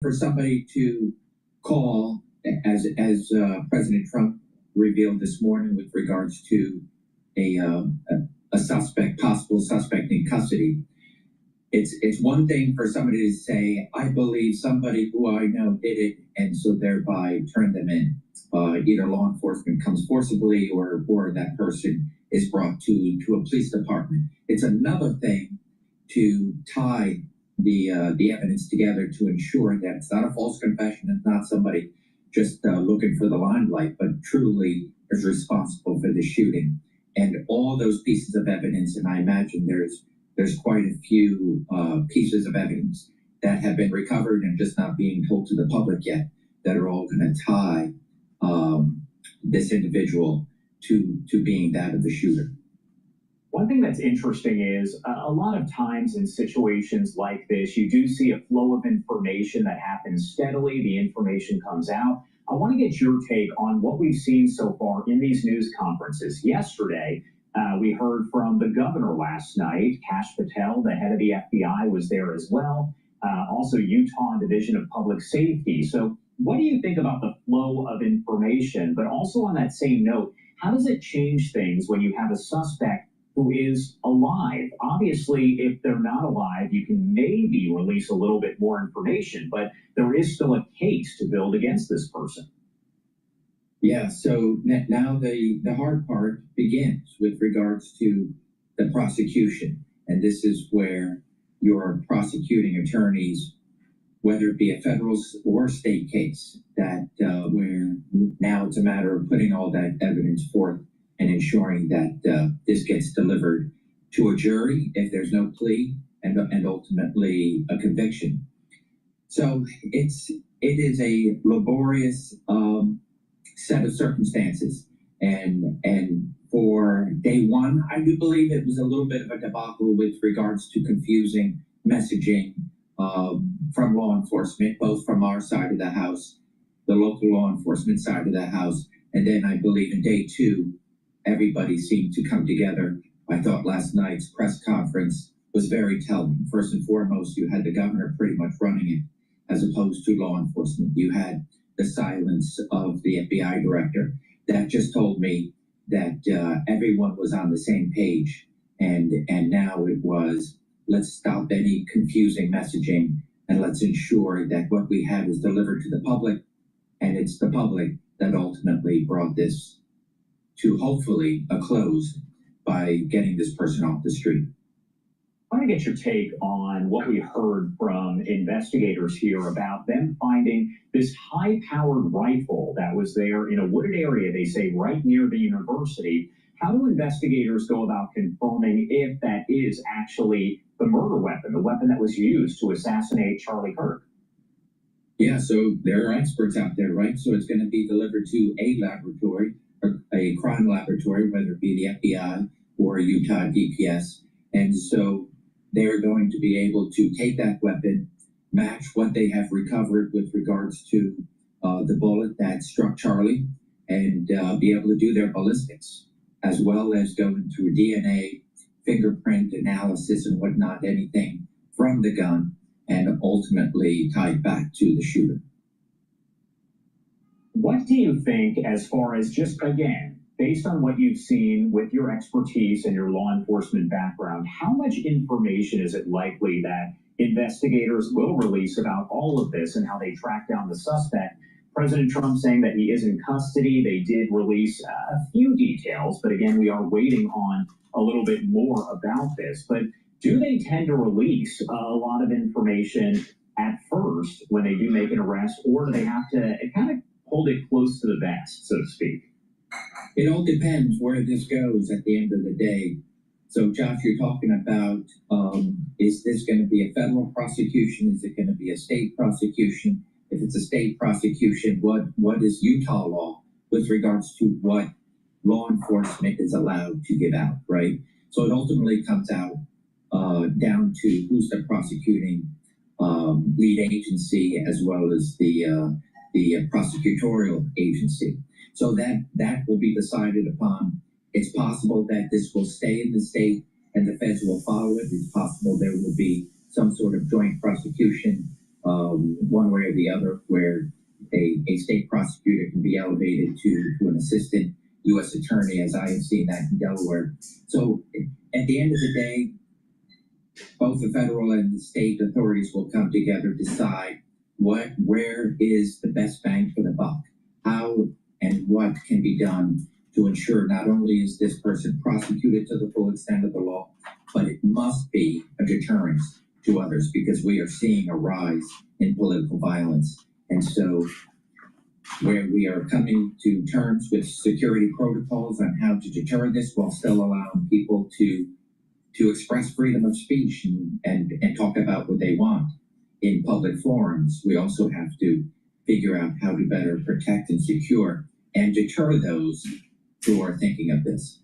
for somebody to call, as President Trump revealed this morning with regards to a suspect, possible suspect in custody. It's one thing for somebody to say, I believe somebody who I know did it, and so thereby turn them in. Either law enforcement comes forcibly or that person is brought to a police department. It's another thing to tie the evidence together to ensure that it's not a false confession, it's not somebody just looking for the limelight, but truly is responsible for the shooting. And all those pieces of evidence, and I imagine there's quite a few pieces of evidence that have been recovered and just not being told to the public yet, that are all going to tie this individual to being that of the shooter. One thing that's interesting is a lot of times in situations like this, you do see a flow of information that happens steadily. The information comes out. I want to get your take on what we've seen so far in these news conferences. Yesterday, we heard from the governor last night. Kash Patel, the head of the FBI, was there as well. Also, Utah Division of Public Safety. So what do you think about the flow of information? But also on that same note, how does it change things when you have a suspect who is alive? Obviously, if they're not alive, you can maybe release a little bit more information, but there is still a case to build against this person. Yeah, so now the hard part begins with regards to the prosecution. And this is where your prosecuting attorneys, whether it be a federal or state case, that where now it's a matter of putting all that evidence forth and ensuring that this gets delivered to a jury if there's no plea, and ultimately a conviction. So it is a laborious set of circumstances, and for day one, I do believe it was a little bit of a debacle with regards to confusing messaging from law enforcement, both from our side of the house, the local law enforcement side of the house, and then I believe in day two, everybody seemed to come together. I thought last night's press conference was very telling. First and foremost, you had the governor pretty much running it, as opposed to law enforcement. You had the silence of the FBI director. That just told me that everyone was on the same page. And now it was, let's stop any confusing messaging and let's ensure that what we have is delivered to the public. And it's the public that ultimately brought this to hopefully a close by getting this person off the street. I want to get your take on what we heard from investigators here about them finding this high-powered rifle that was there in a wooded area, they say, right near the university. How do investigators go about confirming if that is actually the murder weapon, the weapon that was used to assassinate Charlie Kirk? Yeah, so there are experts out there, right? So it's going to be delivered to a laboratory, or a crime laboratory, whether it be the FBI or Utah DPS. And so they're going to be able to take that weapon, match what they have recovered with regards to the bullet that struck Charlie, and be able to do their ballistics, as well as going through DNA, fingerprint analysis and whatnot, anything from the gun, and ultimately tied back to the shooter. What do you think, as far as just, again, based on what you've seen with your expertise and your law enforcement background, how much information is it likely that investigators will release about all of this and how they track down the suspect? President Trump saying that he is in custody. They did release a few details, but again, we are waiting on a little bit more about this. But do they tend to release a lot of information at first when they do make an arrest, or do they have to kind of hold it close to the vest, so to speak? It all depends where this goes at the end of the day. So, Josh, you're talking about, is this going to be a federal prosecution? Is it going to be a state prosecution? If it's a state prosecution, what is Utah law with regards to what law enforcement is allowed to give out, right? So it ultimately comes out down to who's the prosecuting lead agency, as well as the prosecutorial agency. So that will be decided upon. It's possible that this will stay in the state and the feds will follow it. It's possible there will be some sort of joint prosecution one way or the other, where a state prosecutor can be elevated to an assistant U.S. attorney, as I have seen that in Delaware. So at the end of the day, both the federal and the state authorities will come together, decide where is the best bang for the buck, how and what can be done to ensure not only is this person prosecuted to the full extent of the law, but it must be a deterrent to others, because we are seeing a rise in political violence. And so where we are coming to terms with security protocols on how to deter this while still allowing people to express freedom of speech and talk about what they want in public forums, we also have to figure out how to better protect and secure and deter those who are thinking of this.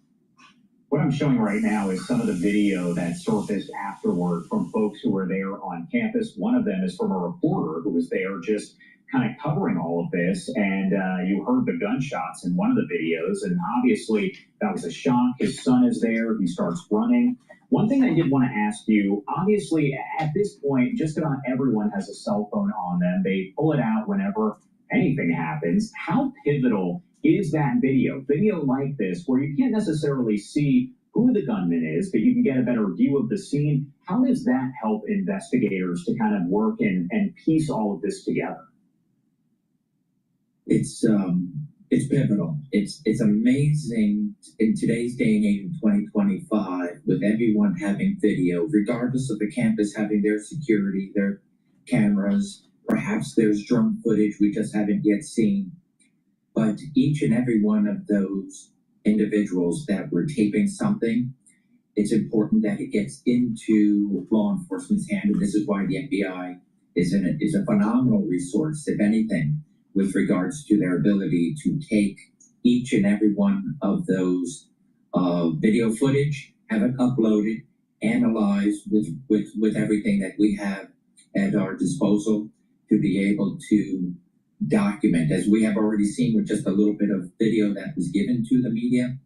What I'm showing right now is some of the video that surfaced afterward from folks who were there on campus. One of them is from a reporter who was there just kind of covering all of this, and you heard the gunshots in one of the videos, and obviously that was a shock. His son is there. He starts running. One thing I did want to ask you, obviously at this point, just about everyone has a cell phone on them. They pull it out whenever anything happens. How pivotal is that video like this, where you can't necessarily see who the gunman is, but you can get a better view of the scene? How does that help investigators to kind of work and piece all of this together? It's pivotal. It's amazing in today's day and age in 2025, with everyone having video, regardless of the campus having their security, their cameras. Perhaps there's drone footage we just haven't yet seen. But each and every one of those individuals that were taping something, it's important that it gets into law enforcement's hand. And this is why the FBI is a phenomenal resource, if anything, with regards to their ability to take each and every one of those video footage, have it uploaded, analyzed with everything that we have at our disposal to be able to document, as we have already seen with just a little bit of video that was given to the media,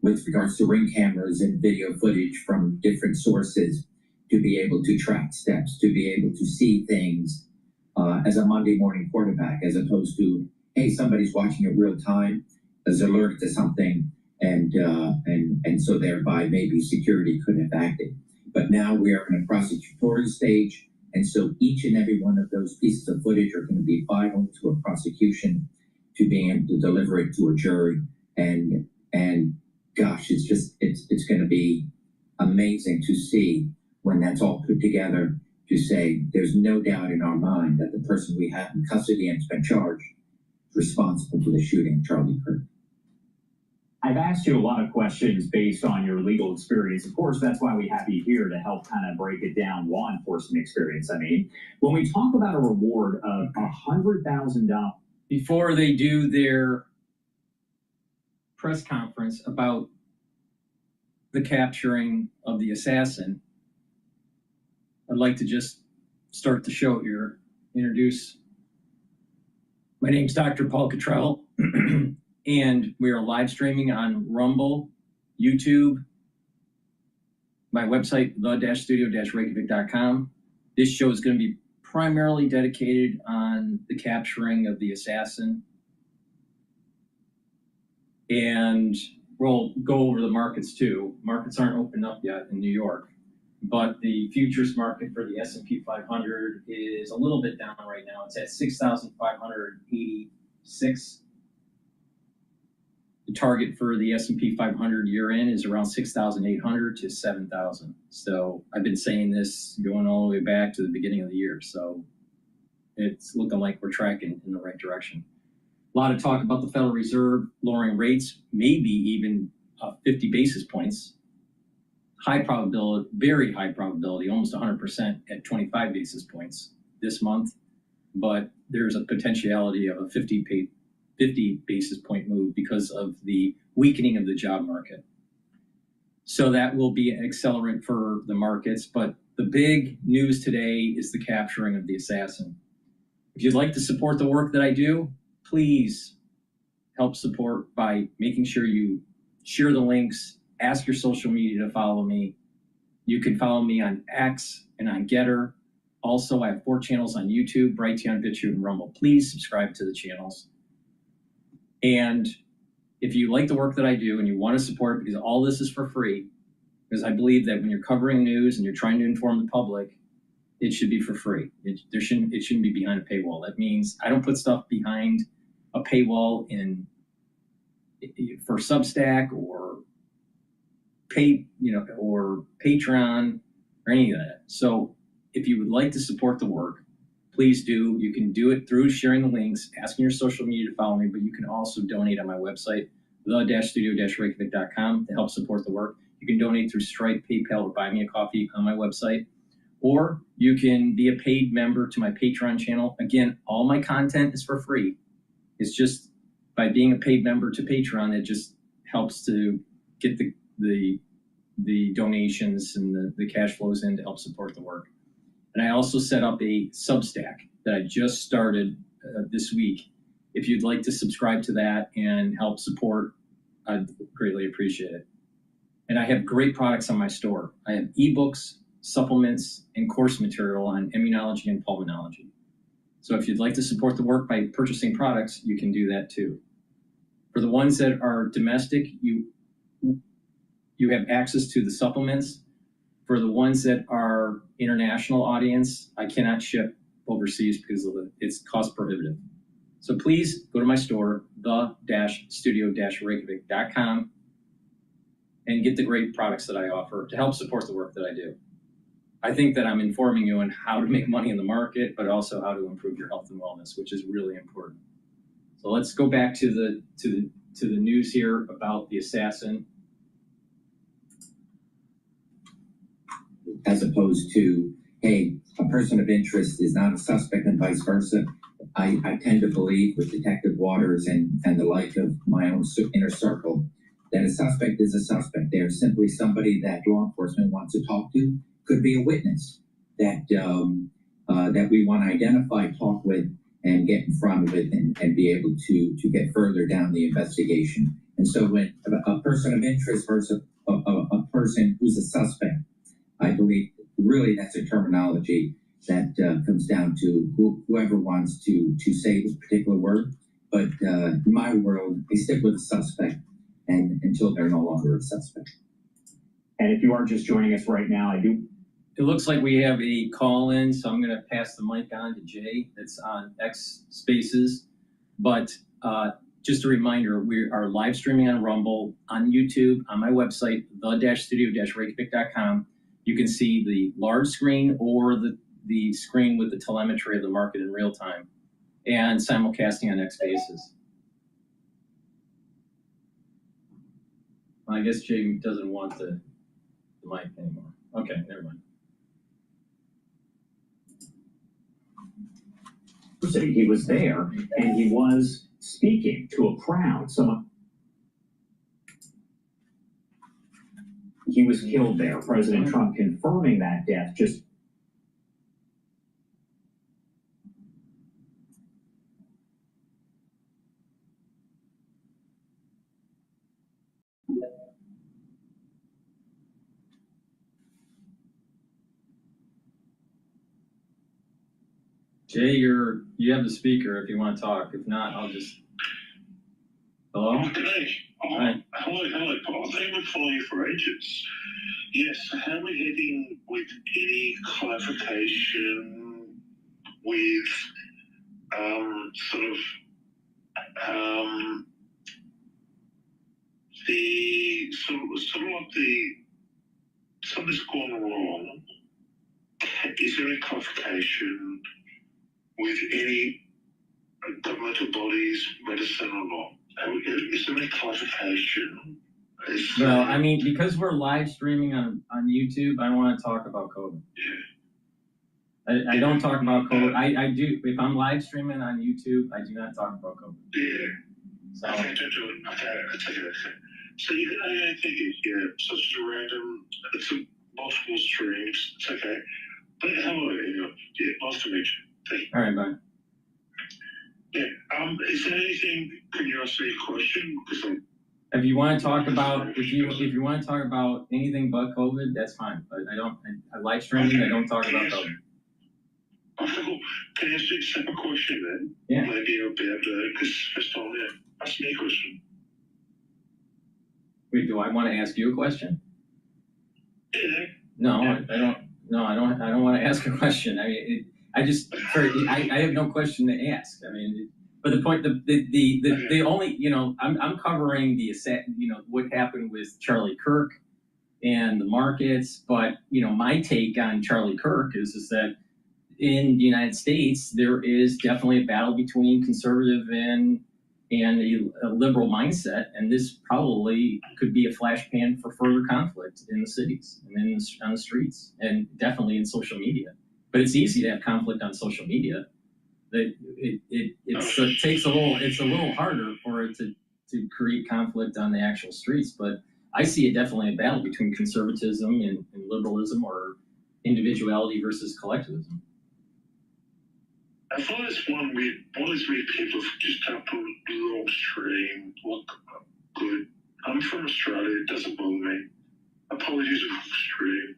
with regards to ring cameras and video footage from different sources, to be able to track steps, to be able to see things as a Monday morning quarterback, as opposed to, hey, somebody's watching it real time, is alerted to something, and so thereby maybe security could have acted. But now we are in a prosecutorial stage, and so each and every one of those pieces of footage are going to be vital to a prosecution, to being able to deliver it to a jury. And gosh, it's going to be amazing to see when that's all put together, to say there's no doubt in our mind that the person we have in custody and has been charged is responsible for the shooting of Charlie Kirk. I've asked you a lot of questions based on your legal experience. Of course, that's why we have you here, to help kind of break it down, law enforcement experience. I mean, when we talk about a reward of $100,000. Before they do their press conference about the capturing of the assassin, I'd like to just start the show here, introduce. My name's DrPaulCottrell. And we are live streaming on Rumble, YouTube, my website, the-studio-reykjavik.com. This show is going to be primarily dedicated on the capturing of the assassin. And we'll go over the markets too. Markets aren't opened up yet in New York, but the futures market for the S&P 500 is a little bit down right now. It's at 6,586. The target for the S&P 500 year end is around 6,800 to 7,000. So I've been saying this going all the way back to the beginning of the year. So it's looking like we're tracking in the right direction. A lot of talk about the Federal Reserve lowering rates, maybe even 50 basis points. High probability, very high probability, almost 100% at 25 basis points this month. But there's a potentiality of a 50 basis point move because of the weakening of the job market. So that will be an accelerant for the markets. But the big news today is the capturing of the assassin. If you'd like to support the work that I do, please help support by making sure you share the links, ask your social media to follow me. You can follow me on X and on GETTR. Also, I have 4 channels on YouTube, Brighteon, Bitchute, and Rumble. Please subscribe to the channels. And if you like the work that I do and you want to support it, because all this is for free, because I believe that when you're covering news and you're trying to inform the public, it should be for free. It shouldn't be behind a paywall. That means I don't put stuff behind a paywall for Substack or or Patreon or any of that. So if you would like to support the work, please do. You can do it through sharing the links, asking your social media to follow me, but you can also donate on my website, the-studio-reykjavik.com, to help support the work. You can donate through Stripe, PayPal, or Buy Me a Coffee on my website. Or you can be a paid member to my Patreon channel. Again, all my content is for free. It's just by being a paid member to Patreon, it just helps to get the donations and the cash flows in to help support the work. And I also set up a Substack that I just started this week. If you'd like to subscribe to that and help support, I'd greatly appreciate it. And I have great products on my store. I have ebooks, supplements, and course material on immunology and pulmonology. So if you'd like to support the work by purchasing products, you can do that too. For the ones that are domestic, you have access to the supplements. For the ones that are international audience, I cannot ship overseas because it's cost prohibitive. So please go to my store, the-studio-reykjavik.com, and get the great products that I offer to help support the work that I do. I think that I'm informing you on how to make money in the market, but also how to improve your health and wellness, which is really important. So let's go back to the news here about the assassin. As opposed to, hey, a person of interest is not a suspect and vice versa. I tend to believe with Detective Waters and the like of my own inner circle that a suspect is a suspect. They're simply somebody that law enforcement wants to talk to. Could be a witness that we want to identify, talk with, and get in front of it and be able to get further down the investigation. And so when a person of interest versus a person who's a suspect, I believe really that's a terminology that comes down to whoever wants to say this particular word. But in my world, they stick with a suspect and until they're no longer a suspect. And if you are just joining us right now, It looks like we have a call in, so I'm going to pass the mic on to Jay. That's on X Spaces. But just a reminder, we are live streaming on Rumble, on YouTube, on my website, the-studio-reykjavik.com. You can see the large screen or the screen with the telemetry of the market in real time, and simulcasting on X Spaces. I guess Jay doesn't want the mic anymore. Okay, never mind. he was there and he was speaking to a crowd. He was killed there. President Trump confirming that death just. Jay, you have the speaker if you want to talk. If not, I'll just. Hello? Okay. Hi. Hello, Paul. Thank you for calling for agents. Yes, how are we heading with any clarification with something's gone wrong? Is there any clarification with any governmental bodies, medicine or not? Is there any clarification? Well, I mean, because we're live streaming on YouTube, I don't want to talk about COVID. Yeah. I don't talk about COVID. I do. If I'm live streaming on YouTube, I do not talk about COVID. Yeah. So, Okay, don't do it. Okay, I take it. So you can take it, yeah, such a random, it's multiple streams, it's okay. But hello, yeah, nice to meet you. Thank you. all right, bye. Yeah, is there anything, can you ask me a question? Because If you want to talk about if you want to talk about anything but COVID, that's fine. But I live streaming. I don't talk about COVID. Can I ask you a separate question then? Yeah. Maybe I'll be able to, because first time, yeah. Ask me a question. Wait, do I want to ask you a question? Yeah. No, I don't. No, I don't want to ask a question. I mean, I have no question to ask. I mean, but the point, the only, I'm covering what happened with Charlie Kirk and the markets. But my take on Charlie Kirk is that in the United States there is definitely a battle between conservative and a liberal mindset, and this probably could be a flashpoint for further conflict in the cities and on the streets, and definitely in social media. But it's easy to have conflict on social media. It takes it's a little harder for it to create conflict on the actual streets. But I see it definitely a battle between conservatism and liberalism, or individuality versus collectivism. I thought it's one of these weird people just jump on the wrong stream. Look, good. I'm from Australia, it doesn't bother me. Apologies for the stream.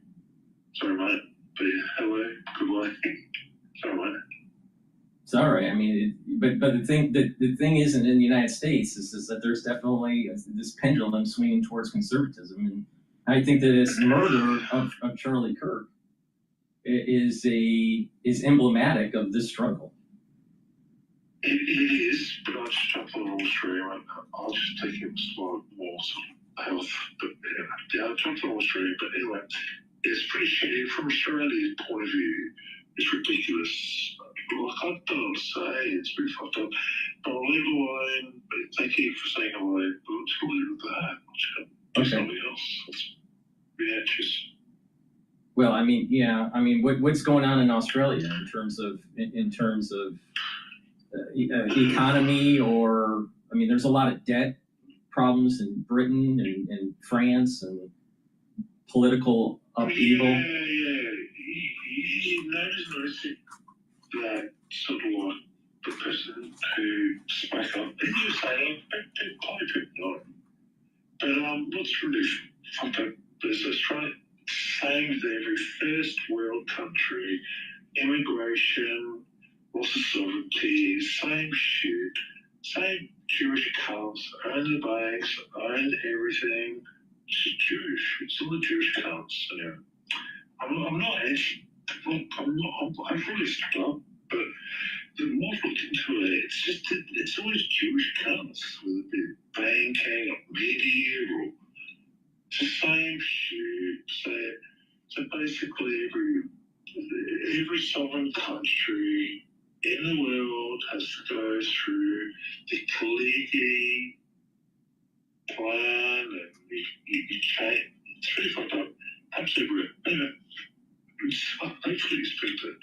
Sorry, mate. But yeah, hello, goodbye. Sorry, mate. It's all right. I mean, but the thing isn't in the United States is that there's definitely this pendulum swinging towards conservatism, and I think that this murder of Charlie Kirk is emblematic of this struggle. It is, but I'll just jump on the wrong stream. I'll just take it slow, more sort of health. But yeah, I'll jump on the wrong stream. But anyway, it's pretty shitty from Australia's point of view. It's ridiculous. Like, I don't know what to say. It's pretty fucked up. But I'll leave it alone. But thank you for saying hello. But I'll just leave it at that. I'm just going to do something else. Yeah, just. Well, I mean, yeah. I mean, what's going on in Australia in terms of economy, or I mean, there's a lot of debt problems in Britain and France and political upheaval. Yeah. You notice that sort of like the person who spoke up, and you say that, probably people not. But what's really fucked up is Australia, same as every first world country, immigration, loss of sovereignty, same shit, same Jewish cults, own the banks, own everything. It's Jewish. It's all the Jewish cults. You know. I'm not actually. Look, I've really stopped, but the more I looked into it, it's always Jewish cults, whether it be banking or media or it's the same shit. So basically, every sovereign country in the world has to go through the Kaliki plan, and you change. It's really fucked up. Absolutely. Anyway, I actually expect that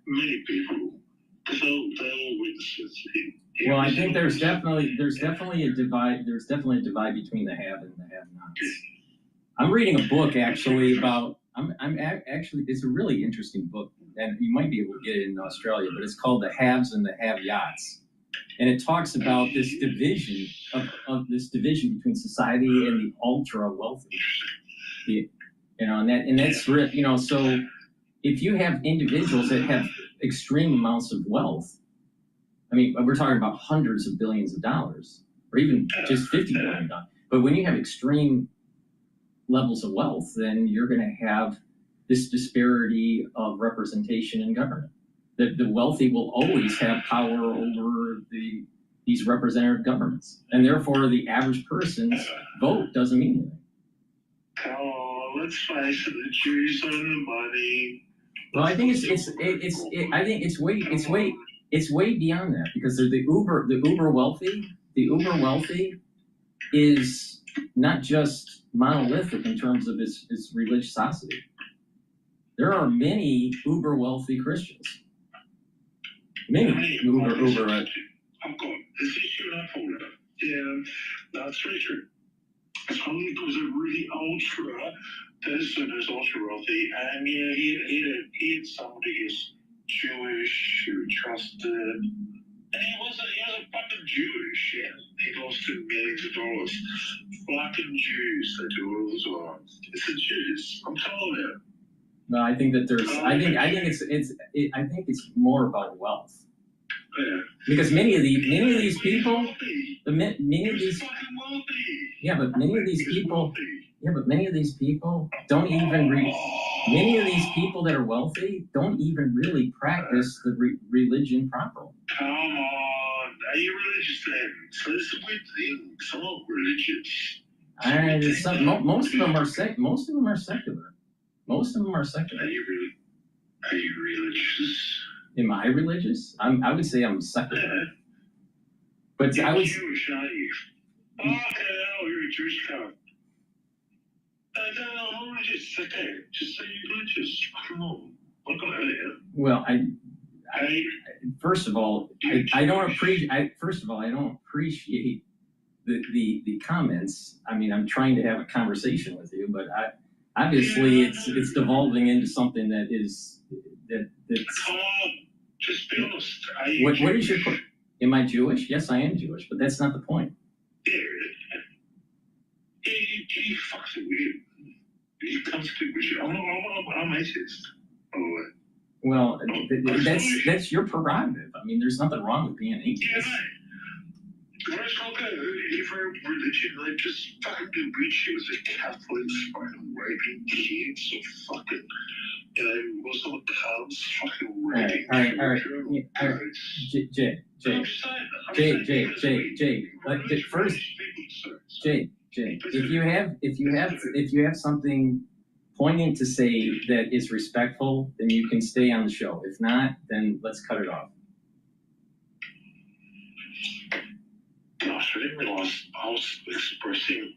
many people, because they all witness it. Well, I think there's definitely a divide. There's definitely a divide between the have and the have-nots. I'm reading a book actually about. Actually, it's a really interesting book, and you might be able to get it in Australia, but it's called The Haves and the Have-Yachts, and it talks about this division of this division between society and the ultra wealthy. And that's so if you have individuals that have extreme amounts of wealth, I mean, we're talking about hundreds of billions of dollars, or even just $50 billion. But when you have extreme levels of wealth, then you're going to have this disparity of representation in government. The wealthy will always have power over these representative governments, and therefore the average person's vote doesn't mean anything. Oh, let's face it, the Jews own the money. Well, I think it's way beyond that, because they're the uber wealthy. The uber wealthy is not just monolithic in terms of its religiosity. There are many uber wealthy Christians. Many uber. I've got this issue and I pulled it up. Yeah, that's very true. It's only because a really ultra person who's ultra wealthy, and yeah, he had somebody who's Jewish who he trusted, and he was a fucking Jewish, and he lost him millions of dollars. Fucking Jews, they do it all the time. It's the Jews, I'm telling you. No, I think that there's. I think it's more about wealth. Yeah. Because many of these people, many of these, fucking wealthy. yeah, but many of these people, don't even many of these people that are wealthy don't even really practice the religion properly. Come on, are you religious then? So it's a weird thing. Some are religious. Most of them are secular. Most of them are secular. Are you religious? Am I religious? I would say I'm secular. Yeah. But You're I would. Jewish, aren't you? Okay, oh, you're a Jewish guy. No, I'm religious. Okay, just say you're religious. Come on. Look at it. Well, Hey, first of all, I don't appreciate. First of all, I don't appreciate the comments. I mean, I'm trying to have a conversation with you, but obviously it's devolving into something that is that's. come on. Just be honest. What is your? Am I Jewish? Yes, I am Jewish, but that's not the point. Yeah, you fucking weird. You come speak with you. I'm atheist. Oh, Well, that's your prerogative. I mean, there's nothing wrong with being atheist. yeah, mate. Let's not go every religion. Like, just fucking do Bitchute as a Catholic, fucking raping kids, or fucking, Muslim cubs, fucking raping all right. Jay, if you have something poignant to say that is respectful, then you can stay on the show. If not, then let's cut it off. Gosh, I didn't realize I was expressing.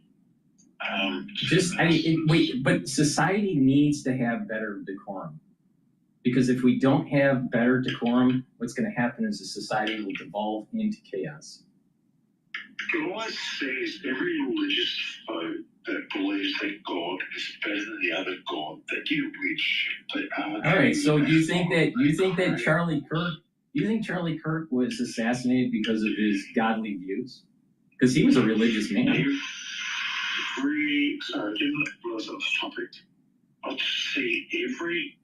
But society needs to have better decorum. Because if we don't have better decorum, what's going to happen is the society will devolve into chaos. All I say is every religious foe that believes that God is better than the other God, that you rich, they are. All right, so you think that Charlie Kirk was assassinated because of his godly views? Because he was a religious man. Sorry, I didn't realize that was the topic. I'll just say every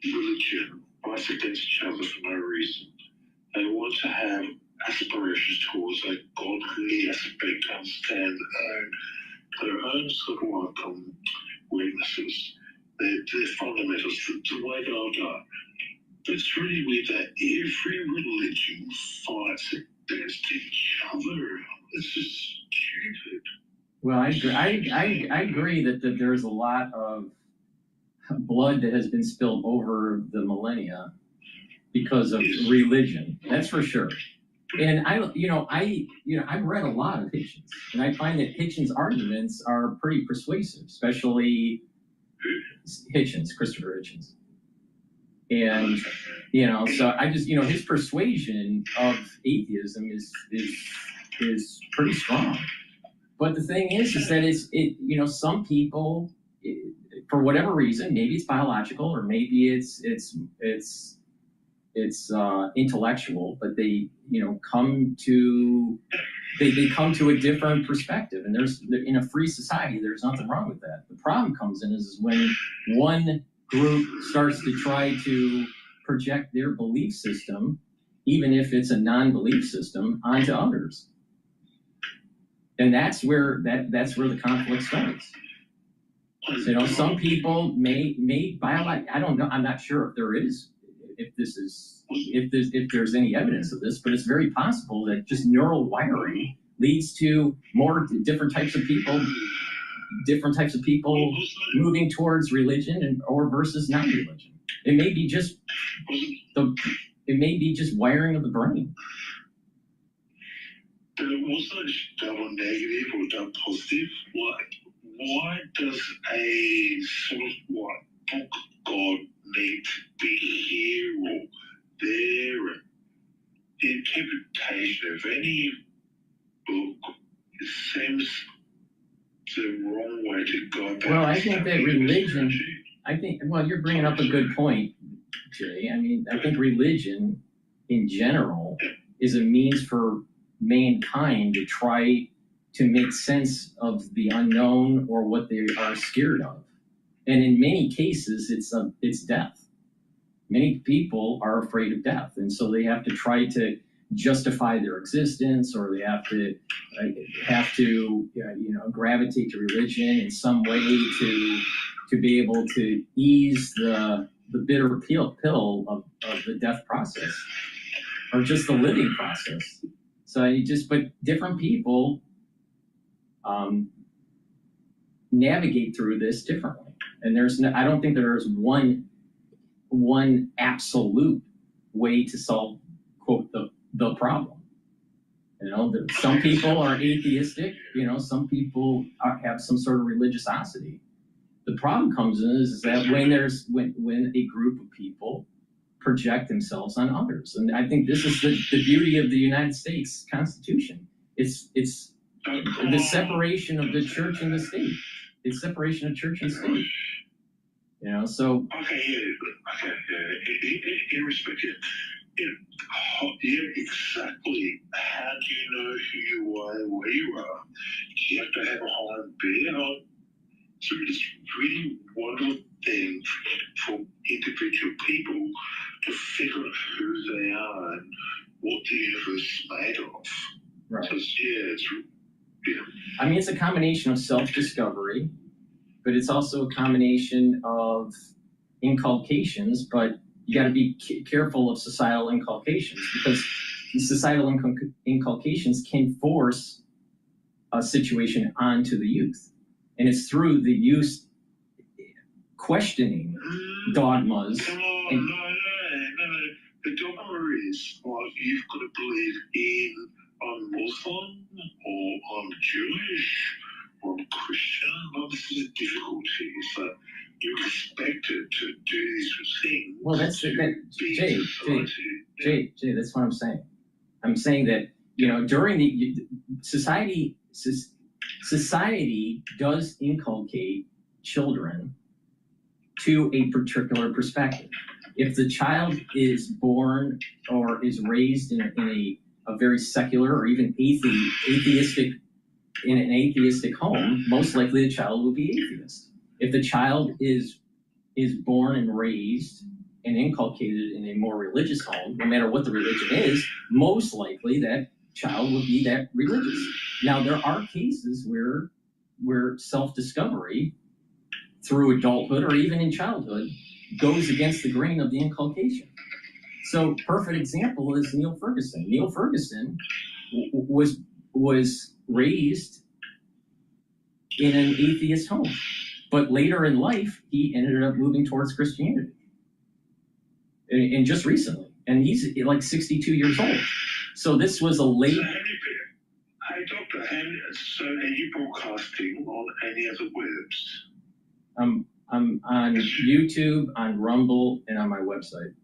religion fights against each other for no reason. They want to have aspirations towards a godly aspect to understand their own sort of weaknesses, their fundamentals, the way they'll die. It's really weird that every religion fights against each other. It's just stupid. Well, I agree that there's a lot of blood that has been spilled over the millennia because of religion. That's for sure. And I've read a lot of Hitchens, and I find that Hitchens' arguments are pretty persuasive, especially Christopher Hitchens. And so I just his persuasion of atheism is pretty strong. But the thing is that some people, for whatever reason, maybe it's biological or maybe it's intellectual, but they come to a different perspective. And there's in a free society, there's nothing wrong with that. The problem comes in is when one group starts to try to project their belief system, even if it's a non-belief system, onto others. And that's where the conflict starts. Some people may biological. I don't know. I'm not sure if there's any evidence of this, but it's very possible that just neural wiring leads to more different types of people moving towards religion or versus non-religion. It may be just wiring of the brain. But it wasn't double negative or double positive. Why does a sort of book God need to be here or there? The interpretation of any book seems the wrong way to go about. Well, I think that religion. You're bringing up a good point, Jay. I mean, I think religion, in general, is a means for mankind to try to make sense of the unknown or what they are scared of. And in many cases, it's death. Many people are afraid of death, and so they have to try to justify their existence, or they have to gravitate to religion in some way to be able to ease the bitter pill of the death process, or just the living process. So but different people navigate through this differently, and I don't think there's one absolute way to solve, quote, the problem. Some people are atheistic, some people have some sort of religiosity. The problem comes in is that when a group of people project themselves on others. And I think this is the beauty of the United States Constitution. It's the separation of the church and the state. It's separation of church and state. So. In respect to, exactly. How do you know who you are and where you are? Do you have to have a high bear? So it's really wonderful thing for individual people to figure out who they are and what the universe is made of. Right. So, I mean, it's a combination of self-discovery, but it's also a combination of inculcations, but you got to be careful of societal inculcations, because societal inculcations can force a situation onto the youth. And it's through the youth questioning dogmas. Come on, no. The dogma is, you've got to believe in I'm Muslim, or I'm Jewish, or I'm Christian. Well, this is a difficulty. Is that you're expected to do these things. Well, that's Jay, that's what I'm saying. I'm saying that, during the society does inculcate children to a particular perspective. If the child is born or is raised in a very secular or even atheistic in an atheistic home, most likely the child will be atheist. If the child is born and raised and inculcated in a more religious home, no matter what the religion is, most likely that child will be that religious. Now, there are cases where self-discovery through adulthood or even in childhood goes against the grain of the inculcation. So, perfect example is Neil Ferguson. Neil Ferguson was raised in an atheist home, but later in life, he ended up moving towards Christianity. And just recently, and he's like 62 years old. So this was a late. Hey, Doctor, so are you broadcasting on any other webs? I'm on YouTube, on Rumble, and on my website.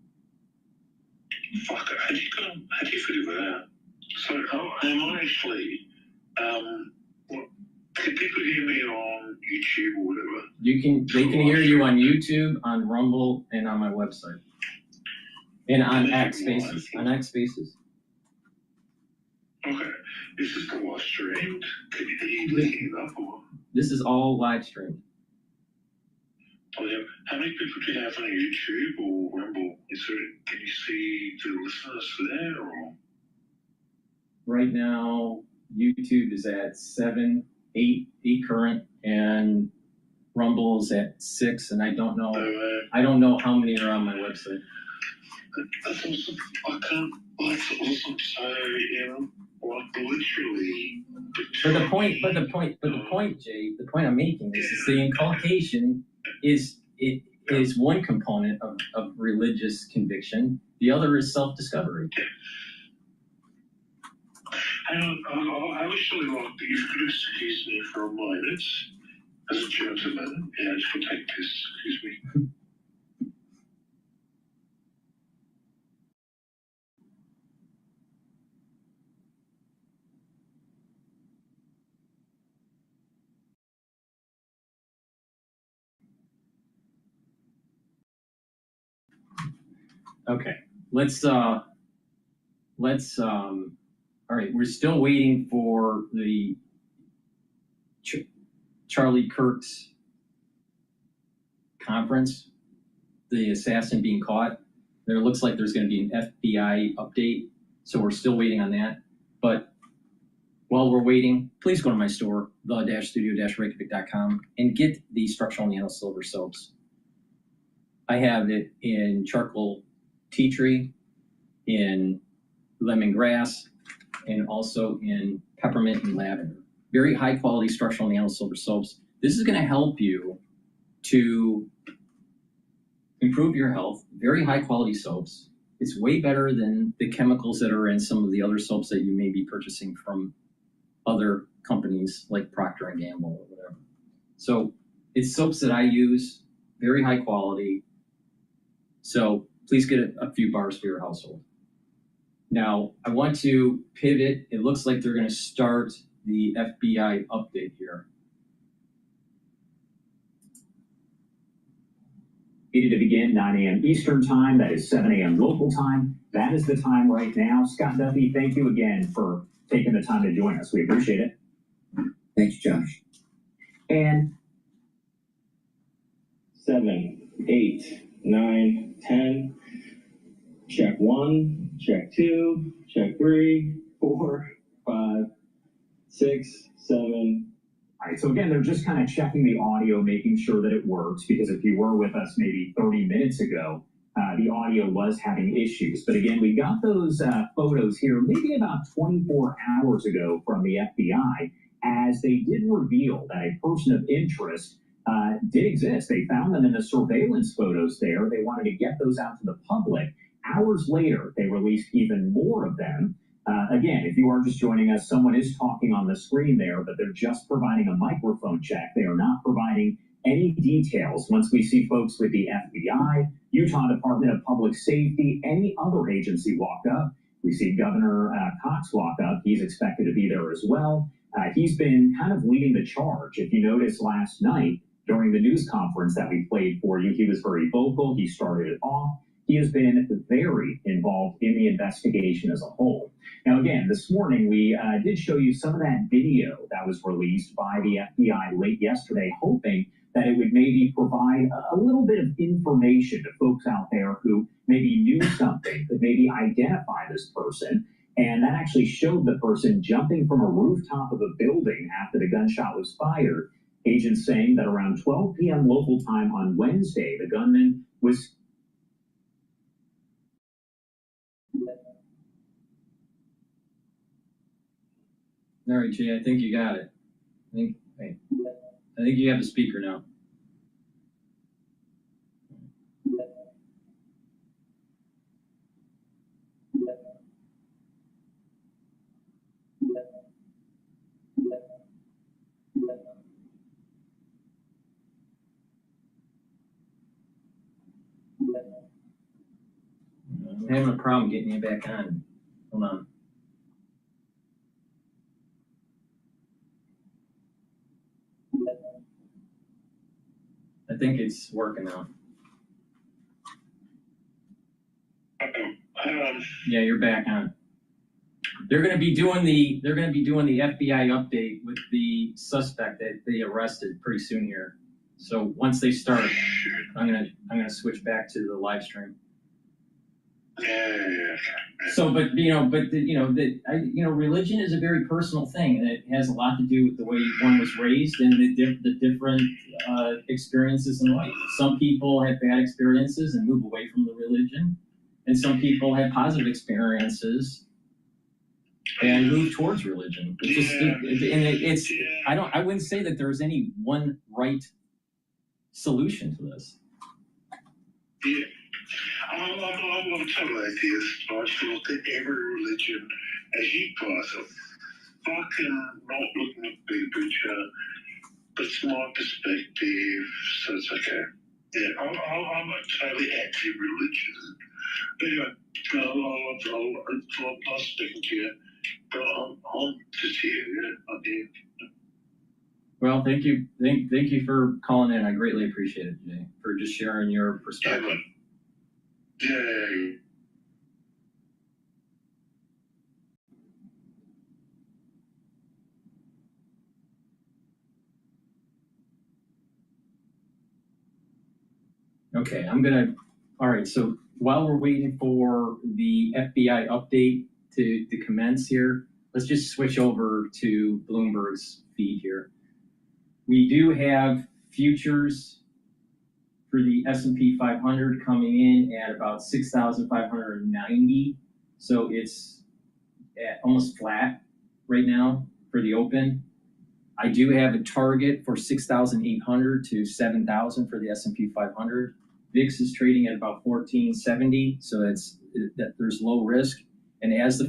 Fuck, how do you figure that out? So am I actually, can people hear me on YouTube or whatever? They can hear you on YouTube, on Rumble, and on my website. And on X Spaces. Okay. Is this the live streamed? Can you link it up or? This is all live streamed. Oh, yeah. How many people do you have on YouTube or Rumble? Can you see the listeners there or? Right now, YouTube is at 7, 8 current, and Rumble is at 6, and I don't know how many are on my website. That's awesome. That's awesome. So, literally. But the point, Jay, the point I'm making is the inculcation is one component of religious conviction. The other is self-discovery. I would actually like if you could excuse me for a moment, as a gentleman, I just want to take this, excuse me. Okay, all right, we're still waiting for the Charlie Kirk's conference, the assassin being caught. There looks like there's going to be an FBI update, so we're still waiting on that. But while we're waiting, please go to my store, the-studio-reykjavik.com, and get the structural nano silver soaps. I have it in charcoal tea tree, in lemongrass, and also in peppermint and lavender. Very high quality structural nano silver soaps. This is going to help you to improve your health. Very high quality soaps. It's way better than the chemicals that are in some of the other soaps that you may be purchasing from other companies like Procter & Gamble or whatever. So it's soaps that I use, very high quality. So please get a few bars for your household. Now, I want to pivot. It looks like they're going to start the FBI update here. Needed to begin 9 a.m. Eastern time. That is 7 a.m. local time. That is the time right now. Scott Duffy, thank you again for taking the time to join us. We appreciate it. Thanks, Josh. And 7, 8, 9, 10. Check 1, check 2, check 3, 4, 5, 6, 7. all right, so again, they're just kind of checking the audio, making sure that it works, because if you were with us maybe 30 minutes ago, the audio was having issues. But again, we got those photos here maybe about 24 hours ago from the FBI, as they did reveal that a person of interest did exist. They found them in the surveillance photos there. They wanted to get those out to the public. Hours later, they released even more of them. Again, if you are just joining us, someone is talking on the screen there, but they're just providing a microphone check. They are not providing any details. Once we see folks with the FBI, Utah Department of Public Safety, any other agency walk up, we see Governor Cox walk up. He's expected to be there as well. He's been kind of leading the charge. If you noticed last night during the news conference that we played for you, he was very vocal. He started it off. He has been very involved in the investigation as a whole. Now, again, this morning we did show you some of that video that was released by the FBI late yesterday, hoping that it would maybe provide a little bit of information to folks out there who maybe knew something, could maybe identify this person. And that actually showed the person jumping from a rooftop of a building after the gunshot was fired. Agents saying that around 12 p.m. local time on Wednesday, the gunman was... All right, Jay, I think you got it. I think you have the speaker now. I'm having a problem getting you back on. Hold on. I think it's working now. Yeah, you're back on. They're going to be doing the FBI update with the suspect that they arrested pretty soon here. So once they start, I'm gonna switch back to the live stream. So, but religion is a very personal thing, and it has a lot to do with the way one was raised and the different experiences in life. Some people have bad experiences and move away from the religion, and some people have positive experiences and move towards religion. I wouldn't say that there's any one right solution to this. Yeah. I'm going to tell you like this. I just look at every religion as you guys are fucking not looking at the big picture, but small perspective, so it's okay. Yeah, I'm a totally anti-religion. But anyway, I'm not speaking to you, but I'm just here, yeah, I'm here. Well, thank you. Thank you for calling in. I greatly appreciate it, Jay, for just sharing your perspective. Yay. Okay, all right, so while we're waiting for the FBI update to commence here, let's just switch over to Bloomberg's feed here. We do have futures for the S&P 500 coming in at about 6,590. So it's at almost flat right now for the open. I do have a target for 6,800 to 7,000 for the S&P 500. VIX is trading at about 1470, so that there's low risk. And as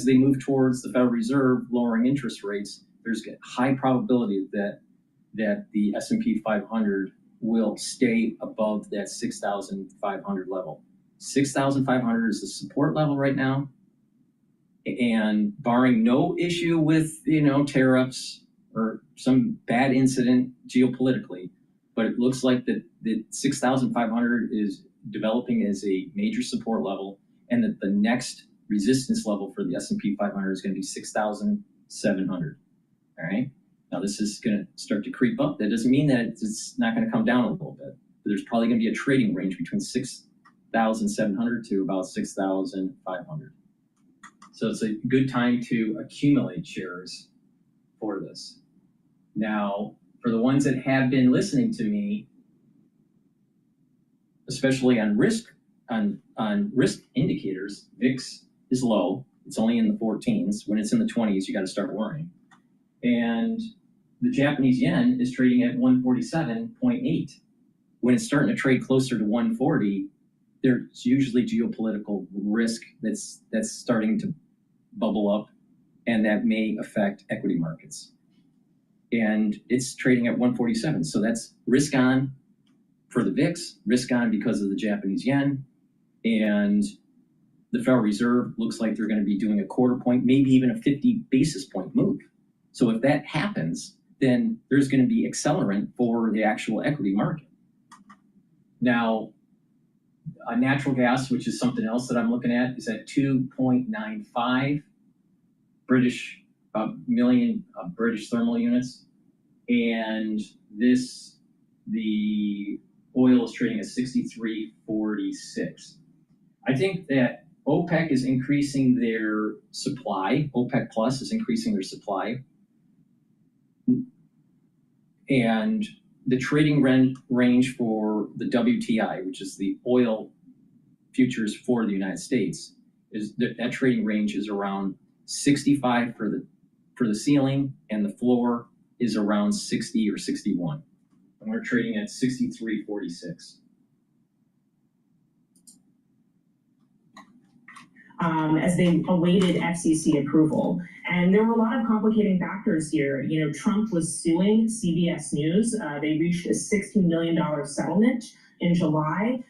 they move towards the Federal Reserve lowering interest rates, there's a high probability that the S&P 500 will stay above that 6,500 level. 6,500 is the support level right now, and barring no issue with tariffs or some bad incident geopolitically, but it looks like the 6,500 is developing as a major support level, and that the next resistance level for the S&P 500 is going to be 6,700. All right. Now this is going to start to creep up. That doesn't mean that it's not going to come down a little bit, but there's probably going to be a trading range between 6,700 to about 6,500. So it's a good time to accumulate shares for this. Now, for the ones that have been listening to me, especially on risk indicators, VIX is low. It's only in the 14s. When it's in the 20s, you got to start worrying. And the Japanese yen is trading at 147.8. When it's starting to trade closer to 140, there's usually geopolitical risk that's starting to bubble up, and that may affect equity markets. And it's trading at 147. So that's risk on for the VIX, risk on because of the Japanese yen. And the Federal Reserve looks like they're going to be doing a quarter point, maybe even a 50 basis point move. So if that happens, then there's going to be accelerant for the actual equity market. Now, natural gas, which is something else that I'm looking at, is at 2.95 million British thermal units. And the oil is trading at 63.46. I think that OPEC is increasing their supply. OPEC Plus is increasing their supply. And the trading range for the WTI, which is the oil futures for the United States, is that trading range is around 65 for the ceiling, and the floor is around 60 or 61. And we're trading at 63.46. As they awaited FCC approval. And there were a lot of complicating factors here. Trump was suing CBS News. They reached a $16 million settlement in July.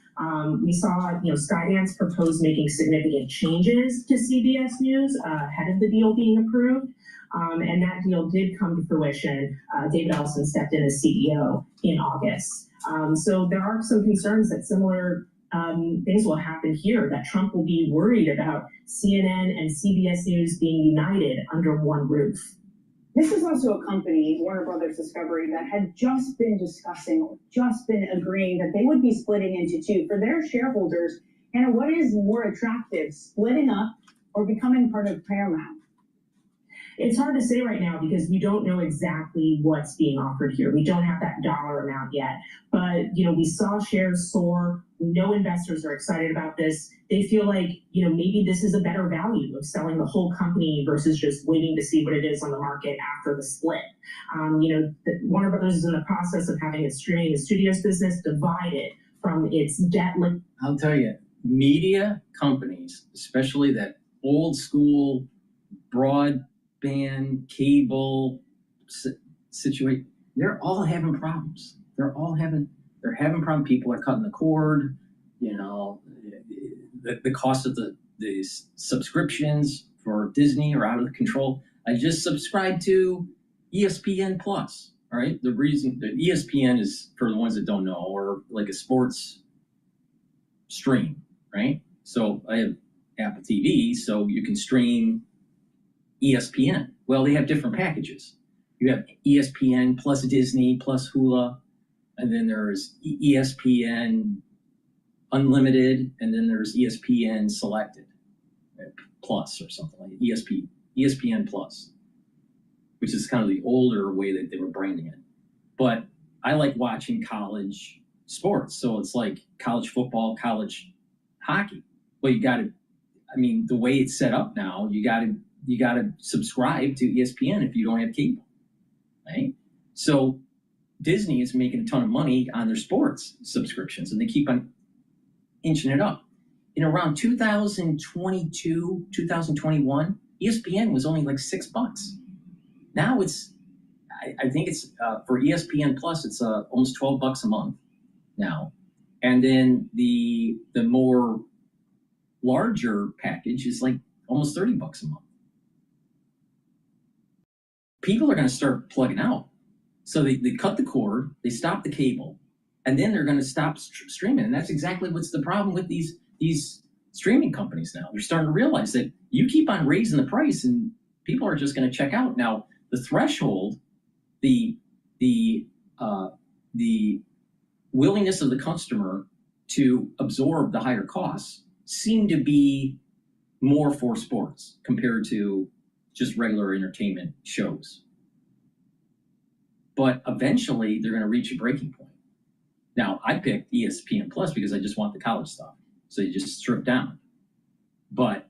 We saw, Skydance propose making significant changes to CBS News ahead of the deal being approved. And that deal did come to fruition. David Ellison stepped in as CEO in August. So there are some concerns that similar things will happen here, that Trump will be worried about CNN and CBS News being united under one roof. This is also a company, Warner Brothers Discovery, that had just been discussing, or just been agreeing that they would be splitting into two. For their shareholders, and what is more attractive, splitting up or becoming part of Paramount? It's hard to say right now because we don't know exactly what's being offered here. We don't have that dollar amount yet. But, we saw shares soar. No investors are excited about this. They feel like, maybe this is a better value of selling the whole company versus just waiting to see what it is on the market after the split. Warner Brothers is in the process of having its streaming and studios business divided from its debt. I'll tell you, media companies, especially that old school broadband cable situation, they're all having problems. They're having problems. People are cutting the cord. The cost of the subscriptions for Disney are out of control. I just subscribed to ESPN Plus. All right. The reason that ESPN is, for the ones that don't know, or like a sports stream, right? So I have Apple TV, so you can stream ESPN. Well, they have different packages. You have ESPN plus Disney plus Hulu, and then there's ESPN Unlimited, and then there's ESPN Selected Plus or something like ESPN Plus, which is kind of the older way that they were branding it. But I like watching college sports, so it's like college football, college hockey. Well, you got to, I mean, the way it's set up now, you got to subscribe to ESPN if you don't have cable, right? So Disney is making a ton of money on their sports subscriptions, and they keep on inching it up. In around 2022, 2021, ESPN was only like $6. Now it's, I think it's for ESPN Plus, it's almost $12 a month now. And then the more larger package is like almost $30 a month. People are going to start plugging out. So they cut the cord, they stop the cable, and then they're going to stop streaming. And that's exactly what's the problem with these streaming companies now. They're starting to realize that you keep on raising the price and people are just going to check out. Now, the threshold, the willingness of the customer to absorb the higher costs seem to be more for sports compared to just regular entertainment shows. But eventually they're going to reach a breaking point. Now, I picked ESPN Plus because I just want the college stuff. So you just strip down. But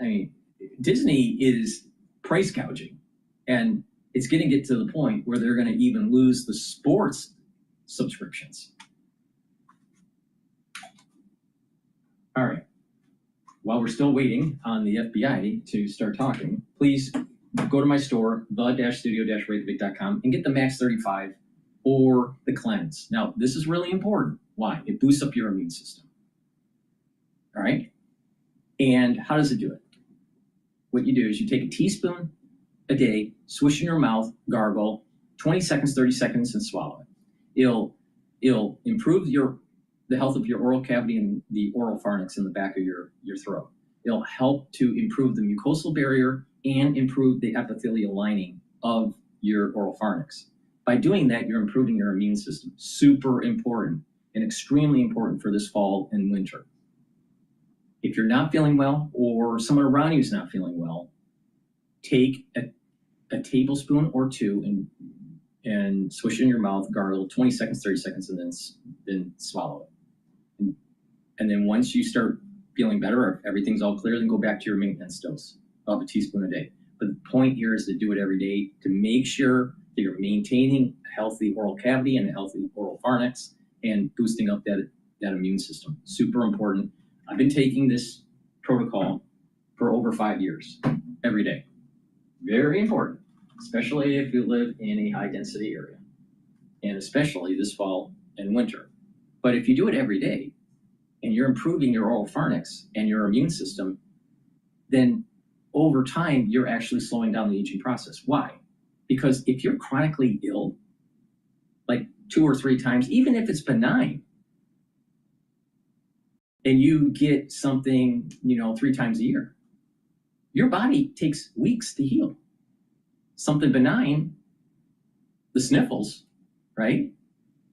I mean, Disney is price gouging, and it's going to get to the point where they're going to even lose the sports subscriptions. All right. While we're still waiting on the FBI to start talking, please go to my store, the-studio-reykjavik.com, and get the Max 35 or the Cleanse. Now, this is really important. Why? It boosts up your immune system. All right? And how does it do it? What you do is you take a teaspoon a day, swish in your mouth, gargle, 20 seconds, 30 seconds, and swallow it. It'll improve the health of your oral cavity and the oral pharynx in the back of your throat. It'll help to improve the mucosal barrier and improve the epithelial lining of your oral pharynx. By doing that, you're improving your immune system. Super important and extremely important for this fall and winter. If you're not feeling well or someone around you is not feeling well, take a tablespoon or two and swish it in your mouth, gargle 20 seconds, 30 seconds, and then swallow it. And then once you start feeling better, or if everything's all clear, then go back to your maintenance dose of a teaspoon a day. But the point here is to do it every day to make sure that you're maintaining a healthy oral cavity and a healthy oral pharynx and boosting up that immune system. Super important. I've been taking this protocol for over 5 years, every day. Very important, especially if you live in a high density area, and especially this fall and winter. But if you do it every day and you're improving your oral pharynx and your immune system, then over time, you're actually slowing down the aging process. Why? Because if you're chronically ill, like 2 or 3 times, even if it's benign, and you get something, 3 times a year, your body takes weeks to heal. Something benign, the sniffles, right?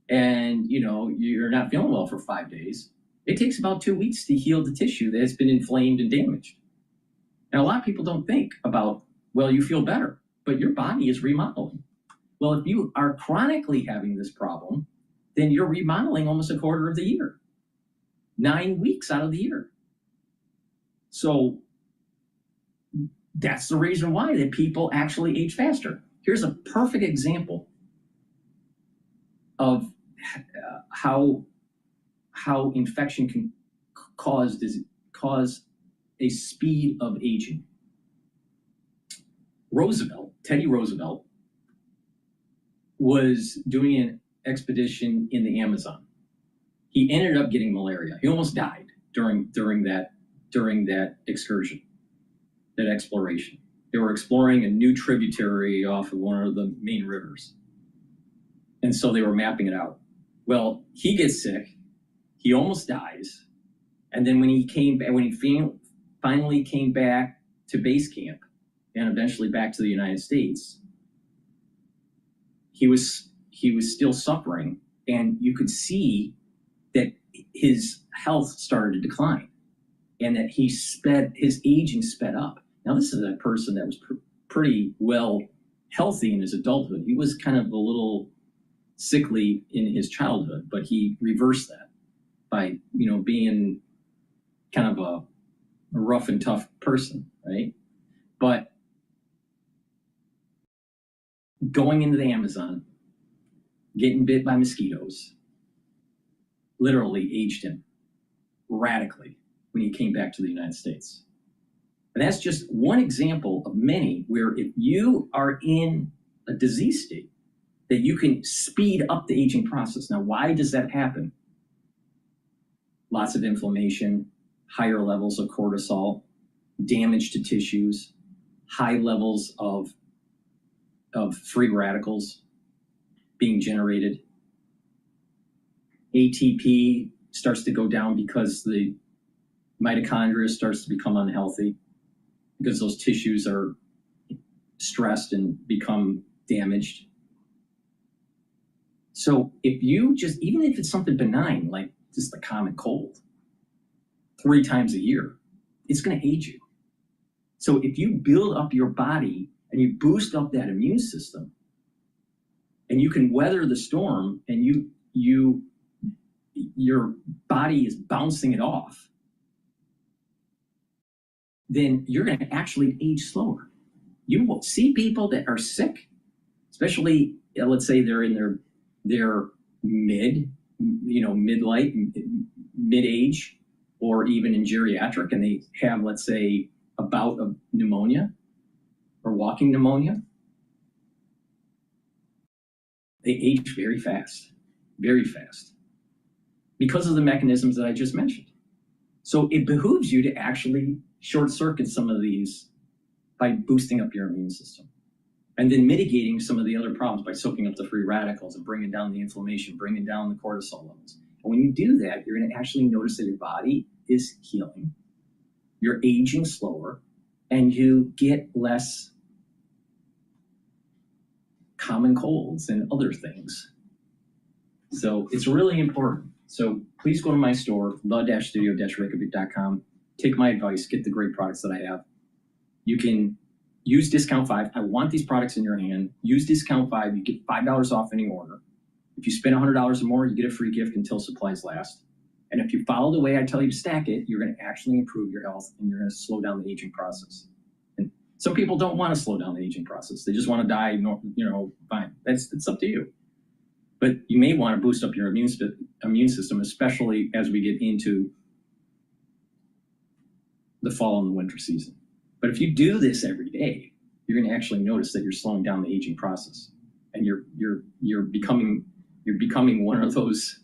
And, you're not feeling well for 5 days. It takes about 2 weeks to heal the tissue that has been inflamed and damaged. And a lot of people don't think about, well, you feel better, but your body is remodeling. Well, if you are chronically having this problem, then you're remodeling almost a quarter of the year, 9 weeks out of the year. So that's the reason why that people actually age faster. Here's a perfect example of how infection can cause a speed of aging. Teddy Roosevelt, was doing an expedition in the Amazon. He ended up getting malaria. He almost died during that excursion, that exploration. They were exploring a new tributary off of one of the main rivers. And so they were mapping it out. Well, he gets sick, he almost dies, and then when he finally came back to base camp and eventually back to the United States, he was still suffering, and you could see that his health started to decline, and that his aging sped up. Now, this is a person that was pretty well healthy in his adulthood. He was kind of a little sickly in his childhood, but he reversed that by, being kind of a rough and tough person, right? But going into the Amazon, getting bit by mosquitoes, literally aged him radically when he came back to the United States. And that's just one example of many where if you are in a disease state, that you can speed up the aging process. Now, why does that happen? Lots of inflammation, higher levels of cortisol, damage to tissues, high levels of free radicals being generated. ATP starts to go down because the mitochondria starts to become unhealthy because those tissues are stressed and become damaged. So if you even if it's something benign, like just the common cold, 3 times a year, it's going to age you. So if you build up your body and you boost up that immune system, and you can weather the storm, and your body is bouncing it off, then you're going to actually age slower. You will see people that are sick, especially, let's say they're in their midlife, mid-age, or even in geriatric, and they have, let's say, a bout of pneumonia or walking pneumonia. They age very fast, because of the mechanisms that I just mentioned. So it behooves you to actually short circuit some of these by boosting up your immune system, and then mitigating some of the other problems by soaking up the free radicals and bringing down the inflammation, bringing down the cortisol levels. And when you do that, you're going to actually notice that your body is healing, you're aging slower, and you get less common colds and other things. So it's really important. So please go to my store, the-studio-reykjavik.com. Take my advice, get the great products that I have. You can use discount 5. I want these products in your hand. Use discount 5. You get $5 off any order. If you spend $100 or more, you get a free gift until supplies last. And if you follow the way I tell you to stack it, you're going to actually improve your health, and you're going to slow down the aging process. And some people don't want to slow down the aging process. They just want to die, fine. It's up to you. But you may want to boost up your immune system, especially as we get into the fall and the winter season. But if you do this every day, you're going to actually notice that you're slowing down the aging process, and you're becoming one of those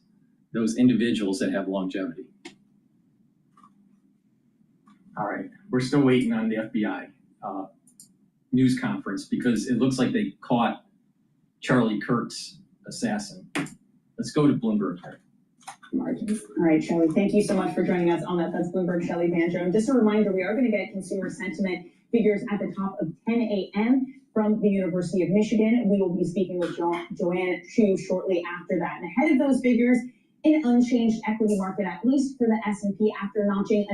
individuals that have longevity. All right, we're still waiting on the FBI news conference because it looks like they caught Charlie Kirk's assassin. Let's go to Bloomberg. Margins. All right, Shelley, thank you so much for joining us on that. That's Bloomberg, Shelley Banjo. And just a reminder, we are going to get consumer sentiment figures at the top of 10 a.m. from the University of Michigan. We will be speaking with Joanne Chu shortly after that. And ahead of those figures, an unchanged equity market, at least for the S&P, after notching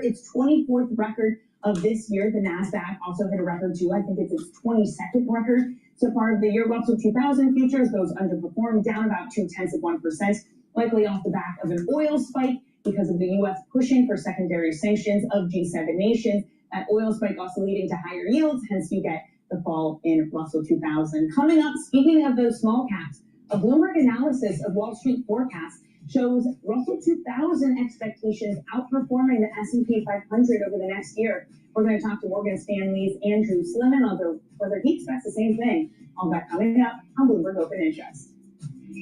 its 24th record of this year. The NASDAQ also hit a record too. I think it's its 22nd record so far of the year. Russell 2000 futures, those underperformed, down about 0.2%, likely off the back of an oil spike because of the U.S. pushing for secondary sanctions of G7 nations. That oil spike also leading to higher yields, hence you get the fall in Russell 2000. Coming up, speaking of those small caps, a Bloomberg analysis of Wall Street forecasts shows Russell 2000 expectations outperforming the S&P 500 over the next year. We're going to talk to Morgan Stanley's Andrew Sliman on whether he expects the same thing. All that coming up on Bloomberg Open Interest. All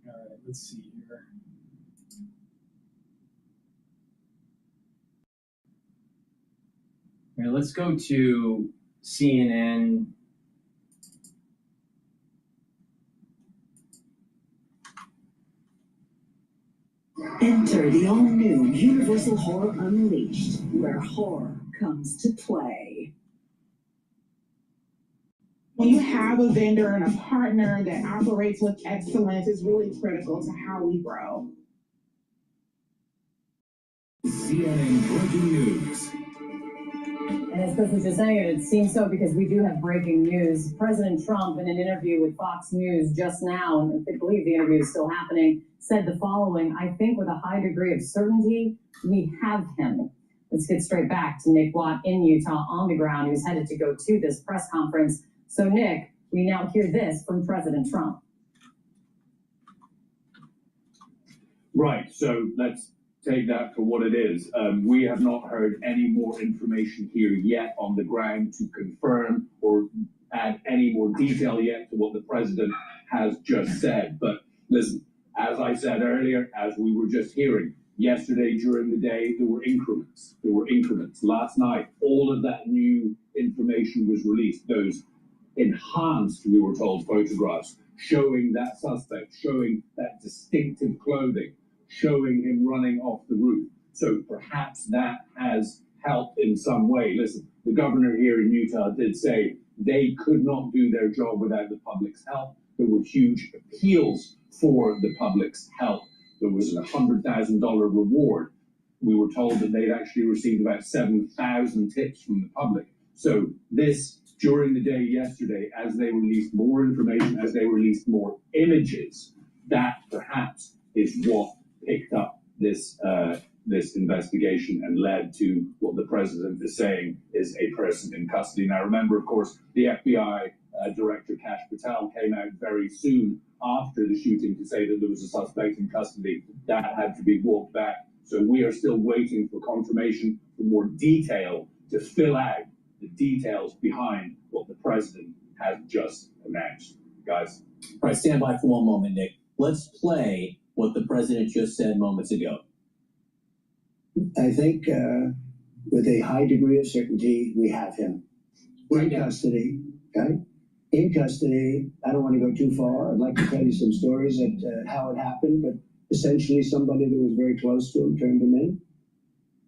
right, let's see here. All right, let's go to CNN. Enter the all-new Universal Horror Unleashed, where horror comes to play. When you have a vendor and a partner that operates with excellence, is really critical to how we grow. CNN Breaking News. And as Chris was just saying, it seems so because we do have breaking news. President Trump, in an interview with Fox News just now, and I believe the interview is still happening, said the following: "I think with a high degree of certainty, we have him." Let's get straight back to Nick Watt in Utah on the ground, who's headed to go to this press conference. So, Nick, we now hear this from President Trump. Right, so let's take that for what it is. We have not heard any more information here yet on the ground to confirm or add any more detail yet to what the president has just said. But listen, as I said earlier, as we were just hearing, yesterday during the day, there were increments. Last night, all of that new information was released. Those enhanced, we were told, photographs showing that suspect, showing that distinctive clothing, showing him running off the roof. So perhaps that has helped in some way. Listen, the governor here in Utah did say they could not do their job without the public's help. There were huge appeals for the public's help. There was a $100,000 reward. We were told that they'd actually received about 7,000 tips from the public. So this, during the day yesterday, as they released more information, as they released more images, that perhaps is what picked up this investigation and led to what the president is saying is a person in custody. Now, remember, of course, the FBI Director Kash Patel came out very soon after the shooting to say that there was a suspect in custody. That had to be walked back. So we are still waiting for confirmation, for more detail to fill out the details behind what the president has just announced. Guys. All right, stand by for one moment, Nick. Let's play what the president just said moments ago. I think with a high degree of certainty, we have him in custody. Okay? In custody. I don't want to go too far. I'd like to tell you some stories at how it happened, but essentially somebody that was very close to him turned him in.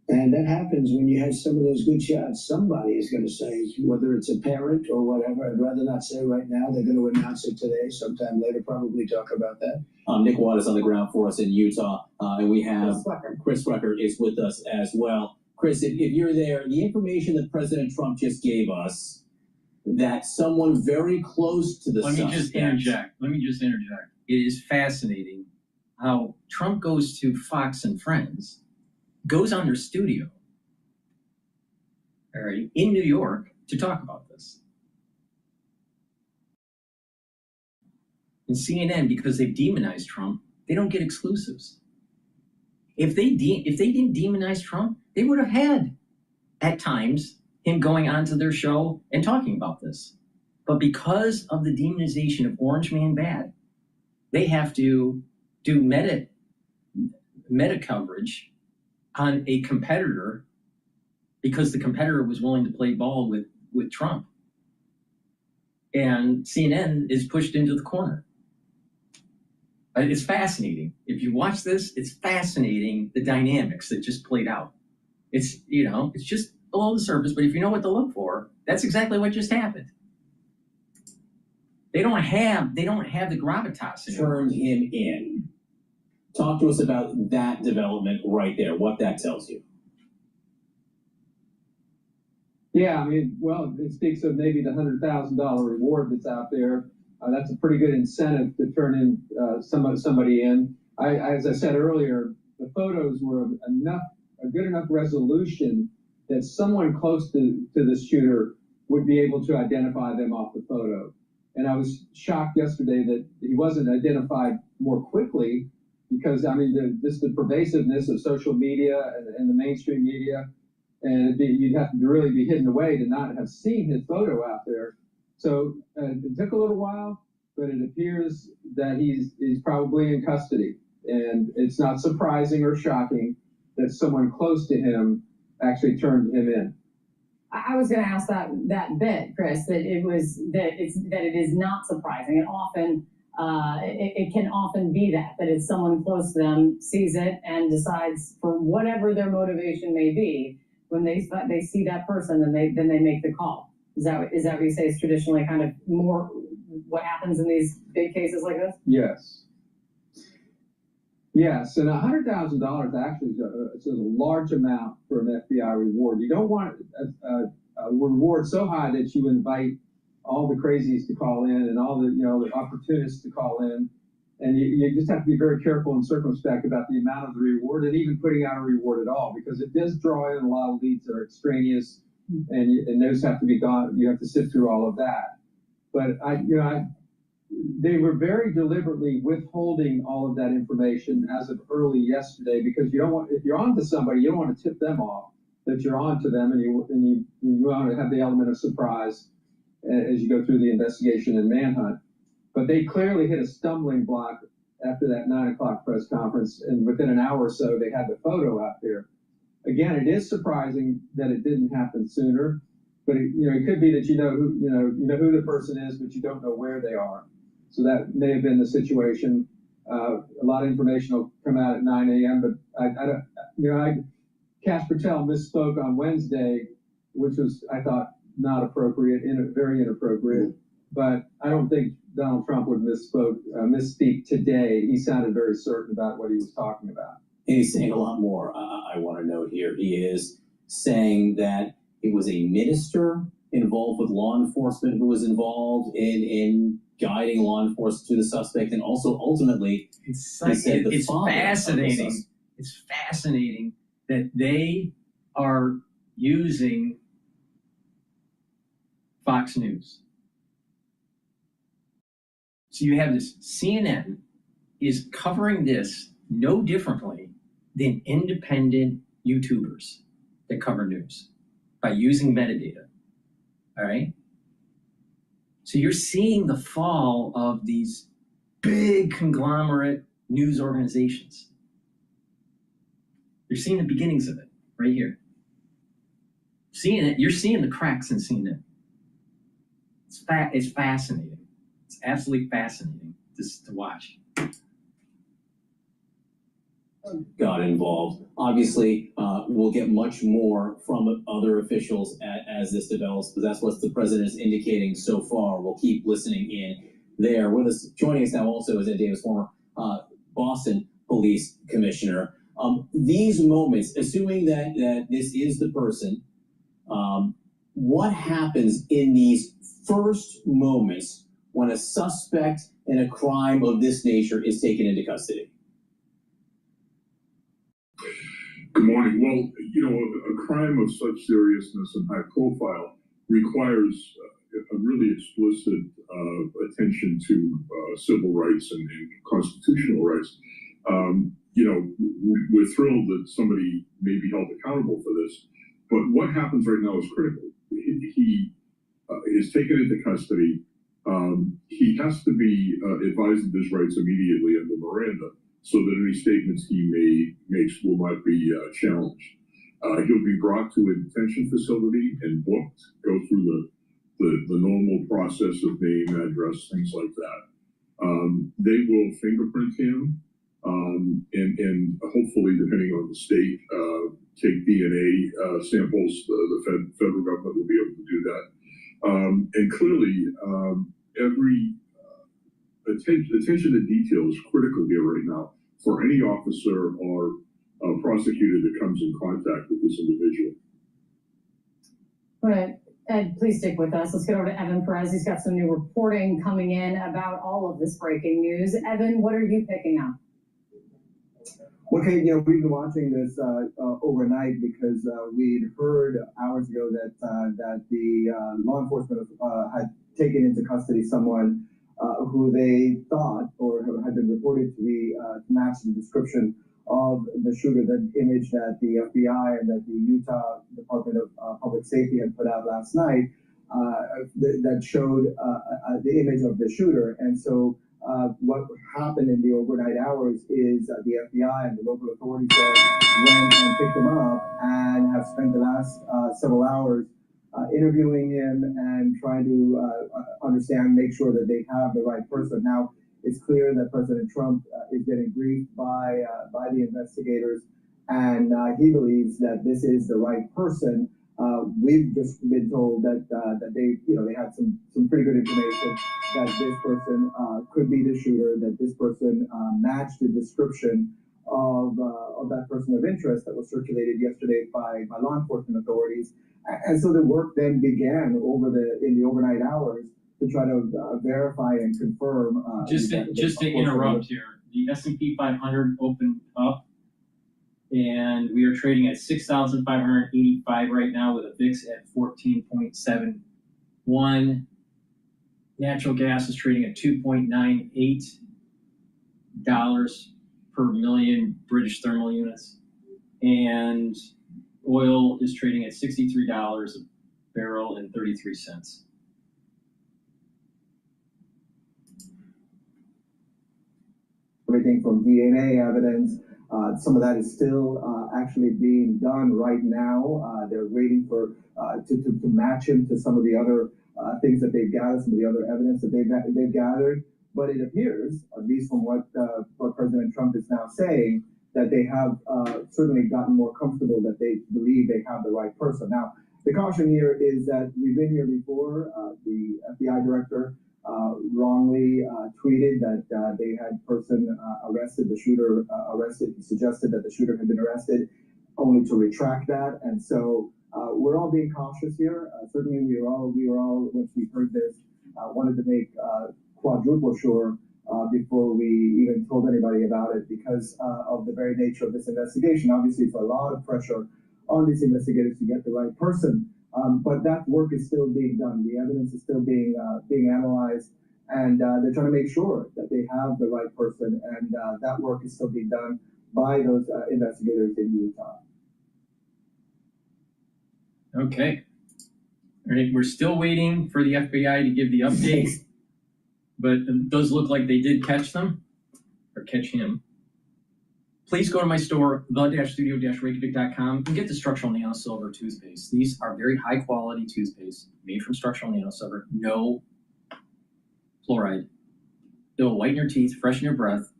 And that happens when you have some of those good shots. Somebody is going to say, whether it's a parent or whatever, I'd rather not say right now. They're going to announce it today, sometime later, probably talk about that. Nick Watt is on the ground for us in Utah, and we have Chris Rucker is with us as well. Chris, if you're there, the information that President Trump just gave us, that someone very close to the suspect... Let me just interject. It is fascinating how Trump goes to Fox and Friends, goes on their studio, all right, in New York to talk about this. And CNN, because they've demonized Trump, they don't get exclusives. If they didn't demonize Trump, they would have had, at times, him going onto their show and talking about this. But because of the demonization of Orange Man Bad, they have to do meta coverage on a competitor because the competitor was willing to play ball with Trump. And CNN is pushed into the corner. It's fascinating. If you watch this, it's fascinating, the dynamics that just played out. It's, it's just below the surface, but if you know what to look for, that's exactly what just happened. They don't have the gravitas anymore. Turn him in. Talk to us about that development right there, what that tells you. Yeah, I mean, well, it speaks of maybe the $100,000 reward that's out there. That's a pretty good incentive to turn in somebody in. As I said earlier, the photos were a good enough resolution that someone close to the shooter would be able to identify them off the photo. And I was shocked yesterday that he wasn't identified more quickly because, I mean, the pervasiveness of social media and the mainstream media, and you'd have to really be hidden away to not have seen his photo out there. So it took a little while, but it appears that he's probably in custody. And it's not surprising or shocking that someone close to him actually turned him in. I was going to ask that bit, Chris, that it is not surprising. It often it can often be that it's someone close to them sees it and decides, for whatever their motivation may be, when they see that person, then they make the call. Is that what you say is traditionally kind of more what happens in these big cases like this? Yes. Yes, and $100,000 actually is a large amount for an FBI reward. You don't want a reward so high that you invite all the crazies to call in and all the opportunists to call in. And you just have to be very careful and circumspect about the amount of the reward and even putting out a reward at all, because it does draw in a lot of leads that are extraneous, and those have to be gone. You have to sift through all of that. But they were very deliberately withholding all of that information as of early yesterday, because you don't want, if you're on to somebody, you don't want to tip them off that you're on to them, and you want to have the element of surprise as you go through the investigation and manhunt. But they clearly hit a stumbling block after that 9 o'clock press conference, and within an hour or so, they had the photo out there. Again, it is surprising that it didn't happen sooner, but it could be that you know who the person is, but you don't know where they are. So that may have been the situation. A lot of information will come out at 9 a.m., but Kash Patel misspoke on Wednesday, which was, I thought, not appropriate, very inappropriate. But I don't think Donald Trump would misspeak today. He sounded very certain about what he was talking about. And he's saying a lot more. I want to note here, he is saying that it was a minister involved with law enforcement who was involved in guiding law enforcement to the suspect, and also ultimately, it's fascinating. It's fascinating that they are using Fox News. So you have this, CNN is covering this no differently than independent YouTubers that cover news by using metadata. All right? So you're seeing the fall of these big conglomerate news organizations. You're seeing the beginnings of it right here. You're seeing the cracks in CNN. It's fascinating. It's absolutely fascinating to watch. Got involved. Obviously, we'll get much more from other officials as this develops, but that's what the president is indicating so far. We'll keep listening in there. With us, joining us now also is Ed Davis, former Boston Police Commissioner. These moments, assuming that this is the person, what happens in these first moments when a suspect in a crime of this nature is taken into custody? Good morning. Well, a crime of such seriousness and high profile requires a really explicit attention to civil rights and constitutional rights. We're thrilled that somebody may be held accountable for this, but what happens right now is critical. He is taken into custody. He has to be advised of his rights immediately under Miranda, so that any statements he makes will not be challenged. He'll be brought to a detention facility and booked, go through the normal process of name, address, things like that. They will fingerprint him, and hopefully, depending on the state, take DNA samples. The federal government will be able to do that. And clearly, every attention to detail is critical here right now for any officer or prosecutor that comes in contact with this individual. All right, Ed, please stick with us. Let's get over to Evan Perez. He's got some new reporting coming in about all of this breaking news. Evan, what are you picking up? Okay, we've been watching this overnight because we'd heard hours ago that the law enforcement had taken into custody someone who they thought or had been reported to be to match the description of the shooter, the image that the FBI and that the Utah Department of Public Safety had put out last night that showed the image of the shooter. And so what happened in the overnight hours is the FBI and the local authorities went and picked him up and have spent the last several hours interviewing him and trying to understand, make sure that they have the right person. Now, it's clear that President Trump is getting briefed by the investigators and he believes that this is the right person. We've just been told that they had some pretty good information that this person could be the shooter, that this person matched the description of that person of interest that was circulated yesterday by law enforcement authorities. And so the work then began in the overnight hours to try to verify and confirm. Just to interrupt here, the S&P 500 opened up, and we are trading at 6,585 right now with a VIX at 14.71. Natural gas is trading at $2.98 per million British thermal units, and oil is trading at $63 a barrel and 33 cents. Everything from DNA evidence. Some of that is still actually being done right now. They're waiting for to match him to some of the other things that they've gathered, some of the other evidence that they've gathered. But it appears, at least from what President Trump is now saying, that they have certainly gotten more comfortable that they believe they have the right person. Now, the caution here is that we've been here before. The FBI director wrongly tweeted that they had person arrested, the shooter arrested. He suggested that the shooter had been arrested, only to retract that. And so we're all being cautious here. Certainly, we were all once we heard this, wanted to make quadruple sure before we even told anybody about it, because of the very nature of this investigation. Obviously, it's a lot of pressure on these investigators to get the right person. But that work is still being done. The evidence is still being analyzed, and they're trying to make sure that they have the right person, and that work is still being done by those investigators in Utah. Okay. All right, we're still waiting for the FBI to give the update, but those look like they did catch them, or catch him. Please go to my store, the-studio-reykjavik.com, and get the structural nanosilver toothpaste. These are very high quality toothpaste made from structural nanosilver, no fluoride. It'll whiten your teeth, freshen your breath,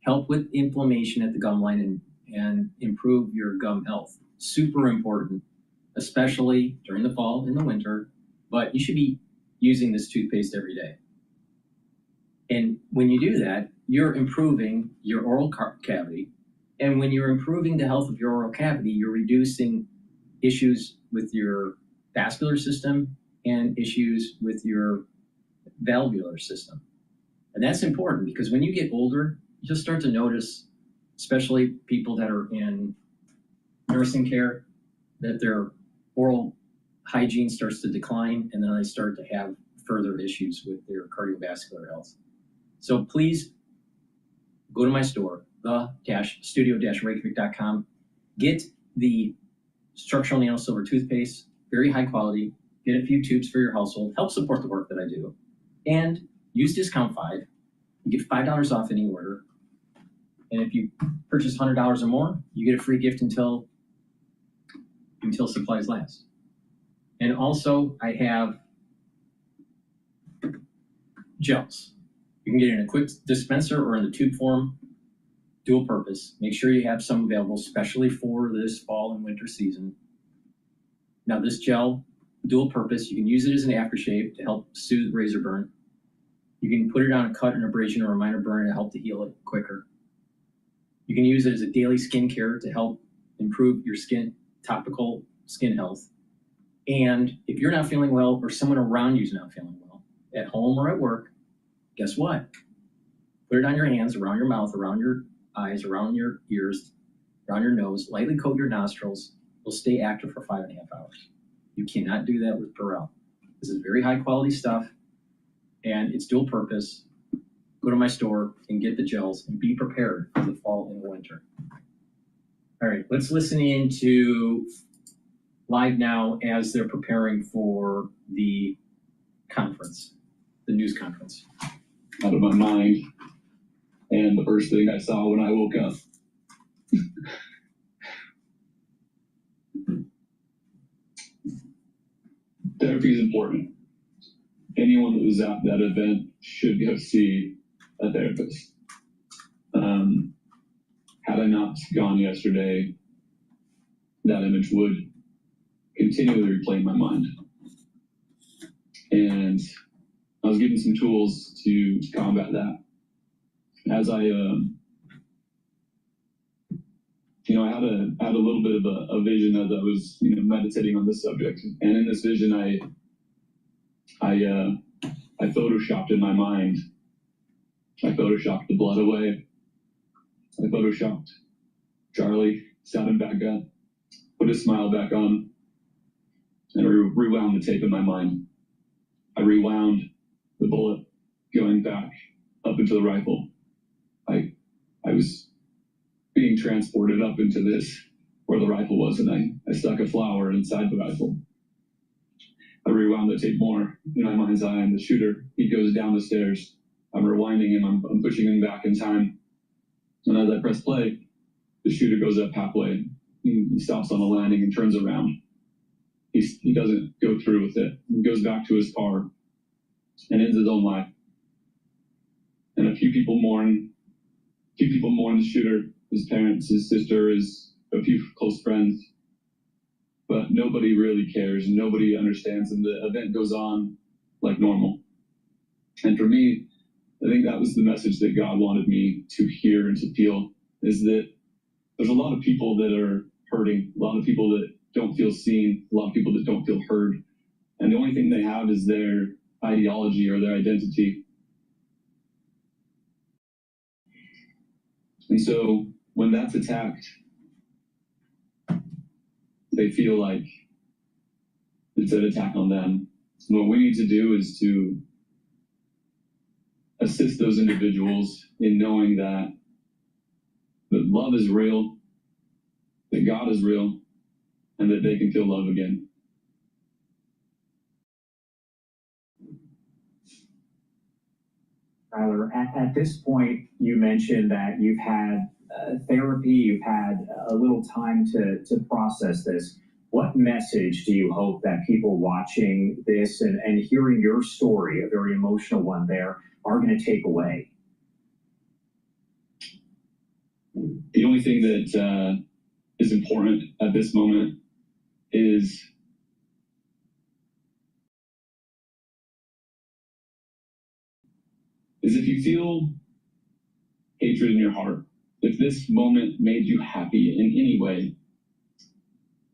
help with inflammation at the gum line, and improve your gum health. Super important, especially during the fall and the winter, but you should be using this toothpaste every day. And when you do that, you're improving your oral cavity. And when you're improving the health of your oral cavity, you're reducing issues with your vascular system and issues with your valvular system. And that's important because when you get older, you just start to notice, especially people that are in nursing care, that their oral hygiene starts to decline, and then they start to have further issues with their cardiovascular health. So please go to my store, the-studio-reykjavik.com. Get the structural nanosilver toothpaste, very high quality. Get a few tubes for your household. Help support the work that I do. And use discount 5. You get $5 off any order. And if you purchase $100 or more, you get a free gift until supplies last. And also, I have gels. You can get it in a quick dispenser or in the tube form. Dual purpose. Make sure you have some available, especially for this fall and winter season. Now this gel, dual purpose, you can use it as an aftershave to help soothe razor burn. You can put it on a cut, an abrasion, or a minor burn to help to heal it quicker. You can use it as a daily skincare to help improve your skin, topical skin health. And if you're not feeling well or someone around you is not feeling well, at home or at work, guess what? Put it on your hands, around your mouth, around your eyes, around your ears, around your nose, lightly coat your nostrils. Will stay active for 5.5 hours. You cannot do that with Purell. This is very high quality stuff, and it's dual purpose. Go to my store and get the gels and be prepared for the fall and the winter. All right, let's listen in to Live Now as they're preparing for the conference, the news conference. Out of my mind. And the first thing I saw when I woke up. Therapy is important. Anyone that was at that event should go see a therapist. Had I not gone yesterday, that image would continually replay in my mind. And I was given some tools to combat that. As I, I had a little bit of a vision as I was, meditating on this subject. And in this vision, I photoshopped in my mind. I photoshopped the blood away. I photoshopped Charlie, sat him back up, put his smile back on, and I rewound the tape in my mind. I rewound the bullet going back up into the rifle. I was being transported up into this where the rifle was, and I stuck a flower inside the rifle. I rewound the tape more in my mind's eye, and the shooter, he goes down the stairs. I'm rewinding him, I'm pushing him back in time. And as I press play, the shooter goes up halfway. He stops on the landing and turns around. He doesn't go through with it. He goes back to his car and ends his own life. And a few people mourn the shooter, his parents, his sister, a few close friends. But nobody really cares, and nobody understands, and the event goes on like normal. And for me, I think that was the message that God wanted me to hear and to feel, is that there's a lot of people that are hurting, a lot of people that don't feel seen, a lot of people that don't feel heard. And the only thing they have is their ideology or their identity. And so when that's attacked, they feel like it's an attack on them. And what we need to do is to assist those individuals in knowing that love is real, that God is real, and that they can feel love again. Tyler, at this point, you mentioned that you've had therapy, you've had a little time to process this. What message do you hope that people watching this and hearing your story, a very emotional one there, are going to take away? The only thing that is important at this moment is if you feel hatred in your heart, if this moment made you happy in any way,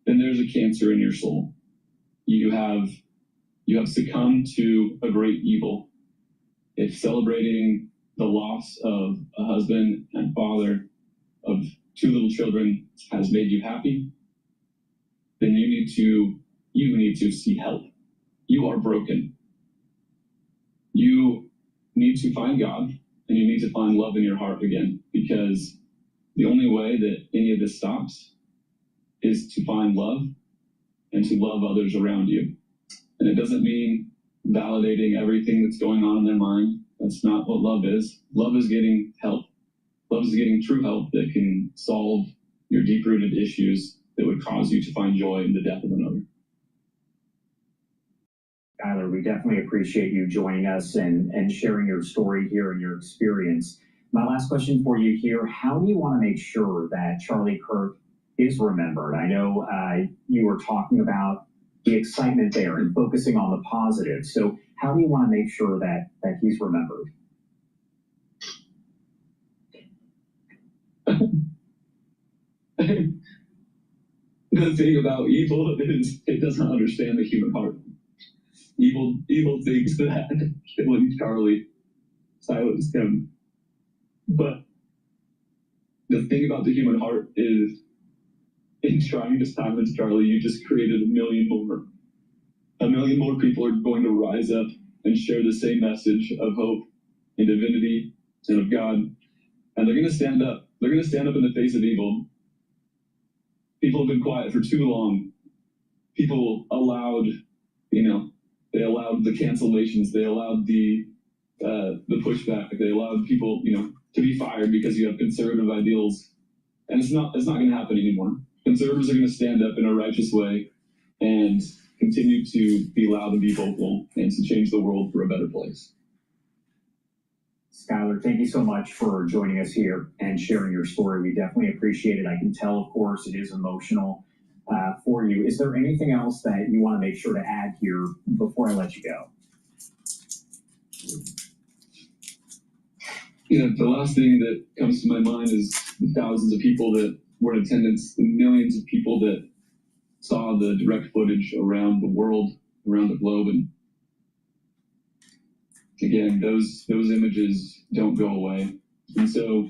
then there's a cancer in your soul. You have succumbed to a great evil. If celebrating the loss of a husband and father of 2 little children has made you happy, then you need to seek help. You are broken. You need to find God, and you need to find love in your heart again, because the only way that any of this stops is to find love and to love others around you. And it doesn't mean validating everything that's going on in their mind. That's not what love is. Love is getting help. Love is getting true help that can solve your deep-rooted issues that would cause you to find joy in the death of another. Tyler, we definitely appreciate you joining us and sharing your story here and your experience. My last question for you here, how do you want to make sure that Charlie Kirk is remembered? I know you were talking about the excitement there and focusing on the positive. So how do you want to make sure that he's remembered? The thing about evil is it doesn't understand the human heart. Evil thinks that killing Charlie silenced him. But the thing about the human heart is, in trying to silence Charlie, you just created a million more. A million more people are going to rise up and share the same message of hope and divinity and of God. And they're going to stand up. They're going to stand up in the face of evil. People have been quiet for too long. People allowed, they allowed the cancellations. They allowed the pushback. They allowed people, to be fired because you have conservative ideals. And it's not going to happen anymore. Conservatives are going to stand up in a righteous way and continue to be loud and be vocal and to change the world for a better place. Skylar, thank you so much for joining us here and sharing your story. We definitely appreciate it. I can tell, of course, it is emotional. for you. Is there anything else that you want to make sure to add here before I let you go? The last thing that comes to my mind is the thousands of people that were in attendance, the millions of people that saw the direct footage around the world, around the globe. And again, those images don't go away. And so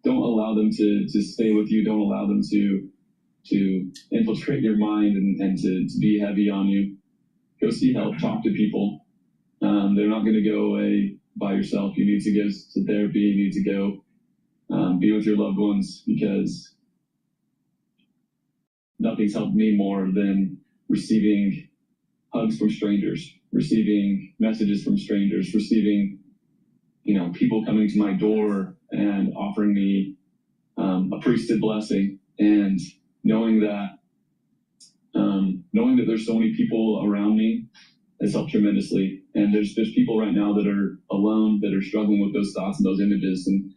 don't allow them to stay with you. Don't allow them to infiltrate your mind and to be heavy on you. Go seek help, talk to people. They're not going to go away by yourself. You need to go to therapy. You need to go be with your loved ones, because nothing's helped me more than receiving hugs from strangers, receiving messages from strangers, receiving, people coming to my door and offering me a priesthood blessing, and knowing that there's so many people around me has helped tremendously. And there's people right now that are alone, that are struggling with those thoughts and those images, and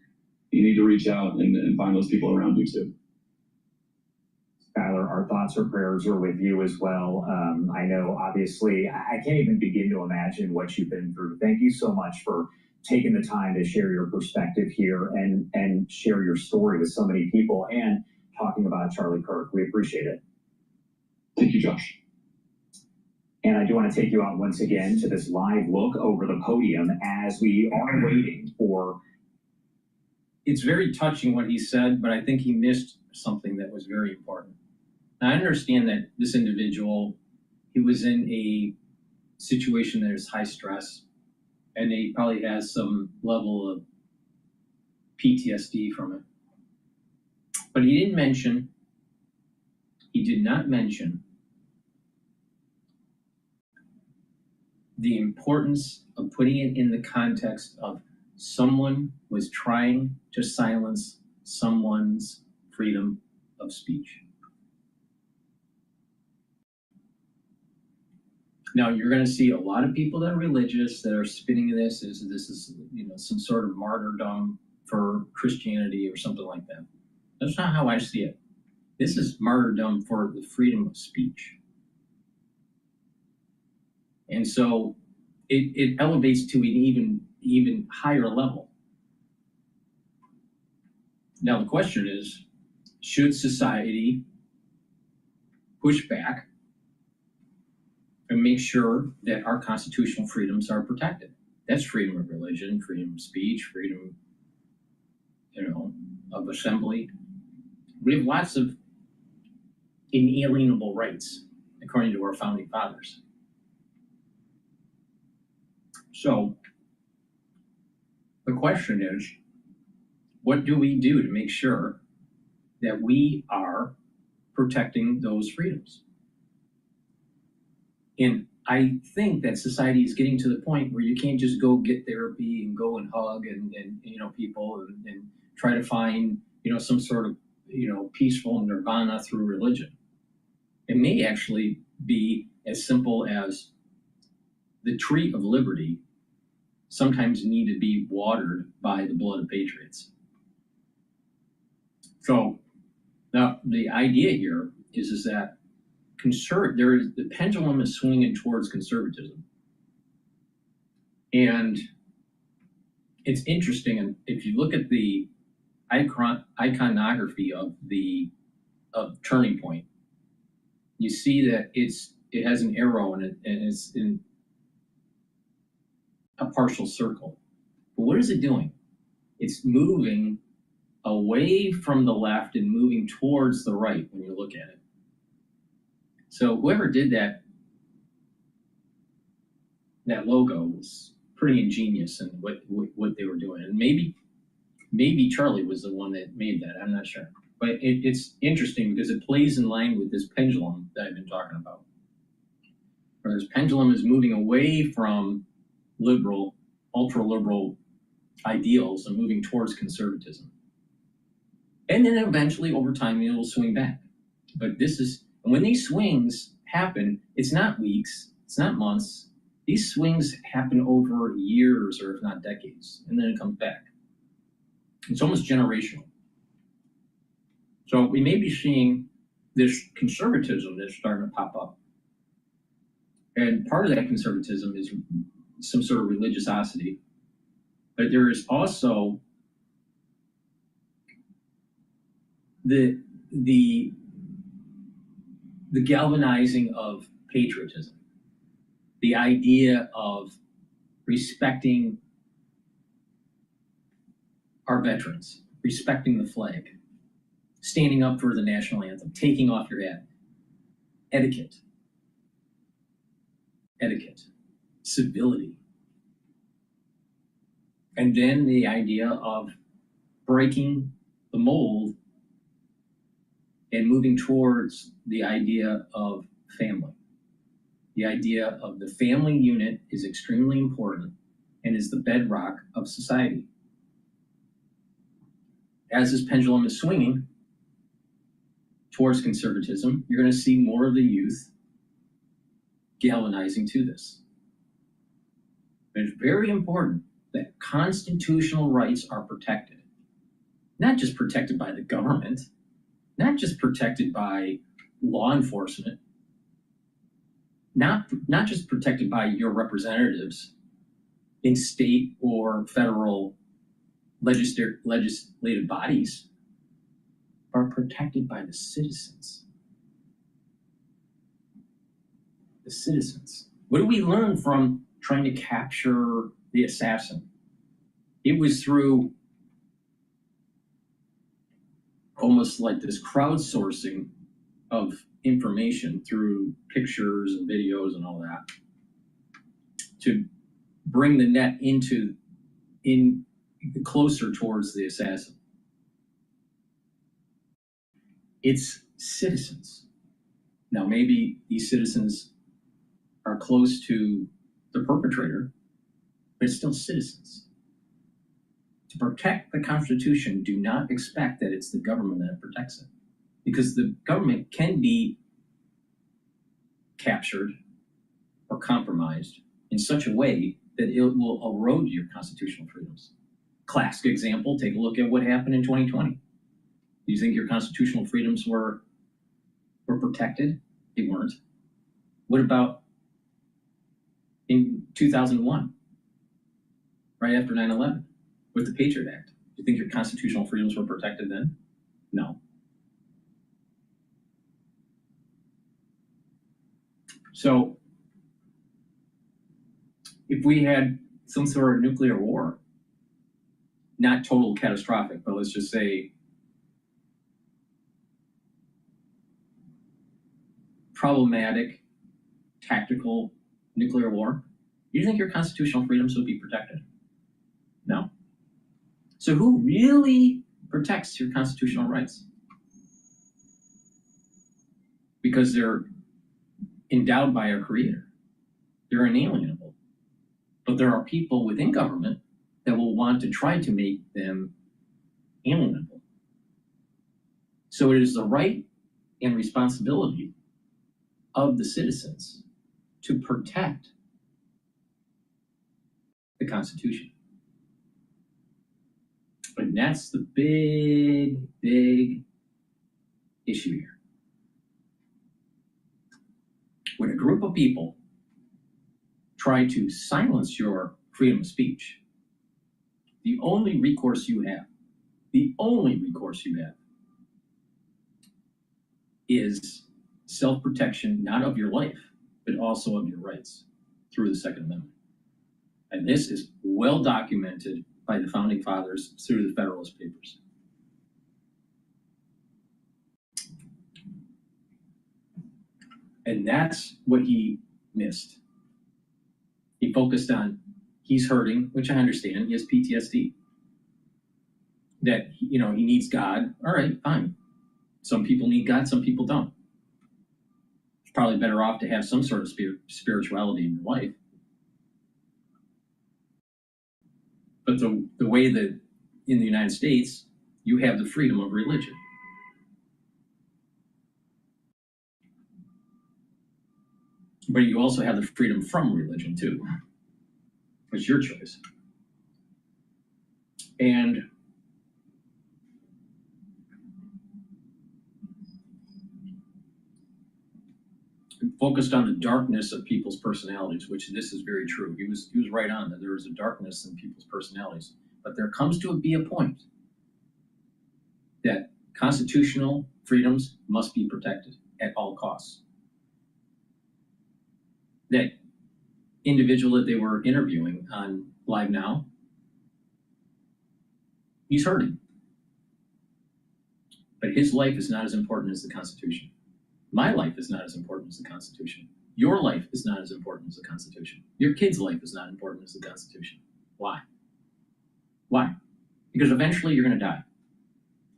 you need to reach out and find those people around you too. Skylar, our thoughts or prayers are with you as well. I know, obviously, I can't even begin to imagine what you've been through. Thank you so much for taking the time to share your perspective here and share your story with so many people and talking about Charlie Kirk. We appreciate it. Thank you, Josh. And I do want to take you out once again to this live look over the podium as we are waiting for. It's very touching what he said, but I think he missed something that was very important. Now, I understand that this individual, he was in a situation that is high stress, and he probably has some level of PTSD from it. But he did not mention the importance of putting it in the context of someone was trying to silence someone's freedom of speech. Now, you're going to see a lot of people that are religious that are spinning this as this is, some sort of martyrdom for Christianity or something like that. That's not how I see it. This is martyrdom for the freedom of speech. And so it elevates to an even higher level. Now, the question is, should society push back and make sure that our constitutional freedoms are protected? That's freedom of religion, freedom of speech, freedom, of assembly. We have lots of inalienable rights, according to our founding fathers. So the question is, what do we do to make sure that we are protecting those freedoms? And I think that society is getting to the point where you can't just go get therapy and go and hug and people and try to find, some sort of, peaceful nirvana through religion. It may actually be as simple as the tree of liberty sometimes need to be watered by the blood of patriots. So now the idea here is that the pendulum is swinging towards conservatism. And it's interesting, and if you look at the iconography of Turning Point, you see that it has an arrow in it, and it's in a partial circle. But what is it doing? It's moving away from the left and moving towards the right when you look at it. So whoever did that logo was pretty ingenious in what they were doing. And maybe Charlie was the one that made that. I'm not sure. But it's interesting because it plays in line with this pendulum that I've been talking about. Where this pendulum is moving away from liberal, ultra-liberal ideals and moving towards conservatism. And then eventually, over time, it will swing back. But when these swings happen, it's not weeks, it's not months. These swings happen over years or if not decades, and then it comes back. It's almost generational. So we may be seeing this conservatism that's starting to pop up. And part of that conservatism is some sort of religiosity. But there is also the galvanizing of patriotism, the idea of respecting our veterans, respecting the flag, standing up for the national anthem, taking off your hat, etiquette, civility. And then the idea of breaking the mold and moving towards the idea of family. The idea of the family unit is extremely important and is the bedrock of society. As this pendulum is swinging towards conservatism, you're going to see more of the youth galvanizing to this. But it's very important that constitutional rights are protected. Not just protected by the government, not just protected by law enforcement, not just protected by your representatives in state or federal legislative bodies, are protected by the citizens. The citizens. What do we learn from trying to capture the assassin? It was through almost like this crowdsourcing of information through pictures and videos and all that to bring the net in closer towards the assassin. It's citizens. Now, maybe these citizens are close to the perpetrator, but it's still citizens. To protect the Constitution, do not expect that it's the government that protects it, because the government can be captured or compromised in such a way that it will erode your constitutional freedoms. Classic example, take a look at what happened in 2020. Do you think your constitutional freedoms were protected? They weren't. What about in 2001, right after 9/11, with the Patriot Act? Do you think your constitutional freedoms were protected then? No. So if we had some sort of nuclear war, not total catastrophic, but let's just say problematic, tactical nuclear war, you think your constitutional freedoms would be protected? No. So who really protects your constitutional rights? Because they're endowed by our Creator. They're inalienable. But there are people within government that will want to try to make them alienable. So it is the right and responsibility of the citizens to protect the Constitution. And that's the big, big issue here. When a group of people try to silence your freedom of speech, the only recourse you have is self-protection, not of your life, but also of your rights through the Second Amendment. And this is well documented by the Founding Fathers through the Federalist Papers. And that's what he missed. He focused on, he's hurting, which I understand, he has PTSD. That, he needs God. All right, fine. Some people need God, some people don't. It's probably better off to have some sort of spirituality in your life. But the way that in the United States, you have the freedom of religion. But you also have the freedom from religion too. It's your choice. And focused on the darkness of people's personalities, which this is very true. He was right on that there is a darkness in people's personalities. But there comes to be a point that constitutional freedoms must be protected at all costs. That individual that they were interviewing on Live Now, he's hurting. But his life is not as important as the Constitution. My life is not as important as the Constitution. Your life is not as important as the Constitution. Your kid's life is not important as the Constitution. Why? Why? Because eventually you're going to die.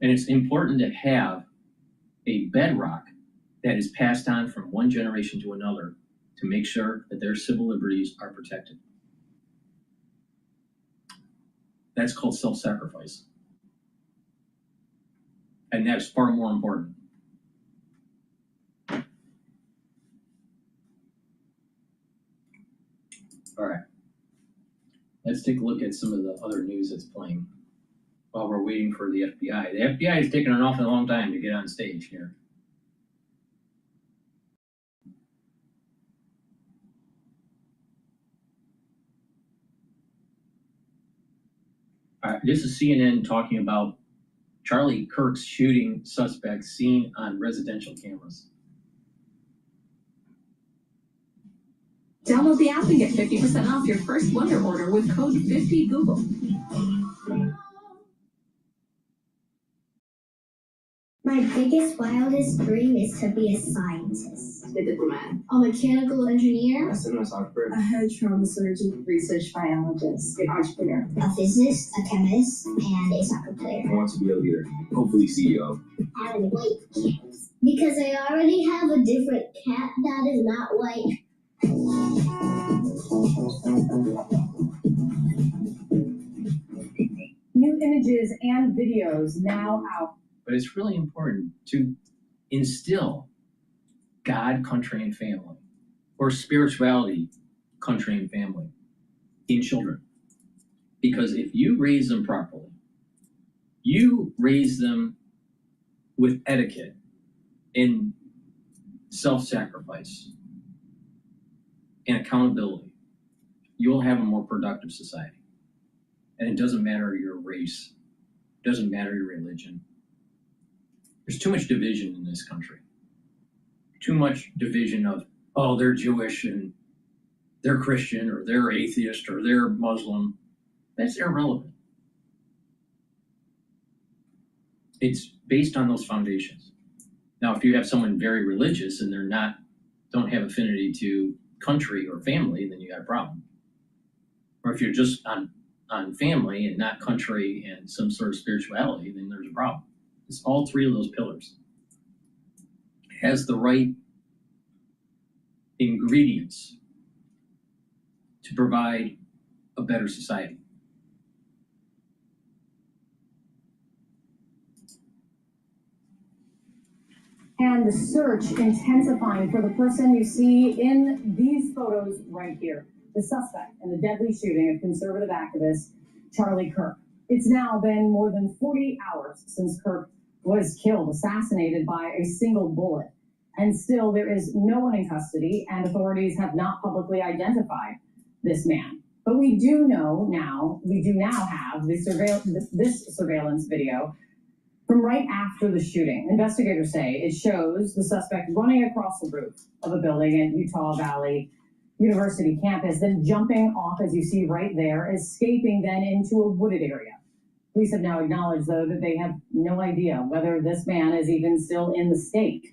And it's important to have a bedrock that is passed on from one generation to another to make sure that their civil liberties are protected. That's called self-sacrifice. And that is far more important. All right. Let's take a look at some of the other news that's playing while we're waiting for the FBI. The FBI is taking an awfully long time to get on stage here. All right, this is CNN talking about Charlie Kirk's shooting suspect seen on residential cameras. Download the app and get 50% off your first Wonder order with code 50Google. My biggest, wildest dream is to be a scientist, a diplomat, a mechanical engineer, a cinematographer, a head trauma surgeon, research biologist, an entrepreneur, a physicist, a chemist, and a soccer player. I want to be a leader, hopefully CEO. I have a white cat because I already have a different cat that is not white. New images and videos now out. But it's really important to instill God, country, and family, or spirituality, country, and family in children. Because if you raise them properly, you raise them with etiquette and self-sacrifice and accountability, you'll have a more productive society. And it doesn't matter your race, it doesn't matter your religion. There's too much division in this country. Too much division of, oh, they're Jewish and they're Christian or they're atheist or they're Muslim. That's irrelevant. It's based on those foundations. Now, if you have someone very religious and don't have affinity to country or family, then you got a problem. Or if you're just on family and not country and some sort of spirituality, then there's a problem. It's all three of those pillars. It has the right ingredients to provide a better society. And the search intensifying for the person you see in these photos right here, the suspect in the deadly shooting of conservative activist Charlie Kirk. It's now been more than 40 hours since Kirk was killed, assassinated by a single bullet. And still there is no one in custody, and authorities have not publicly identified this man. But we do now have this surveillance video from right after the shooting. Investigators say it shows the suspect running across the roof of a building at Utah Valley University campus, then jumping off, as you see right there, escaping then into a wooded area. Police have now acknowledged, though, that they have no idea whether this man is even still in the state.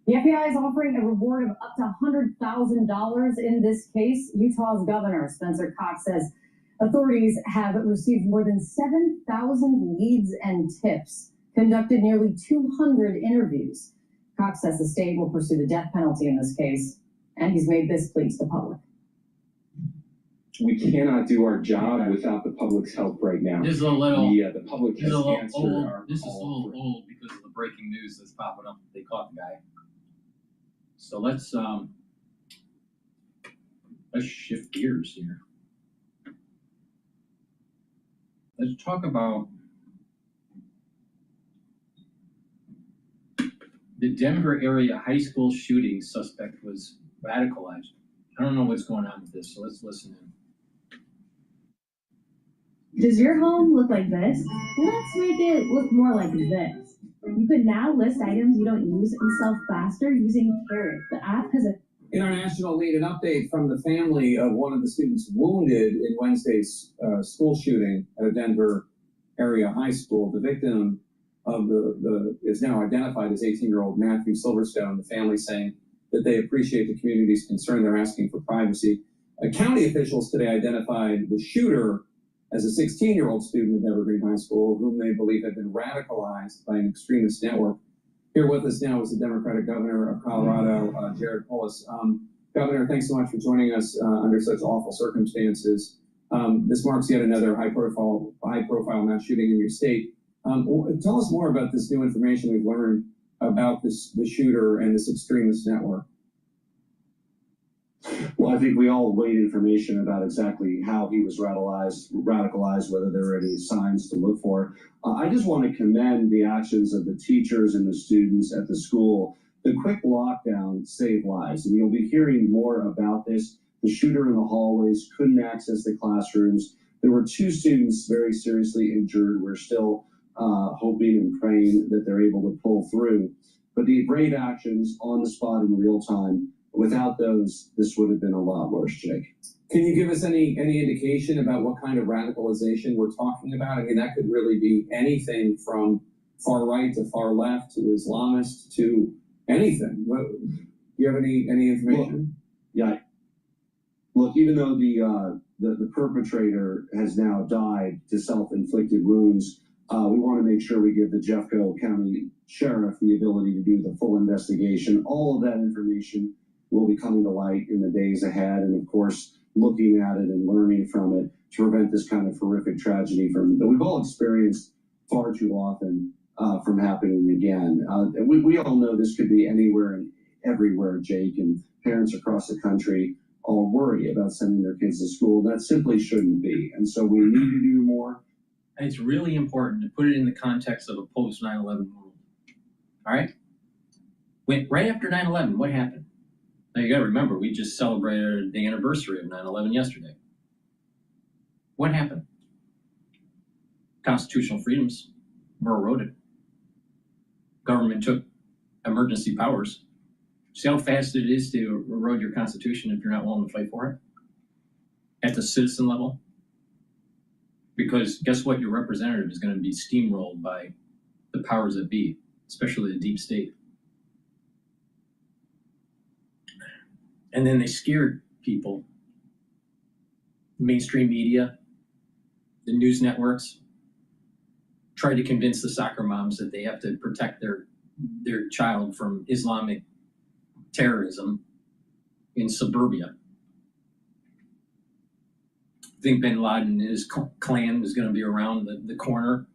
The FBI is offering a reward of up to $100,000 in this case. Utah's Governor Spencer Cox says authorities have received more than 7,000 leads and tips, conducted nearly 200 interviews. Cox says the state will pursue the death penalty in this case, and he's made this plea to the public. We cannot do our job without the public's help right now. This is a little, the public has answered our this is a call little old because of the breaking news that's popping up. They caught the guy. So let's shift gears here. Let's talk about The Denver area high school shooting suspect was radicalized. I don't know what's going on with this, so let's listen in. Does your home look like this? Let's make it look more like this. You could now list items you don't use and sell faster using Carrot. The app has a International lead, an update from the family of one of the students wounded in Wednesday's school shooting at a Denver area high school. The victim of the is now identified as 18-year-old Matthew Silverstone. The family saying that they appreciate the community's concern. They're asking for privacy. County officials today identified the shooter as a 16-year-old student at Evergreen High School, whom they believe had been radicalized by an extremist network. Here with us now is the Democratic governor of Colorado, Jared Polis. Governor, thanks so much for joining us under such awful circumstances. This marks yet another high-profile mass shooting in your state. Tell us more about this new information we've learned about the shooter and this extremist network. Well, I think we all await information about exactly how he was radicalized, whether there were any signs to look for. I just want to commend the actions of the teachers and the students at the school. The quick lockdown saved lives, and you'll be hearing more about this. The shooter in the hallways couldn't access the classrooms. There were 2 students very seriously injured. We're still hoping and praying that they're able to pull through. But the brave actions on the spot in real time, without those, this would have been a lot worse, Jake. Can you give us any indication about what kind of radicalization we're talking about? I mean, that could really be anything from far right to far left to Islamist to anything. Do you have any information? Look, even though the perpetrator has now died to self-inflicted wounds, we want to make sure we give the Jeffco County Sheriff the ability to do the full investigation. All of that information will be coming to light in the days ahead, and of course, looking at it and learning from it to prevent this kind of horrific tragedy that we've all experienced far too often from happening again. We all know this could be anywhere and everywhere, Jake, and parents across the country all worry about sending their kids to school. That simply shouldn't be, and so we need to do more. And it's really important to put it in the context of a post 9/11 world. All right? Right after 9/11, what happened? Now, you got to remember, we just celebrated the anniversary of 9/11 yesterday. What happened? Constitutional freedoms were eroded. Government took emergency powers. See how fast it is to erode your Constitution if you're not willing to fight for it? At the citizen level? Because guess what? Your representative is going to be steamrolled by the powers that be, especially the deep state. And then they scared people. Mainstream media, the news networks, tried to convince the soccer moms that they have to protect their child from Islamic terrorism in suburbia. I think bin Laden and his clan was going to be around the corner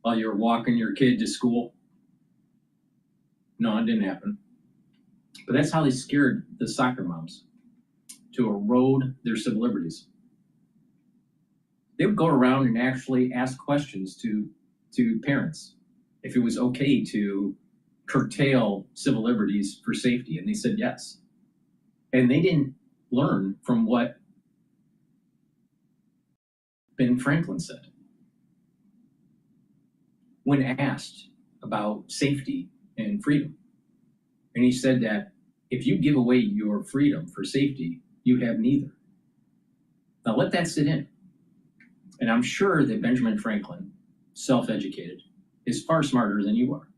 while you're walking your kid to school. No, it didn't happen. But that's how they scared the soccer moms, to erode their civil liberties. They would go around and actually ask questions to parents if it was okay to curtail civil liberties for safety, and they said yes. And they didn't learn from what Ben Franklin said. When asked about safety and freedom, and he said that if you give away your freedom for safety, you have neither. Now let that sit in. And I'm sure that Benjamin Franklin, self-educated, is far smarter than you are.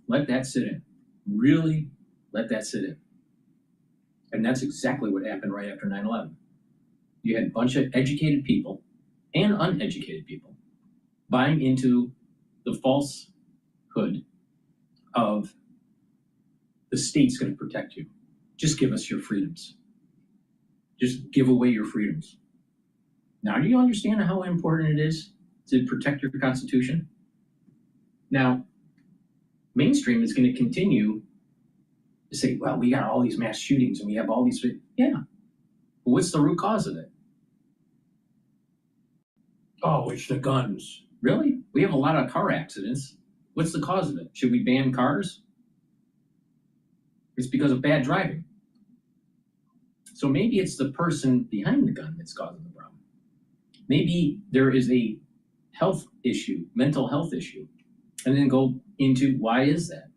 Let that sit in. Really let that sit in. And that's exactly what happened right after 9/11. You had a bunch of educated people and uneducated people buying into the falsehood of the state's going to protect you. Just give us your freedoms. Just give away your freedoms. Now, do you understand how important it is to protect your Constitution? Now, mainstream is going to continue to say, well, we got all these mass shootings and we have all these. Yeah. But what's the root cause of it? Oh, it's the guns. Really? We have a lot of car accidents. What's the cause of it? Should we ban cars? It's because of bad driving. So maybe it's the person behind the gun that's causing the problem. Maybe there is a health issue, mental health issue, and then go into why is that?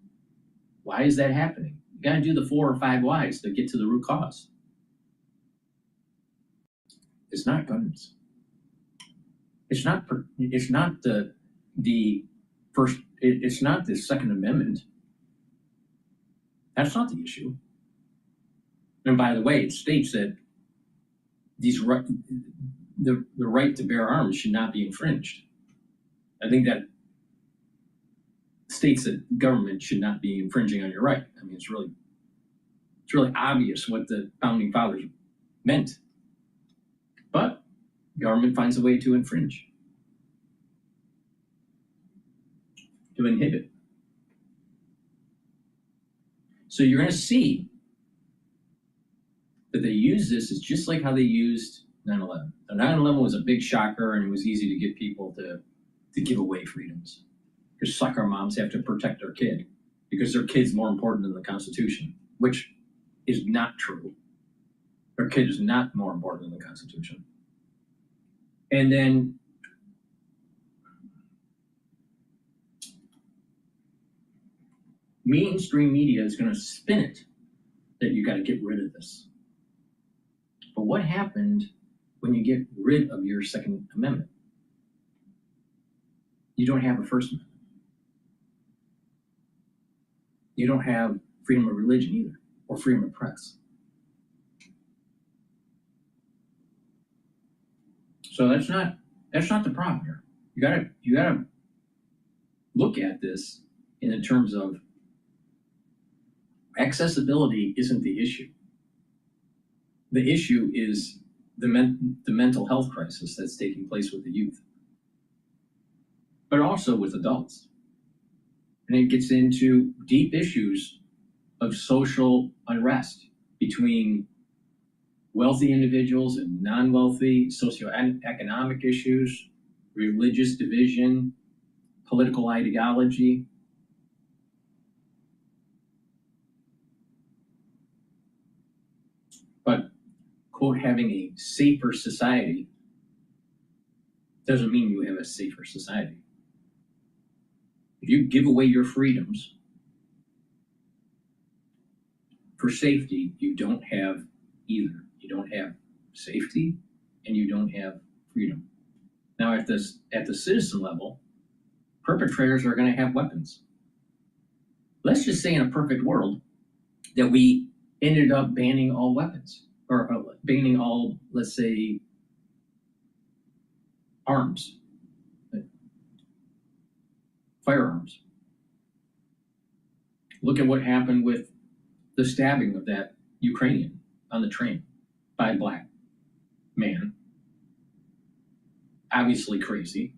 Why is that happening? You got to do the 4 or 5 whys to get to the root cause. It's not guns. It's not the first. It's not the Second Amendment. That's not the issue. And by the way, it states that the right to bear arms should not be infringed. I think that states that government should not be infringing on your right. I mean, it's really obvious what the founding fathers meant. But government finds a way to infringe, to inhibit. So you're going to see that they use this as just like how they used 9/11. The 9/11 was a big shocker, and it was easy to get people to give away freedoms. Because sucker moms have to protect their kid because their kid's more important than the Constitution, which is not true. Their kid is not more important than the Constitution. And then mainstream media is going to spin it that you got to get rid of this. But what happened when you get rid of your Second Amendment? You don't have a First Amendment. You don't have freedom of religion either, or freedom of press. So that's not the problem here. You gotta look at this in terms of accessibility isn't the issue. The issue is the mental health crisis that's taking place with the youth, but also with adults. And it gets into deep issues of social unrest between wealthy individuals and non-wealthy, socioeconomic issues, religious division, political ideology. But, quote, having a safer society doesn't mean you have a safer society. If you give away your freedoms for safety, you don't have either. You don't have safety and you don't have freedom. Now, at the citizen level, perpetrators are going to have weapons. Let's just say in a perfect world that we ended up banning all weapons, or banning all, let's say, arms, firearms. Look at what happened with the stabbing of that Ukrainian on the train by a black man. Obviously crazy.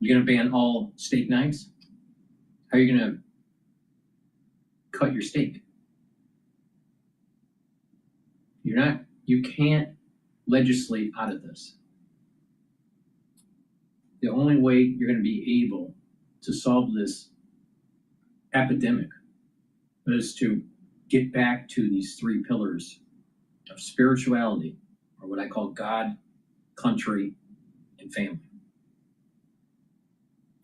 You're going to ban all steak knives? How are you going to cut your steak? You can't legislate out of this. The only way you're going to be able to solve this epidemic is to get back to these 3 pillars of spirituality, or what I call God, country, and family.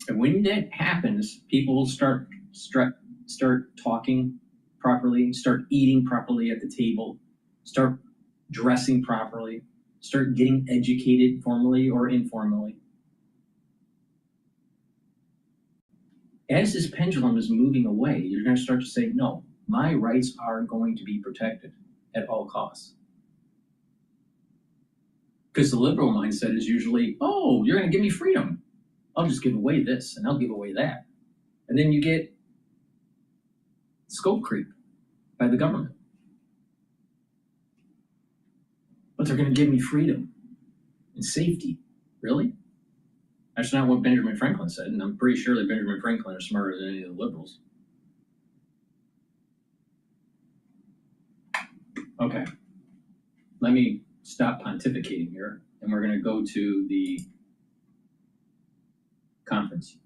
And when that happens, people will start talking properly, start eating properly at the table, start dressing properly, start getting educated formally or informally. As this pendulum is moving away, you're going to start to say, no, my rights are going to be protected at all costs. Because the liberal mindset is usually, oh, you're going to give me freedom. I'll just give away this and I'll give away that. And then you get scope creep by the government. But they're going to give me freedom and safety. Really? That's not what Benjamin Franklin said, and I'm pretty sure that Benjamin Franklin is smarter than any of the liberals. Okay, let me stop pontificating here, and we're going to go to the conference.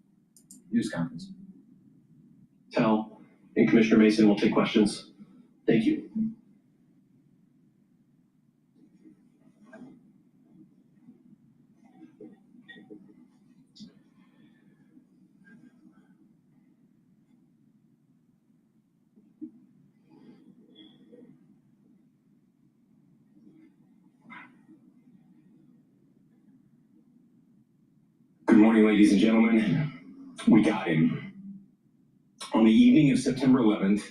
news conference. Tell and Commissioner Mason will take questions. Thank you. Good morning, ladies and gentlemen. We got him. On the evening of September 11th,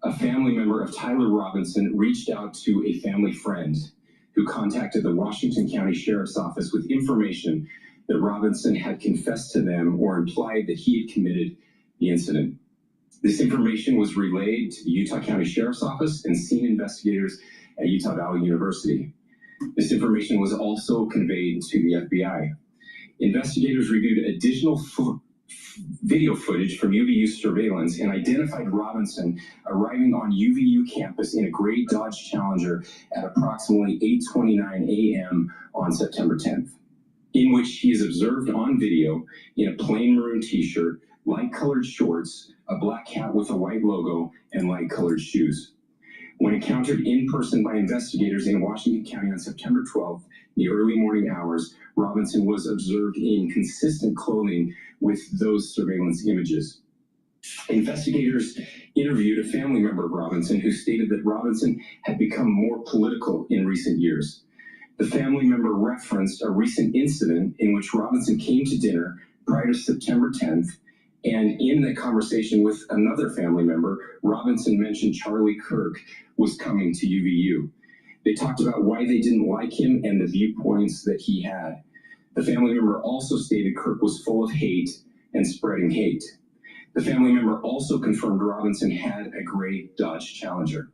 a family member of Tyler Robinson reached out to a family friend who contacted the Washington County Sheriff's Office with information that Robinson had confessed to them or implied that he had committed the incident. This information was relayed to the Utah County Sheriff's Office and scene investigators at Utah Valley University. This information was also conveyed to the FBI. Investigators reviewed additional video footage from UVU surveillance and identified Robinson arriving on UVU campus in a gray Dodge Challenger at approximately 8:29 a.m. on September 10th, in which he is observed on video in a plain maroon t-shirt, light-colored shorts, a black hat with a white logo, and light-colored shoes. When encountered in person by investigators in Washington County on September 12th, in the early morning hours, Robinson was observed in consistent clothing with those surveillance images. Investigators interviewed a family member of Robinson who stated that Robinson had become more political in recent years. The family member referenced a recent incident in which Robinson came to dinner prior to September 10th, and in the conversation with another family member, Robinson mentioned Charlie Kirk was coming to UVU. They talked about why they didn't like him and the viewpoints that he had. The family member also stated Kirk was full of hate and spreading hate. The family member also confirmed Robinson had a gray Dodge Challenger.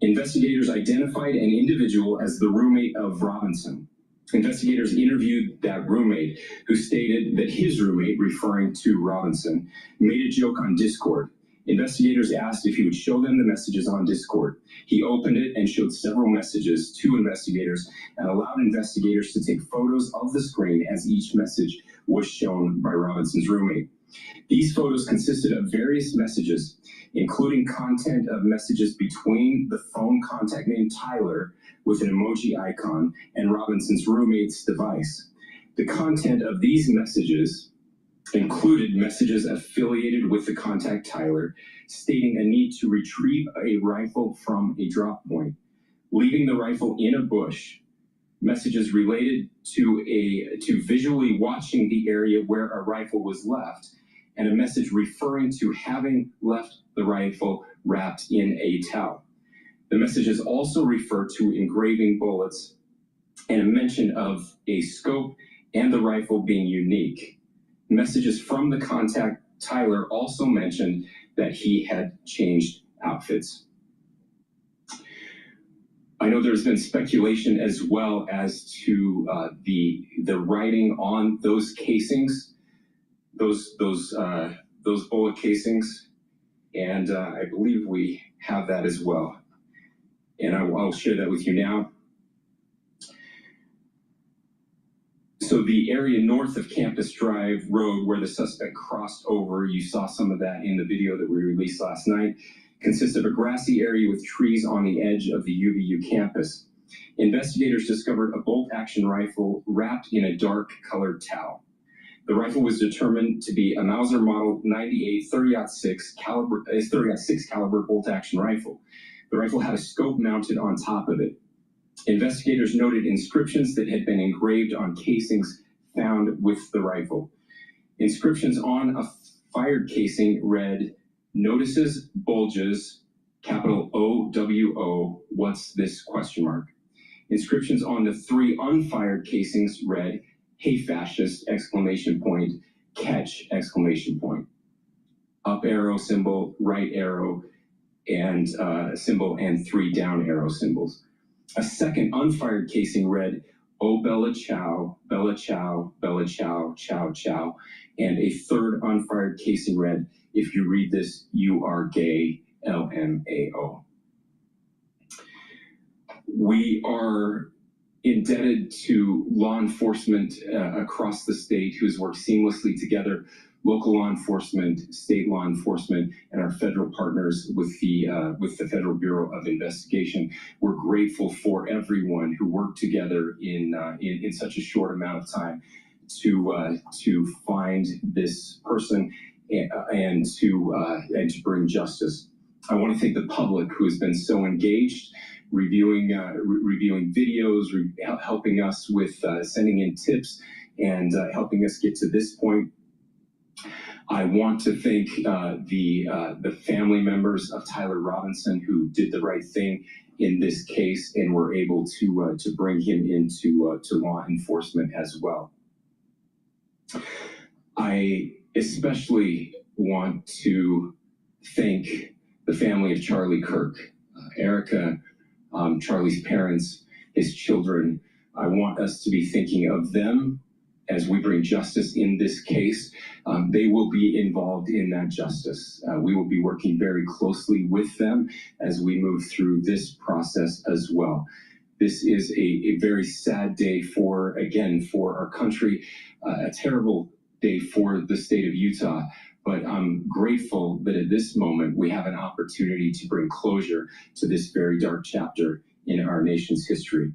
Investigators identified an individual as the roommate of Robinson. Investigators interviewed that roommate, who stated that his roommate, referring to Robinson, made a joke on Discord. Investigators asked if he would show them the messages on Discord. He opened it and showed several messages to investigators and allowed investigators to take photos of the screen as each message was shown by Robinson's roommate. These photos consisted of various messages, including content of messages between the phone contact named Tyler with an emoji icon and Robinson's roommate's device. The content of these messages included messages affiliated with the contact Tyler, stating a need to retrieve a rifle from a drop point, leaving the rifle in a bush, messages related to visually watching the area where a rifle was left, and a message referring to having left the rifle wrapped in a towel. The messages also refer to engraving bullets and a mention of a scope and the rifle being unique. Messages from the contact Tyler also mentioned that he had changed outfits. I know there's been speculation as well as to the writing on those casings, those bullet casings, and I believe we have that as well. And I'll share that with you now. So the area north of Campus Drive Road where the suspect crossed over, you saw some of that in the video that we released last night, consists of a grassy area with trees on the edge of the UVU campus. Investigators discovered a bolt-action rifle wrapped in a dark-colored towel. The rifle was determined to be a Mauser Model 98 30-06 caliber bolt-action rifle. The rifle had a scope mounted on top of it. Investigators noted inscriptions that had been engraved on casings found with the rifle. Inscriptions on a fired casing read, "Notices bulges, capital OWO, what's this question mark?" Inscriptions on the 3 unfired casings read, "Hey fascist, exclamation point, catch, exclamation point." Up arrow symbol, right arrow, and symbol, and 3 down arrow symbols. A second unfired casing read, "Oh Bella Chow, Bella Chow, Bella Chow, Chow Chow," and a third unfired casing read, "If you read this, you are gay, LMAO." We are indebted to law enforcement across the state who's worked seamlessly together local law enforcement, state law enforcement, and our federal partners with the Federal Bureau of Investigation. We're grateful for everyone who worked together in such a short amount of time to find this person and to bring justice. I want to thank the public who has been so engaged, reviewing videos, helping us with sending in tips, and helping us get to this point. I want to thank the family members of Tyler Robinson who did the right thing in this case and were able to bring him into to law enforcement as well. I especially want to thank the family of Charlie Kirk, Erica, Charlie's parents, his children. I want us to be thinking of them as we bring justice in this case. They will be involved in that justice. We will be working very closely with them as we move through this process as well. This is a very sad day for our country, a terrible day for the state of Utah. But I'm grateful that at this moment we have an opportunity to bring closure to this very dark chapter in our nation's history.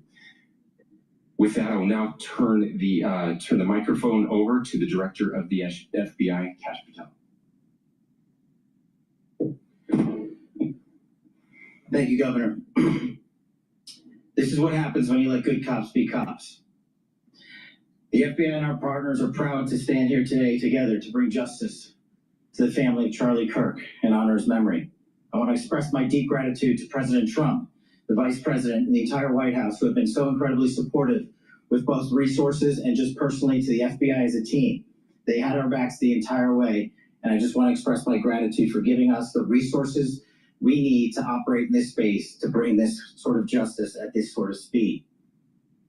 With that, I will now turn the microphone over to the Director of the FBI, Kash Patel. Thank you, Governor. This is what happens when you let good cops be cops. The FBI and our partners are proud to stand here today together to bring justice to the family of Charlie Kirk and honor his memory. I want to express my deep gratitude to President Trump, the Vice President, and the entire White House who have been so incredibly supportive with both resources and just personally to the FBI as a team. They had our backs the entire way, and I just want to express my gratitude for giving us the resources we need to operate in this space to bring this sort of justice at this sort of speed.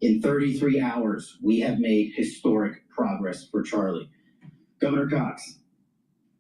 In 33 hours, we have made historic progress for Charlie. Governor Cox,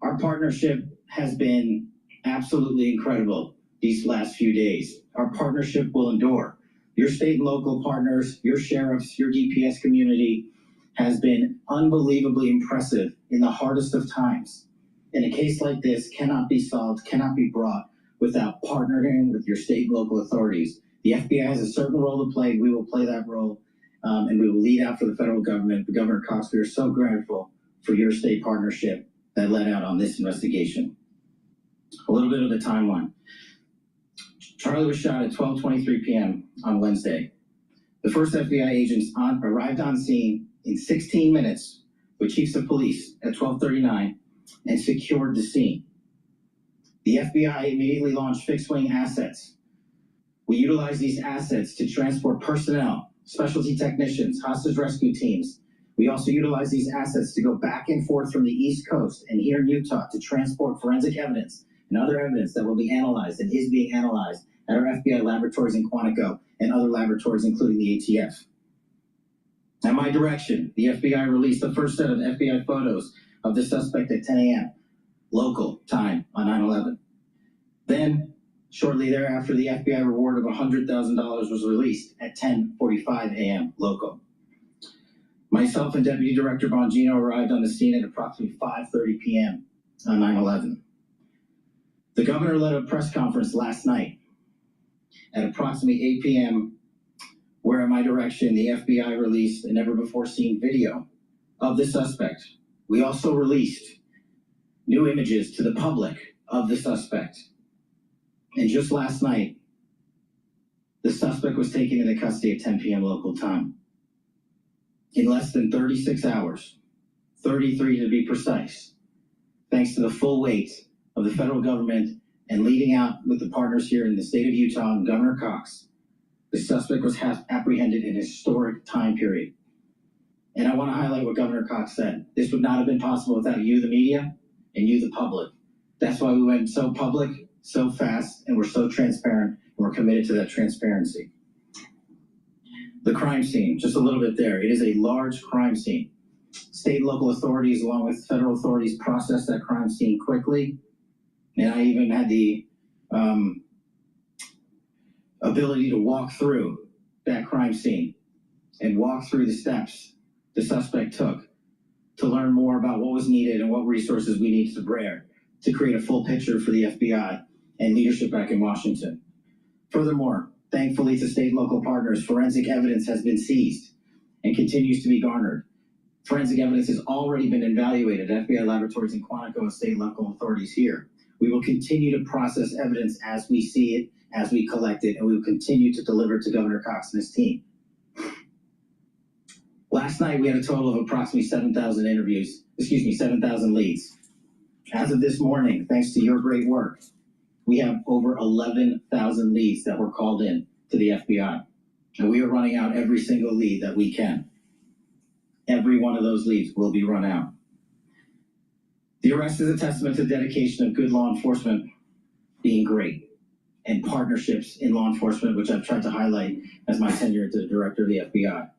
our partnership has been absolutely incredible these last few days. Our partnership will endure. Your state and local partners, your sheriffs, your DPS community has been unbelievably impressive in the hardest of times. And a case like this cannot be solved, cannot be brought without partnering with your state and local authorities. The FBI has a certain role to play. We will play that role, and we will lead out for the federal government. But Governor Cox, we are so grateful for your state partnership that led out on this investigation. A little bit of the timeline. Charlie was shot at 12:23 p.m. on Wednesday. The first FBI agents arrived on scene in 16 minutes with chiefs of police at 12:39 and secured the scene. The FBI immediately launched fixed-wing assets. We utilized these assets to transport personnel, specialty technicians, hostage rescue teams. We also utilized these assets to go back and forth from the East Coast and here in Utah to transport forensic evidence and other evidence that will be analyzed and is being analyzed at our FBI laboratories in Quantico and other laboratories, including the ATF. At my direction, the FBI released the first set of FBI photos of the suspect at 10 a.m. local time on 9/11. Then, shortly thereafter, the FBI reward of $100,000 was released at 10:45 a.m. local. Myself and Deputy Director Bongino arrived on the scene at approximately 5:30 p.m. on 9/11. The governor led a press conference last night at approximately 8 p.m., where at my direction, the FBI released a never-before-seen video of the suspect. We also released new images to the public of the suspect. And just last night, the suspect was taken into custody at 10 p.m. local time. In less than 36 hours, 33 to be precise, thanks to the full weight of the federal government and leading out with the partners here in the state of Utah and Governor Cox, the suspect was apprehended in a historic time period. And I want to highlight what Governor Cox said. This would not have been possible without you, the media, and you, the public. That's why we went so public, so fast, and we're so transparent, and we're committed to that transparency. The crime scene, just a little bit there. It is a large crime scene. State and local authorities, along with federal authorities, processed that crime scene quickly. And I even had the ability to walk through that crime scene and walk through the steps the suspect took to learn more about what was needed and what resources we needed to bear to create a full picture for the FBI and leadership back in Washington. Furthermore, thankfully to state and local partners, forensic evidence has been seized and continues to be garnered. Forensic evidence has already been evaluated at FBI laboratories in Quantico and state and local authorities here. We will continue to process evidence as we see it, as we collect it, and we will continue to deliver to Governor Cox and his team. Last night, we had a total of approximately 7,000 leads. As of this morning, thanks to your great work, we have over 11,000 leads that were called in to the FBI. And we are running out every single lead that we can. Every one of those leads will be run out. The arrest is a testament to the dedication of good law enforcement being great, and partnerships in law enforcement, which I've tried to highlight as my tenure as the director of the FBI.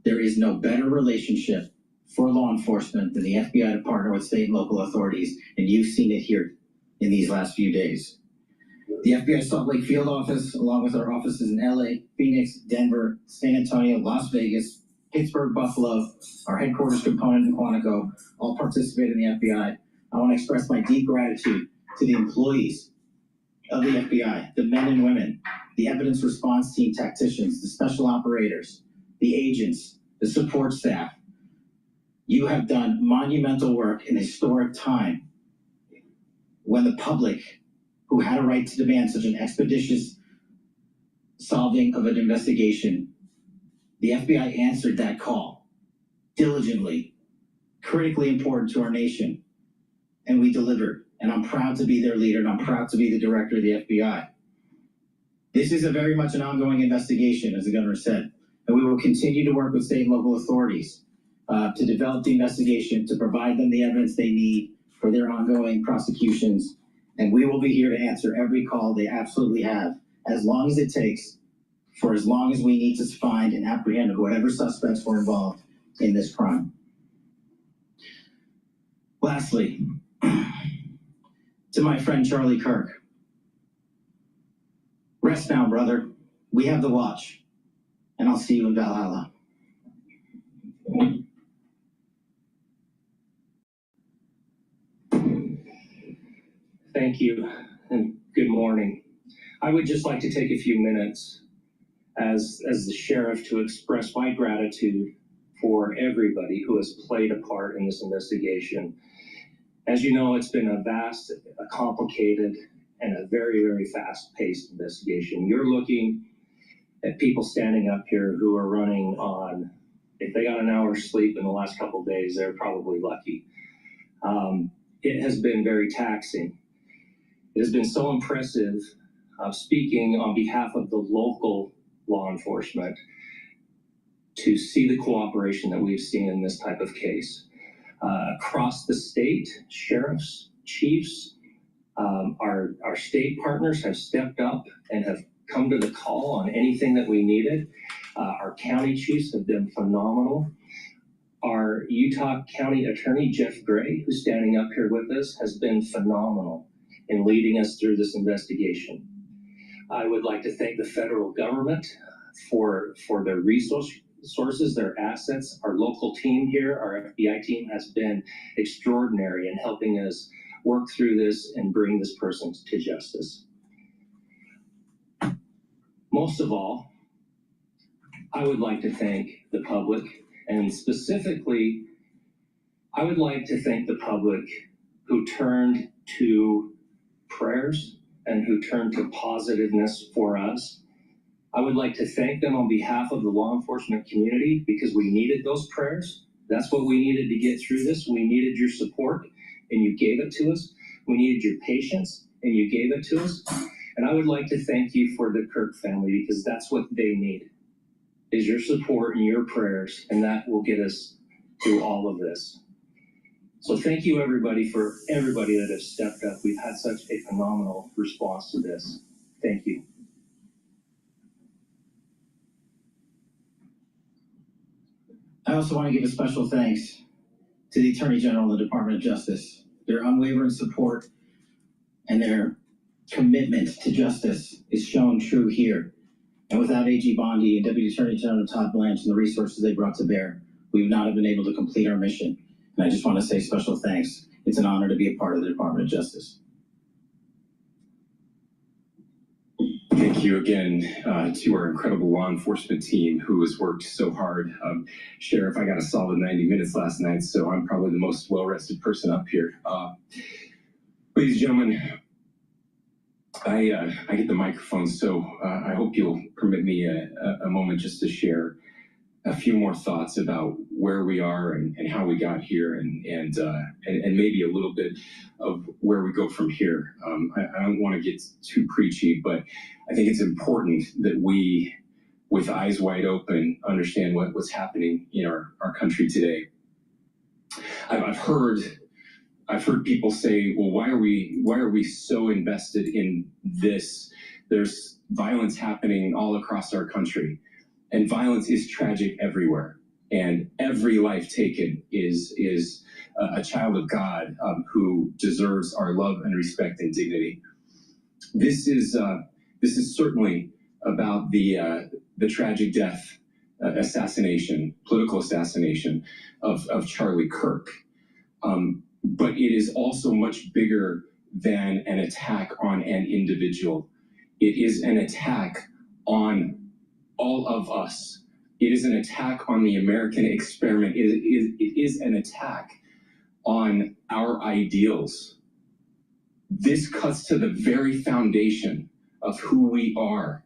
There is no better relationship for law enforcement than the FBI to partner with state and local authorities, and you've seen it here in these last few days. The FBI Salt Lake Field Office, along with our offices in LA, Phoenix, Denver, San Antonio, Las Vegas, Pittsburgh, Buffalo, our headquarters component in Quantico, all participate in the FBI. I want to express my deep gratitude to the employees of the FBI, the men and women, the evidence response team tacticians, the special operators, the agents, the support staff. You have done monumental work in a historic time when the public, who had a right to demand such an expeditious solving of an investigation, the FBI answered that call diligently, critically important to our nation, and we delivered. And I'm proud to be their leader, and I'm proud to be the director of the FBI. This is a very much an ongoing investigation, as the governor said, and we will continue to work with state and local authorities to develop the investigation, to provide them the evidence they need for their ongoing prosecutions, and we will be here to answer every call they absolutely have, as long as it takes, for as long as we need to find and apprehend whatever suspects were involved in this crime. Lastly, to my friend Charlie Kirk, rest now, brother. We have the watch, and I'll see you in Valhalla. Thank you, and good morning. I would just like to take a few minutes as the sheriff to express my gratitude for everybody who has played a part in this investigation. As you know, it's been a vast, a complicated, and a very, very fast-paced investigation. You're looking at people standing up here who are running on, if they got an hour's sleep in the last couple of days, they're probably lucky. It has been very taxing. It has been so impressive, speaking on behalf of the local law enforcement, to see the cooperation that we've seen in this type of case. Across the state, sheriffs, chiefs, our state partners have stepped up and have come to the call on anything that we needed. Our county chiefs have been phenomenal. Our Utah County Attorney, Jeff Gray, who's standing up here with us, has been phenomenal in leading us through this investigation. I would like to thank the federal government for their resources, their assets. Our local team here, our FBI team, has been extraordinary in helping us work through this and bring this person to justice. Most of all, I would like to thank the public, and specifically, I would like to thank the public who turned to prayers and who turned to positiveness for us. I would like to thank them on behalf of the law enforcement community, because we needed those prayers. That's what we needed to get through this. We needed your support, and you gave it to us. We needed your patience, and you gave it to us. And I would like to thank you for the Kirk family, because that's what they need, is your support and your prayers, and that will get us through all of this. So thank you, everybody, for everybody that has stepped up. We've had such a phenomenal response to this. Thank you. I also want to give a special thanks to the Attorney General and the Department of Justice. Their unwavering support and their commitment to justice is shown true here. And without AG Bondi and Deputy Attorney General Todd Blanche and the resources they brought to bear, we would not have been able to complete our mission. And I just want to say special thanks. It's an honor to be a part of the Department of Justice. Thank you again to our incredible law enforcement team who has worked so hard. Sheriff, I got a solid 90 minutes last night, so I'm probably the most well-rested person up here. Ladies and gentlemen, I get the microphone, so I hope you'll permit me a moment just to share a few more thoughts about where we are and how we got here and maybe a little bit of where we go from here. I don't want to get too preachy, but I think it's important that we, with eyes wide open, understand what's happening in our country today. I've heard people say, well, why are we so invested in this? There's violence happening all across our country, and violence is tragic everywhere. And every life taken is a child of God who deserves our love and respect and dignity. This is certainly about the tragic death, political assassination of Charlie Kirk. But it is also much bigger than an attack on an individual. It is an attack on all of us. It is an attack on the American experiment. It is an attack on our ideals. This cuts to the very foundation of who we are,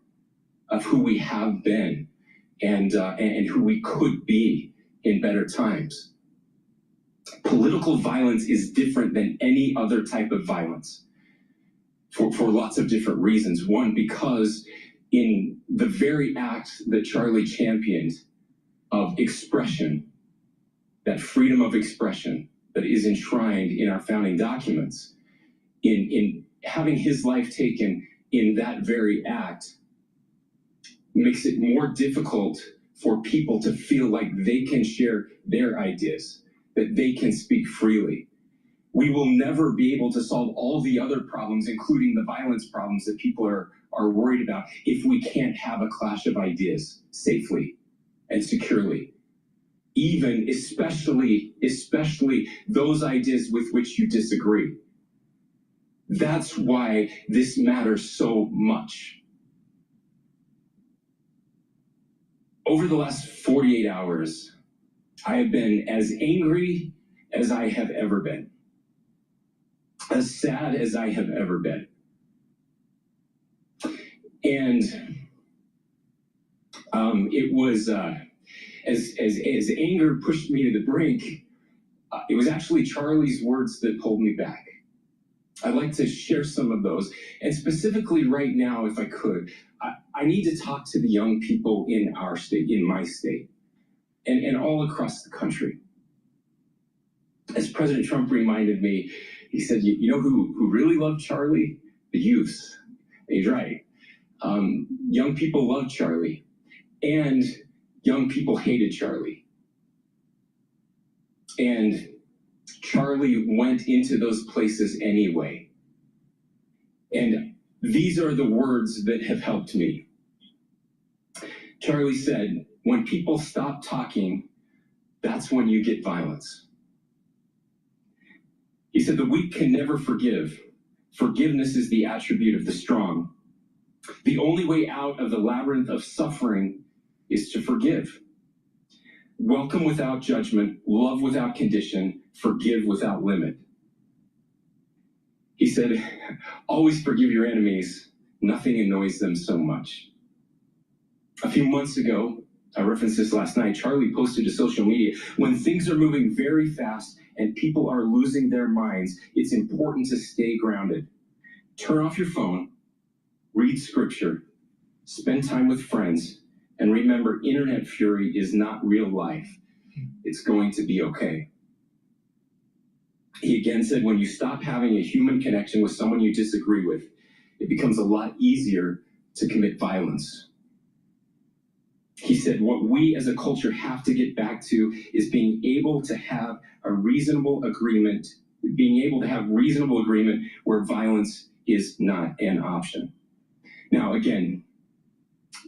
of who we have been, and who we could be in better times. Political violence is different than any other type of violence for lots of different reasons. One, because in the very act that Charlie championed of expression, that freedom of expression that is enshrined in our founding documents, in having his life taken in that very act, makes it more difficult for people to feel like they can share their ideas, that they can speak freely. We will never be able to solve all the other problems, including the violence problems that people are worried about, if we can't have a clash of ideas safely and securely. Especially those ideas with which you disagree. That's why this matters so much. Over the last 48 hours, I have been as angry as I have ever been, as sad as I have ever been. And it was, as anger pushed me to the brink, it was actually Charlie's words that pulled me back. I'd like to share some of those. And specifically right now, if I could, I need to talk to the young people in our state, in my state, and all across the country. As President Trump reminded me, he said, you know who really loved Charlie? The youths. And he's right. Young people loved Charlie, and young people hated Charlie. And Charlie went into those places anyway. And these are the words that have helped me. Charlie said, when people stop talking, that's when you get violence. He said, the weak can never forgive. Forgiveness is the attribute of the strong. The only way out of the labyrinth of suffering is to forgive. Welcome without judgment, love without condition, forgive without limit. He said, always forgive your enemies. Nothing annoys them so much. A few months ago, I referenced this last night, Charlie posted to social media, when things are moving very fast and people are losing their minds, it's important to stay grounded. Turn off your phone, read scripture, spend time with friends, and remember, internet fury is not real life. It's going to be okay. He again said, when you stop having a human connection with someone you disagree with, it becomes a lot easier to commit violence. He said, what we as a culture have to get back to is being able to have a reasonable agreement, where violence is not an option. Now, again,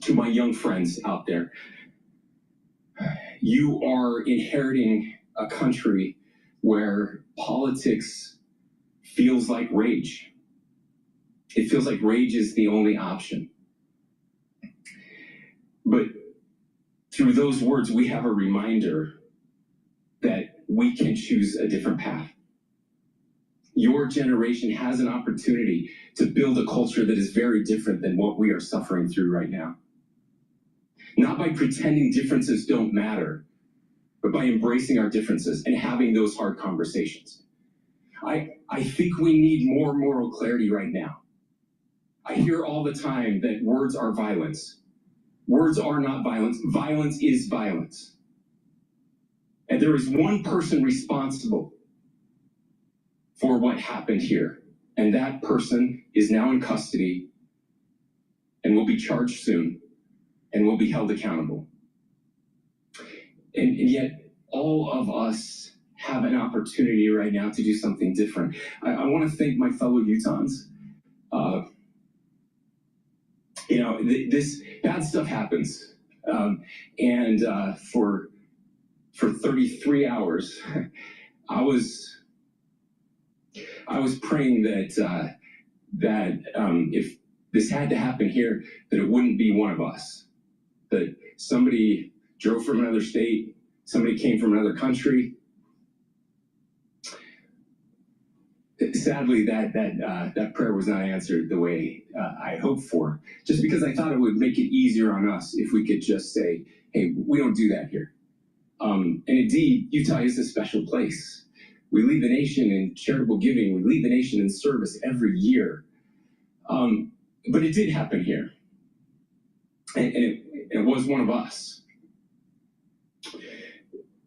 to my young friends out there, you are inheriting a country where politics feels like rage. It feels like rage is the only option. But through those words, we have a reminder that we can choose a different path. Your generation has an opportunity to build a culture that is very different than what we are suffering through right now. Not by pretending differences don't matter, but by embracing our differences and having those hard conversations. I think we need more moral clarity right now. I hear all the time that words are violence. Words are not violence. Violence is violence. And there is one person responsible for what happened here. And that person is now in custody and will be charged soon and will be held accountable. And yet, all of us have an opportunity right now to do something different. I want to thank my fellow Utahns. This bad stuff happens. For 33 hours, I was praying that if this had to happen here, that it wouldn't be one of us. That somebody drove from another state, somebody came from another country. Sadly, that prayer was not answered the way I hoped for, just because I thought it would make it easier on us if we could just say, hey, we don't do that here. And indeed, Utah is a special place. We lead the nation in charitable giving. We lead the nation in service every year. But it did happen here. And it was one of us.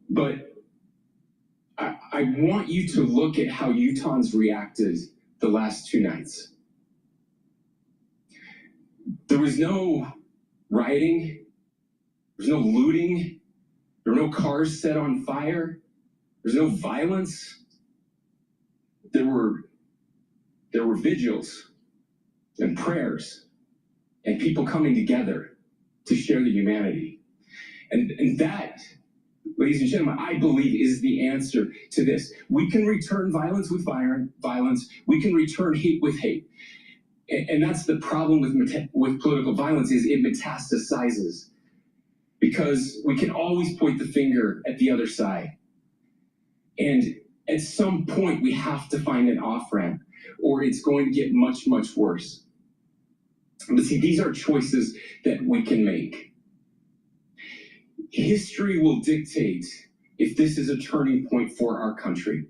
But I want you to look at how Utahns reacted the last 2 nights. There was no rioting. There was no looting. There were no cars set on fire. There's no violence. There were vigils and prayers and people coming together to share the humanity. And that, ladies and gentlemen, I believe is the answer to this. We can return violence with violence. We can return hate with hate. And that's the problem with political violence, is it metastasizes. Because we can always point the finger at the other side. And at some point, we have to find an off-ramp, or it's going to get much, much worse. But see, these are choices that we can make. History will dictate if this is a turning point for our country.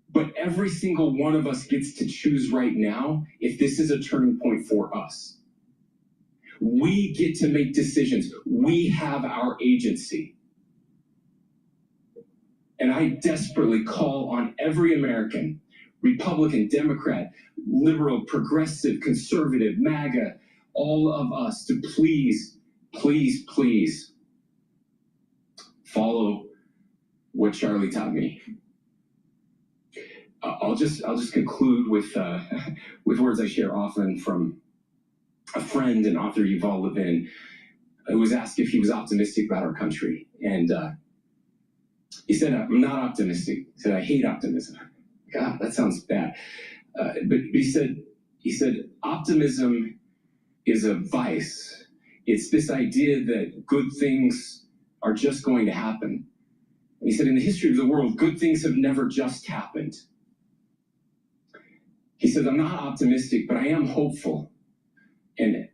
But every single one of us gets to choose right now if this is a turning point for us. We get to make decisions. We have our agency. And I desperately call on every American, Republican, Democrat, liberal, progressive, conservative, MAGA, all of us to please, please, please follow what Charlie taught me. I'll just conclude with words I share often from a friend and author, Yuval Levin, who was asked if he was optimistic about our country. And he said, I'm not optimistic. He said, I hate optimism. God, that sounds bad. But he said, optimism is a vice. It's this idea that good things are just going to happen. And he said, in the history of the world, good things have never just happened. He said, I'm not optimistic, but I am hopeful. And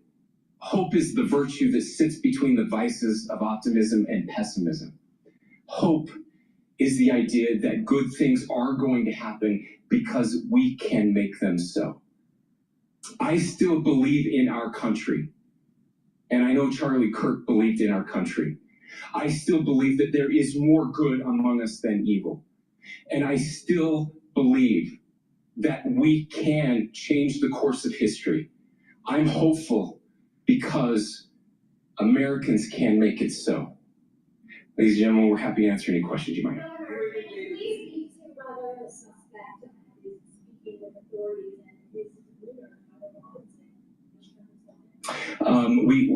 hope is the virtue that sits between the vices of optimism and pessimism. Hope is the idea that good things are going to happen because we can make them so. I still believe in our country. And I know Charlie Kirk believed in our country. I still believe that there is more good among us than evil. And I still believe that we can change the course of history. I'm hopeful because Americans can make it so. Ladies and gentlemen, we're happy to answer any questions you might have.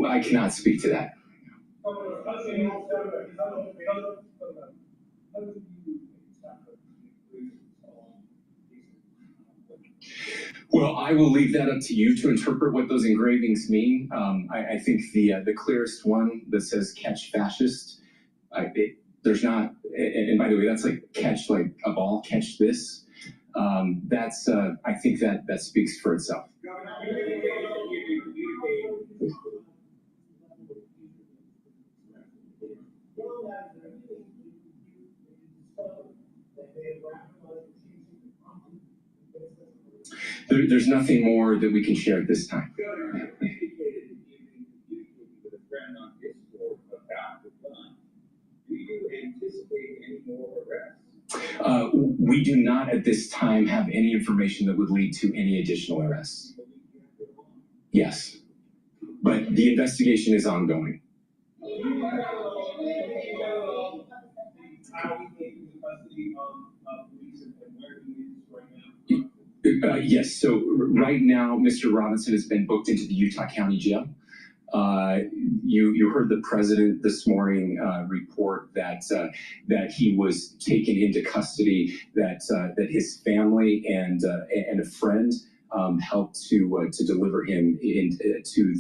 I cannot speak to that. Well, I will leave that up to you to interpret what those engravings mean. I think the clearest one that says "catch fascist," there's not, and by the way, that's like catch like a ball, catch this. That's I think that speaks for itself. There's nothing more that we can share at this time. We do not at this time have any information that would lead to any additional arrests. Yes, but the investigation is ongoing. Yes, so right now, Mr. Robinson has been booked into the Utah County Jail. You heard the president this morning report that he was taken into custody, that his family and a friend helped to deliver him into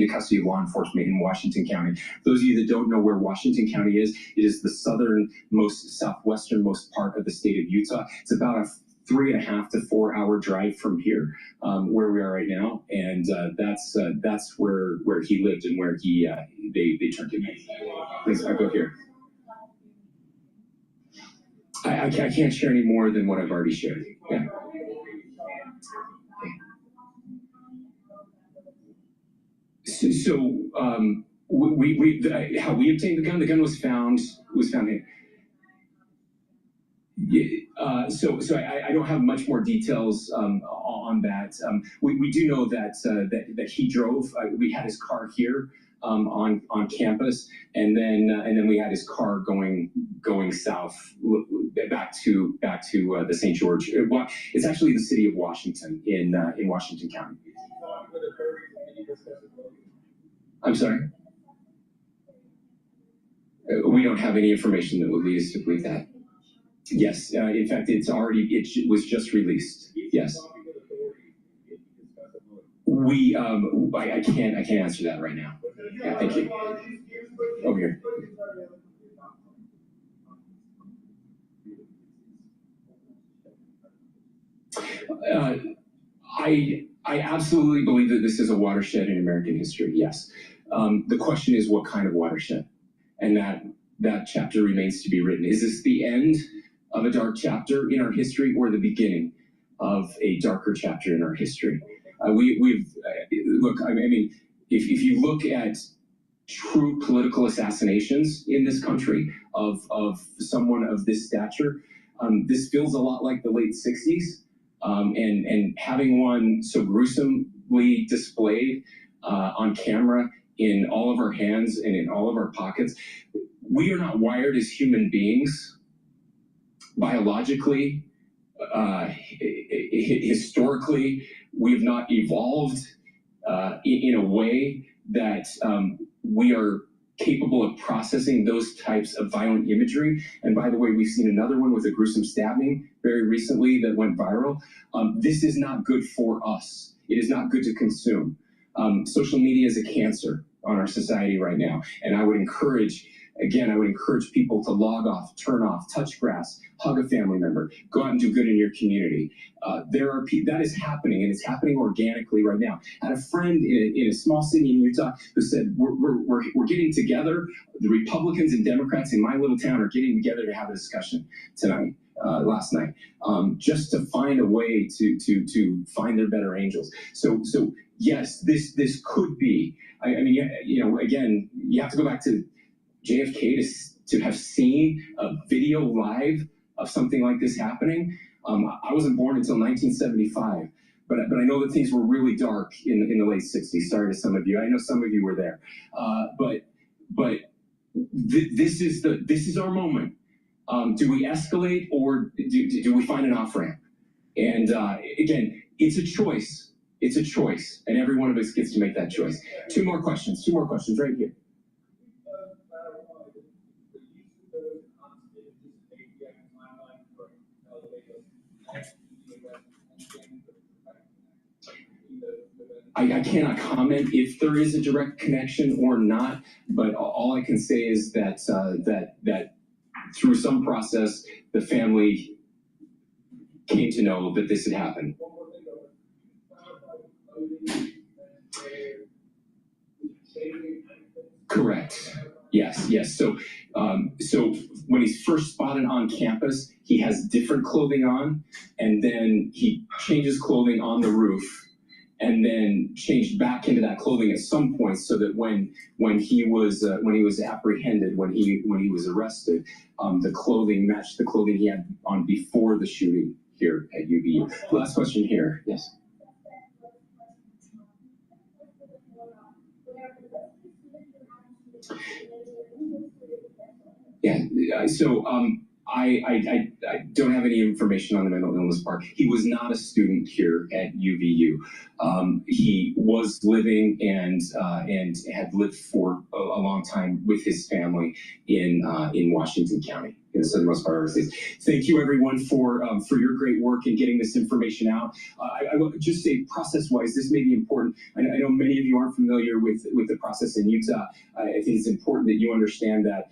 custody of law enforcement in Washington County. Those of you that don't know where Washington County is, it is the southwesternmost part of the state of Utah. It's about a 3.5 to 4 hour drive from here, where we are right now, and that's where he lived and where they turned him in. Please, I'll go here. I can't share any more than what I've already shared. Yeah. So how we obtained the gun? The gun was found here. So I don't have much more details on that. We do know that he drove. We had his car here on campus, and then we had his car going south back to the St. George. It's actually the city of Washington in Washington County. I'm sorry. We don't have any information that would lead us to believe that. Yes, in fact, it was just released. Yes. I can't answer that right now. Yeah, thank you. Over here. I absolutely believe that this is a watershed in American history. Yes. The question is, what kind of watershed? And that chapter remains to be written. Is this the end of a dark chapter in our history, or the beginning of a darker chapter in our history? Look. I mean, if you look at true political assassinations in this country of someone of this stature, this feels a lot like the late '60s, and having one so gruesomely displayed on camera in all of our hands and in all of our pockets. We are not wired as human beings biologically, historically. We have not evolved in a way that we are capable of processing those types of violent imagery. And by the way, we've seen another one with a gruesome stabbing very recently that went viral. This is not good for us. It is not good to consume. Social media is a cancer on our society right now. And I would encourage people to log off, turn off, touch grass, hug a family member, go out and do good in your community. That is happening, and it's happening organically right now. I had a friend in a small city in Utah who said, we're getting together. The Republicans and Democrats in my little town are getting together to have a discussion tonight. Last night, just to find a way to find their better angels. So yes, this could be. I mean, again, you have to go back to JFK to have seen a video live of something like this happening. I wasn't born until 1975, but I know that things were really dark in the late '60s. Sorry to some of you. I know some of you were there, but this is our moment. Do we escalate, or do we find an off-ramp? And again, it's a choice. It's a choice, and every one of us gets to make that choice. Two more questions right here. I cannot comment if there is a direct connection or not, but all I can say is that that through some process, the family came to know that this had happened. Correct. Yes. So when he's first spotted on campus, he has different clothing on, and then he changes clothing on the roof, and then changed back into that clothing at some point, so that when he was apprehended, when he was arrested, the clothing matched the clothing he had on before the shooting here at UVU. Last question here. Yes. Yeah. So I don't have any information on the mental illness part. He was not a student here at UVU. He was living and had lived for a long time with his family in Washington County, in the southernmost part of our state. Thank you, everyone, for your great work in getting this information out. I will just say, process-wise, this may be important. I know many of you aren't familiar with the process in Utah. I think it's important that you understand that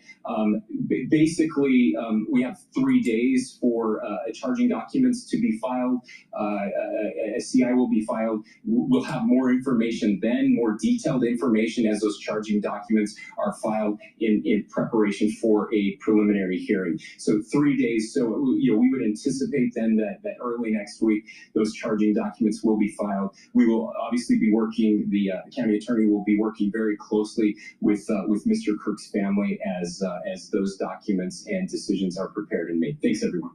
basically we have 3 days for charging documents to be filed. A CI will be filed. We'll have more information then, more detailed information as those charging documents are filed in preparation for a preliminary hearing. So 3 days. So we would anticipate then that early next week those charging documents will be filed. We will obviously be working. The county attorney will be working very closely with Mr. Kirk's family as those documents and decisions are prepared and made. Thanks, everyone.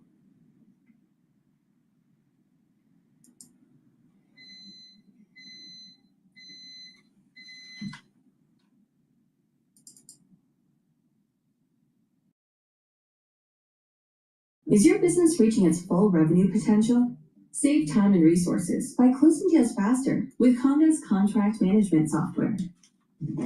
Is your business reaching its full revenue potential? Save time and resources by closing deals faster with Conga's contract management software. All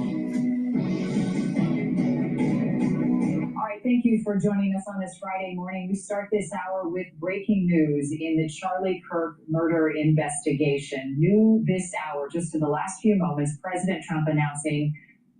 right, thank you for joining us on this Friday morning. We start this hour with breaking news in the Charlie Kirk murder investigation. New this hour, just in the last few moments, President Trump announcing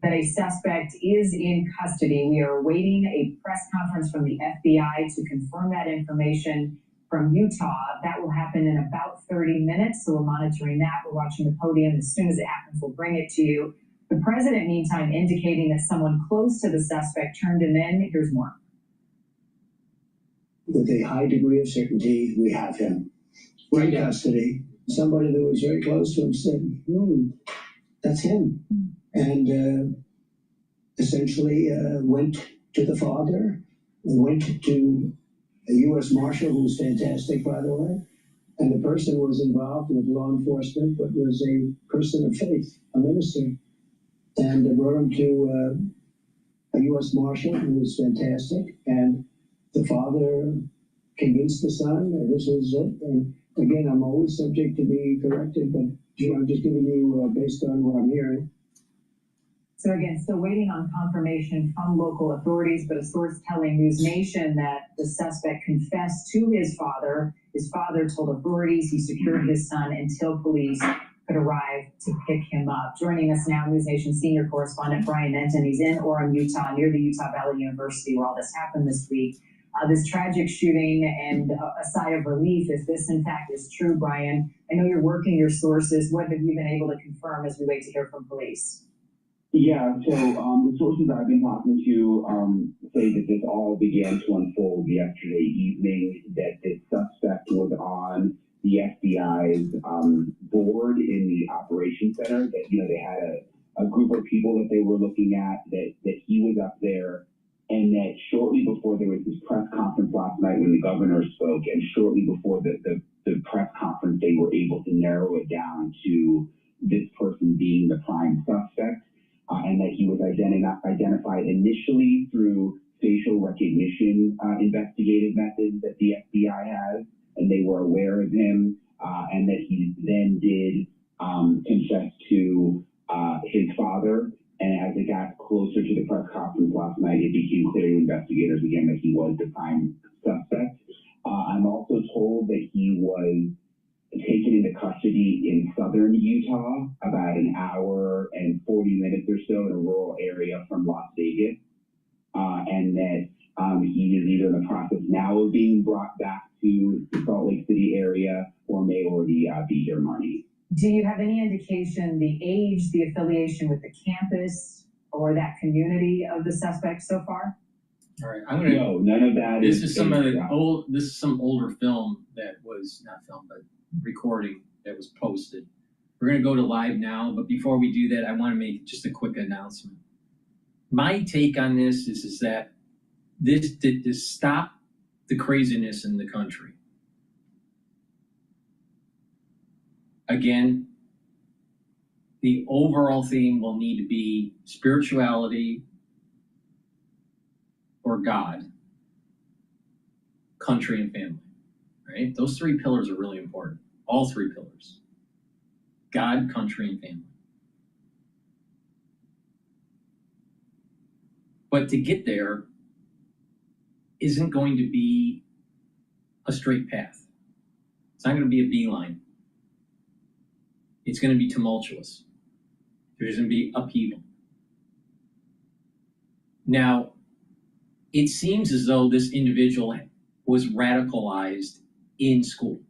that a suspect is in custody. We are awaiting a press conference from the FBI to confirm that information from Utah. That will happen in about 30 minutes, so we're monitoring that. We're watching the podium. As soon as it happens, we'll bring it to you. The president, meantime, indicating that someone close to the suspect turned him in. Here's more. With a high degree of certainty, we have him in custody. Somebody that was very close to him said, that's him. And essentially went to the father, went to a U.S. Marshal, who's fantastic, by the way, and the person was involved with law enforcement, but was a person of faith, a minister, and brought him to a U.S. Marshal, who was fantastic, and the father convinced the son that this was it. And again, I'm always subject to be corrected, but I'm just giving you based on what I'm hearing. So again, still waiting on confirmation from local authorities, but a source telling News Nation that the suspect confessed to his father. His father told authorities he secured his son until police could arrive to pick him up. Joining us now, News Nation senior correspondent Brian Menton. He's in Orem, Utah, near the Utah Valley University, where all this happened this week. This tragic shooting and a sigh of relief, if this in fact is true, Brian. I know you're working your sources. What have you been able to confirm as we wait to hear from police? Yeah, so the sources I've been talking to say that this all began to unfold yesterday evening, that this suspect was on the FBI's board in the operations center, that, they had a group of people that they were looking at, that he was up there, and that shortly before there was this press conference last night when the governor spoke, and shortly before the press conference, they were able to narrow it down to this person being the prime suspect. And that he was identified initially through facial recognition investigative methods that the FBI has, and they were aware of him, and that he then did confess to his father. And as it got closer to the press conference last night, it became clear to investigators again that he was the prime suspect. I'm also told that he was taken into custody in southern Utah, about an hour and 40 minutes or so in a rural area from Las Vegas, and that he is either in the process now of being brought back to the Salt Lake City area or may already be here, Marnie. Do you have any indication the age, the affiliation with the campus, or that community of the suspect so far? All right, I'm gonna. No, none of that This is some of the old. This is some older film that was not film, but recording that was posted. We're gonna go to live now, but before we do that, I want to make just a quick announcement. My take on this is that this to stop the craziness in the country. Again, the overall theme will need to be spirituality or God, country, and family, right? Those three pillars are really important. All three pillars: God, country, and family. But to get there isn't going to be a straight path. It's not going to be a beeline. It's going to be tumultuous. There's going to be upheaval. Now, it seems as though this individual was radicalized in school,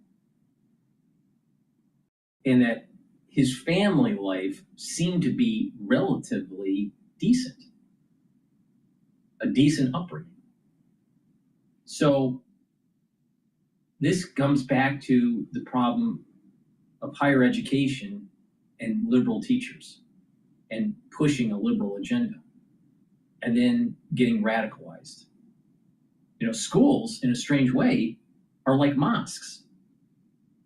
and that his family life seemed to be relatively decent, a decent upbringing. So this comes back to the problem of higher education and liberal teachers and pushing a liberal agenda and then getting radicalized. You know, schools, in a strange way, are like mosques.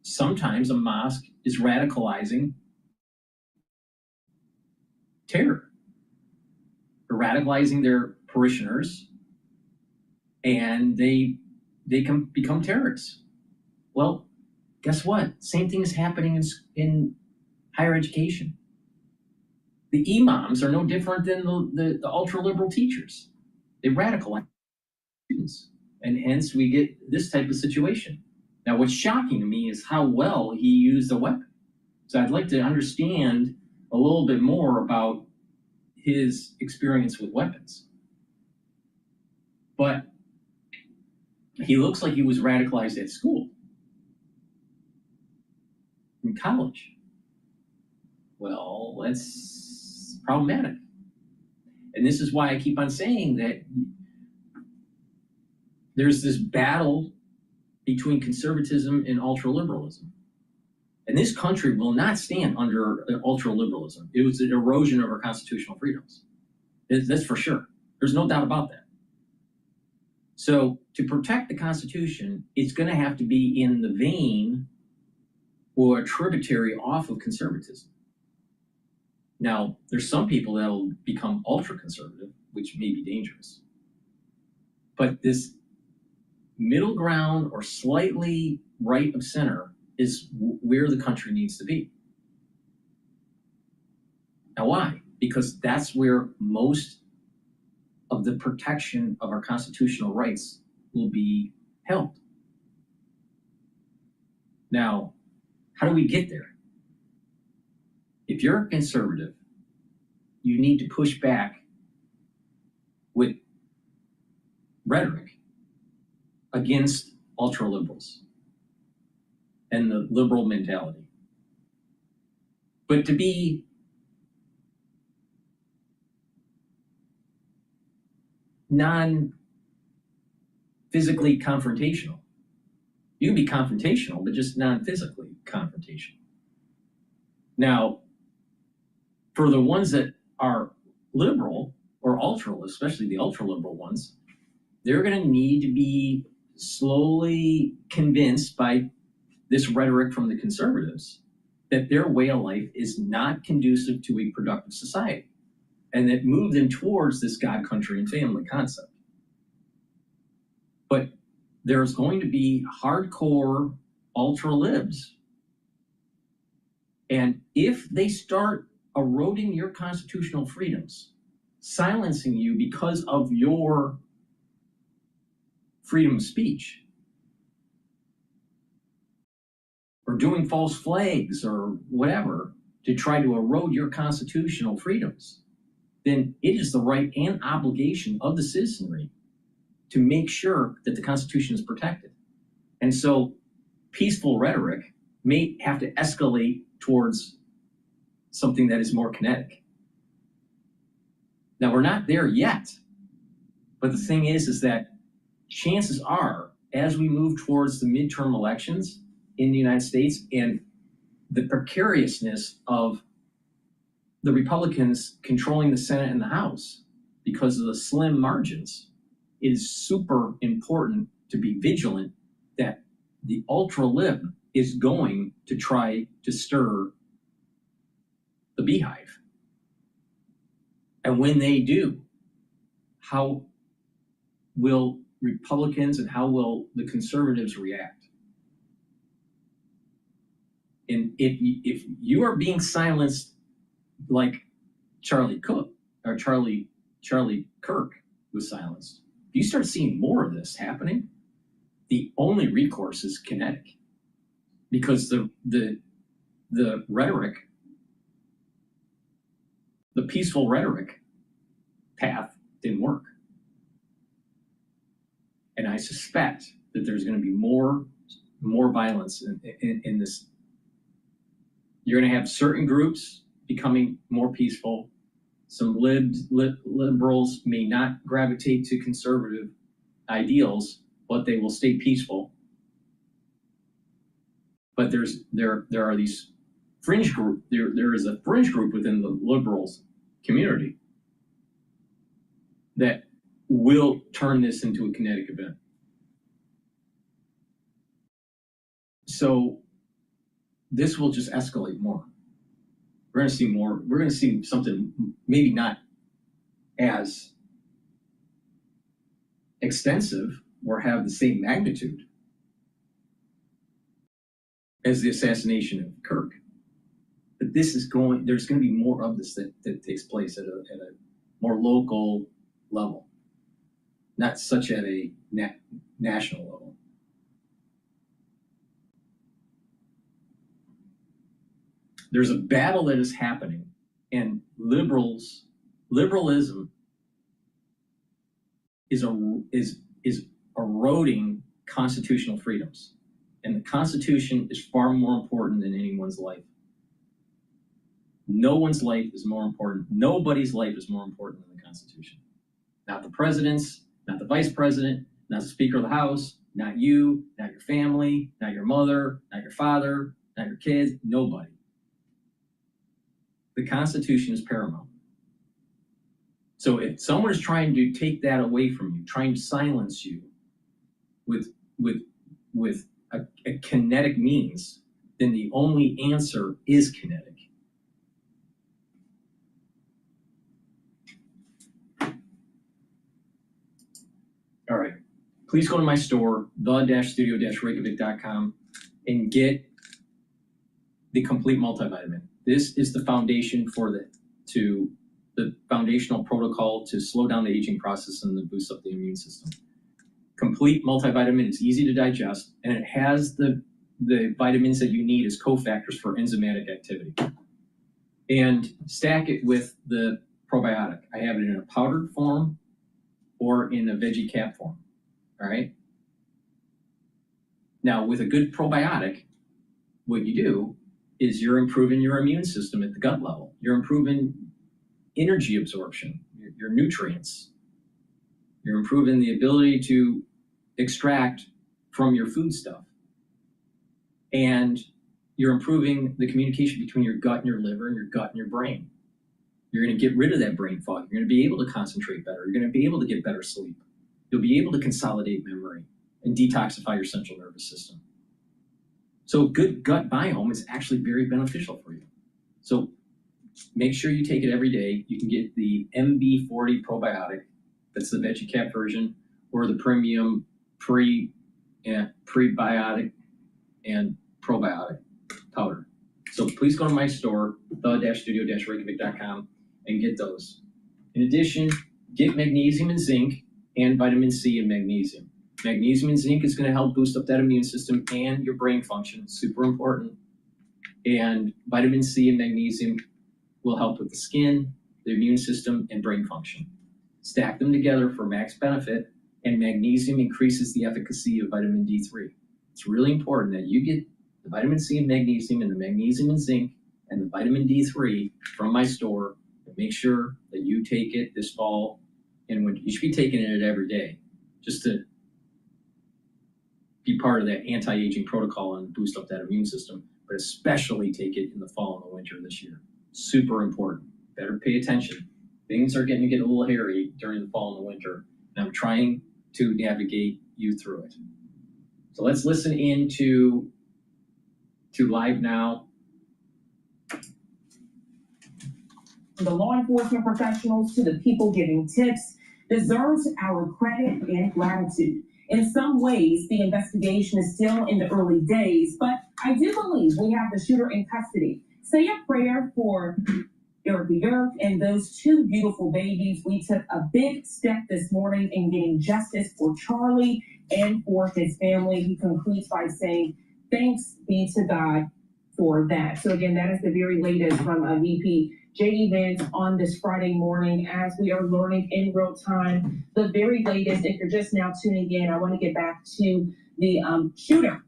Sometimes a mosque is radicalizing terror. They're radicalizing their parishioners, and they can become terrorists. Well, guess what? Same thing is happening in higher education. The imams are no different than the ultra-liberal teachers. They radicalize students, and hence we get this type of situation. Now, what's shocking to me is how well he used a weapon. So I'd like to understand a little bit more about his experience with weapons. But he looks like he was radicalized at school, in college. Well, that's problematic. And this is why I keep on saying that there's this battle between conservatism and ultra-liberalism. And this country will not stand under ultra-liberalism. It was an erosion of our constitutional freedoms. That's for sure. There's no doubt about that. So to protect the Constitution, it's going to have to be in the vein or a tributary off of conservatism. Now, there's some people that will become ultra-conservative, which may be dangerous. But this middle ground or slightly right of center is where the country needs to be. Now, why? Because that's where most of the protection of our constitutional rights will be held. Now, how do we get there? If you're a conservative, you need to push back with rhetoric against ultra-liberals and the liberal mentality. But to be non-physically confrontational, you can be confrontational, but just non-physically confrontational. Now, for the ones that are liberal or ultra, especially the ultra-liberal ones, they're going to need to be slowly convinced by this rhetoric from the conservatives that their way of life is not conducive to a productive society, and that move them towards this God, country, and family concept. But there's going to be hardcore ultra-libs. And if they start eroding your constitutional freedoms, silencing you because of your freedom of speech, or doing false flags or whatever to try to erode your constitutional freedoms, then it is the right and obligation of the citizenry to make sure that the Constitution is protected. And so peaceful rhetoric may have to escalate towards something that is more kinetic. Now, we're not there yet, but the thing is that chances are, as we move towards the midterm elections in the United States and the precariousness of the Republicans controlling the Senate and the House because of the slim margins, it is super important to be vigilant that the ultra-lib is going to try to stir the beehive. And when they do, how will Republicans and how will the conservatives react? And if you are being silenced like Charlie Kirk was silenced, if you start seeing more of this happening, the only recourse is kinetic, because the rhetoric, the peaceful rhetoric path didn't work. And I suspect that there's going to be more violence in this. You're going to have certain groups becoming more peaceful. Some liberals may not gravitate to conservative ideals, but they will stay peaceful. But there are these fringe group. There is a fringe group within the liberals community that will turn this into a kinetic event. So this will just escalate more. We're going to see more. We're going to see something maybe not as extensive or have the same magnitude as the assassination of Kirk. But this is there's going to be more of this that takes place at a more local level, not such at a national level. There's a battle that is happening, and liberalism is eroding constitutional freedoms, and the Constitution is far more important than anyone's life. No one's life is more important. Nobody's life is more important than the Constitution. Not the president's, not the vice president, not the Speaker of the House, not you, not your family, not your mother, not your father, not your kids, nobody. The Constitution is paramount. So if someone is trying to take that away from you, trying to silence you with a kinetic means, then the only answer is kinetic. All right, please go to my store, the-studio-reykjavik.com, and get the complete multivitamin. This is the foundation for the foundational protocol to slow down the aging process and to boost up the immune system. Complete multivitamin is easy to digest, and it has the vitamins that you need as cofactors for enzymatic activity. And stack it with the probiotic. I have it in a powdered form or in a veggie cap form, all right? Now, with a good probiotic, what you do is you're improving your immune system at the gut level. You're improving energy absorption, your nutrients. You're improving the ability to extract from your food stuff. And you're improving the communication between your gut and your liver and your gut and your brain. You're going to get rid of that brain fog. You're going to be able to concentrate better. You're going to be able to get better sleep. You'll be able to consolidate memory and detoxify your central nervous system. So good gut biome is actually very beneficial for you. So make sure you take it every day. You can get the MB40 probiotic. That's the veggie cap version, or the premium prebiotic and probiotic powder. So please go to my store, the-studio-reykjavik.com, and get those. In addition, get magnesium and zinc and vitamin C and magnesium. Magnesium and zinc is going to help boost up that immune system and your brain function. Super important. And vitamin C and magnesium will help with the skin, the immune system, and brain function. Stack them together for max benefit, and magnesium increases the efficacy of vitamin D3. It's really important that you get the vitamin C and magnesium and the magnesium and zinc and the vitamin D3 from my store, and make sure that you take it this fall and winter. You should be taking it every day just to be part of that anti-aging protocol and boost up that immune system, but especially take it in the fall and the winter this year. Super important. Better pay attention. Things are getting to get a little hairy during the fall and the winter, and I'm trying to navigate you through it. So let's listen in to Live Now. The law enforcement professionals to the people giving tips deserves our credit and gratitude. In some ways, the investigation is still in the early days, but I do believe we have the shooter in custody. Say a prayer for Kirk and those two beautiful babies. We took a big step this morning in getting justice for Charlie and for his family. He concludes by saying, thanks be to God for that. So again, that is the very latest from VP J.D. Vance on this Friday morning as we are learning in real time the very latest. If you're just now tuning in, I want to get back to the shooter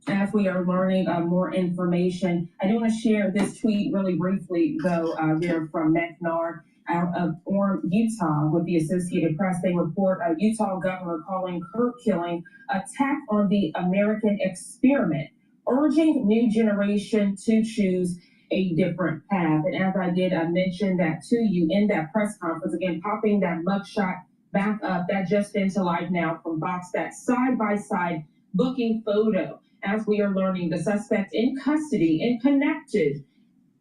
as we are learning more information. I do want to share this tweet really briefly, though, here from McNair out of Orem, Utah, with the Associated Press. They report a Utah governor calling Kirk killing attack on the American experiment, urging new generation to choose a different path. And as I did mention that to you in that press conference, again, popping that mugshot back up, that just into Live Now from Fox, that side-by-side booking photo as we are learning the suspect in custody and connected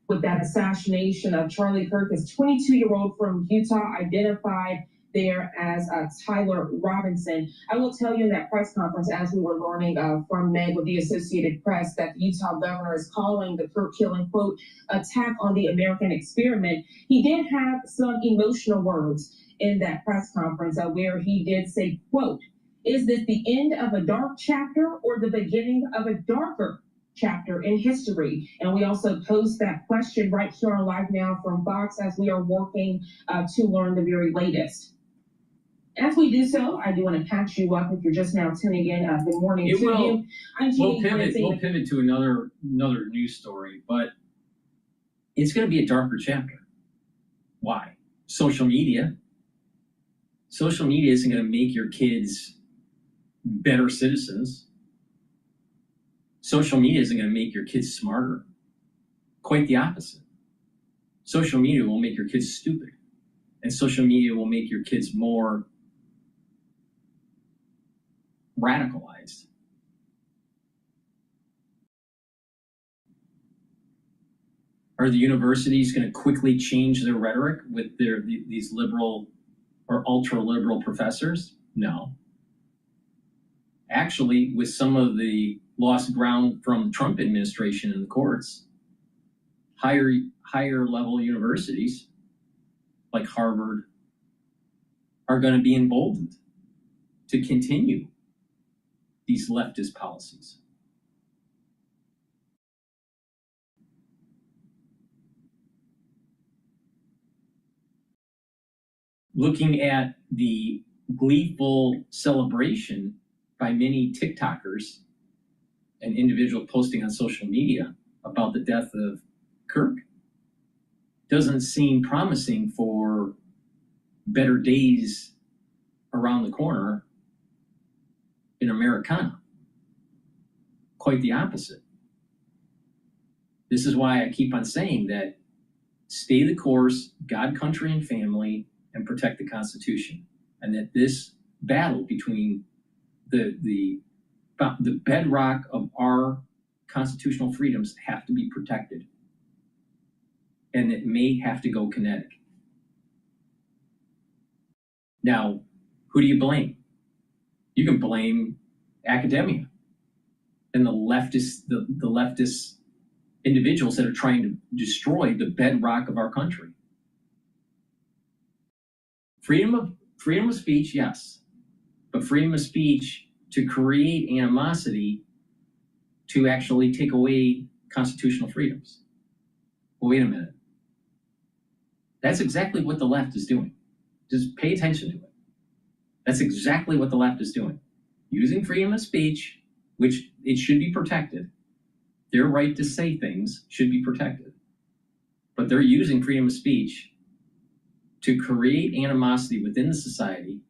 with that assassination of Charlie Kirk is 22-year-old from Utah, identified there as Tyler Robinson. I will tell you in that press conference, as we were learning from Meg with the Associated Press, that the Utah governor is calling the Kirk killing, quote, attack on the American experiment. He did have some emotional words in that press conference where he did say, quote, is this the end of a dark chapter or the beginning of a darker chapter in history? And we also posed that question right here on Live Now from Fox as we are working to learn the very latest. As we do so, I do want to catch you up if you're just now tuning in. Good morning to you. We'll pivot to another news story, but it's going to be a darker chapter. Why? Social media. Social media isn't going to make your kids better citizens. Social media isn't going to make your kids smarter. Quite the opposite. Social media will make your kids stupid. And social media will make your kids more radicalized. Are the universities going to quickly change their rhetoric with these liberal or ultra-liberal professors? No. Actually, with some of the lost ground from the Trump administration in the courts, higher level universities like Harvard are going to be emboldened to continue these leftist policies. Looking at the gleeful celebration by many TikTokers and individuals posting on social media about the death of Kirk doesn't seem promising for better days around the corner in Americana. Quite the opposite. This is why I keep on saying that stay the course, God, country, and family, and protect the Constitution. And that this battle between the bedrock of our constitutional freedoms have to be protected. And it may have to go kinetic. Now, who do you blame? You can blame academia and the leftist individuals that are trying to destroy the bedrock of our country. Freedom of speech, yes. but freedom of speech to create animosity to actually take away constitutional freedoms. Well, wait a minute. That's exactly what the left is doing. Just pay attention to it. That's exactly what the left is doing. Using freedom of speech, which it should be protected. Their right to say things should be protected. But they're using freedom of speech to create animosity within the society,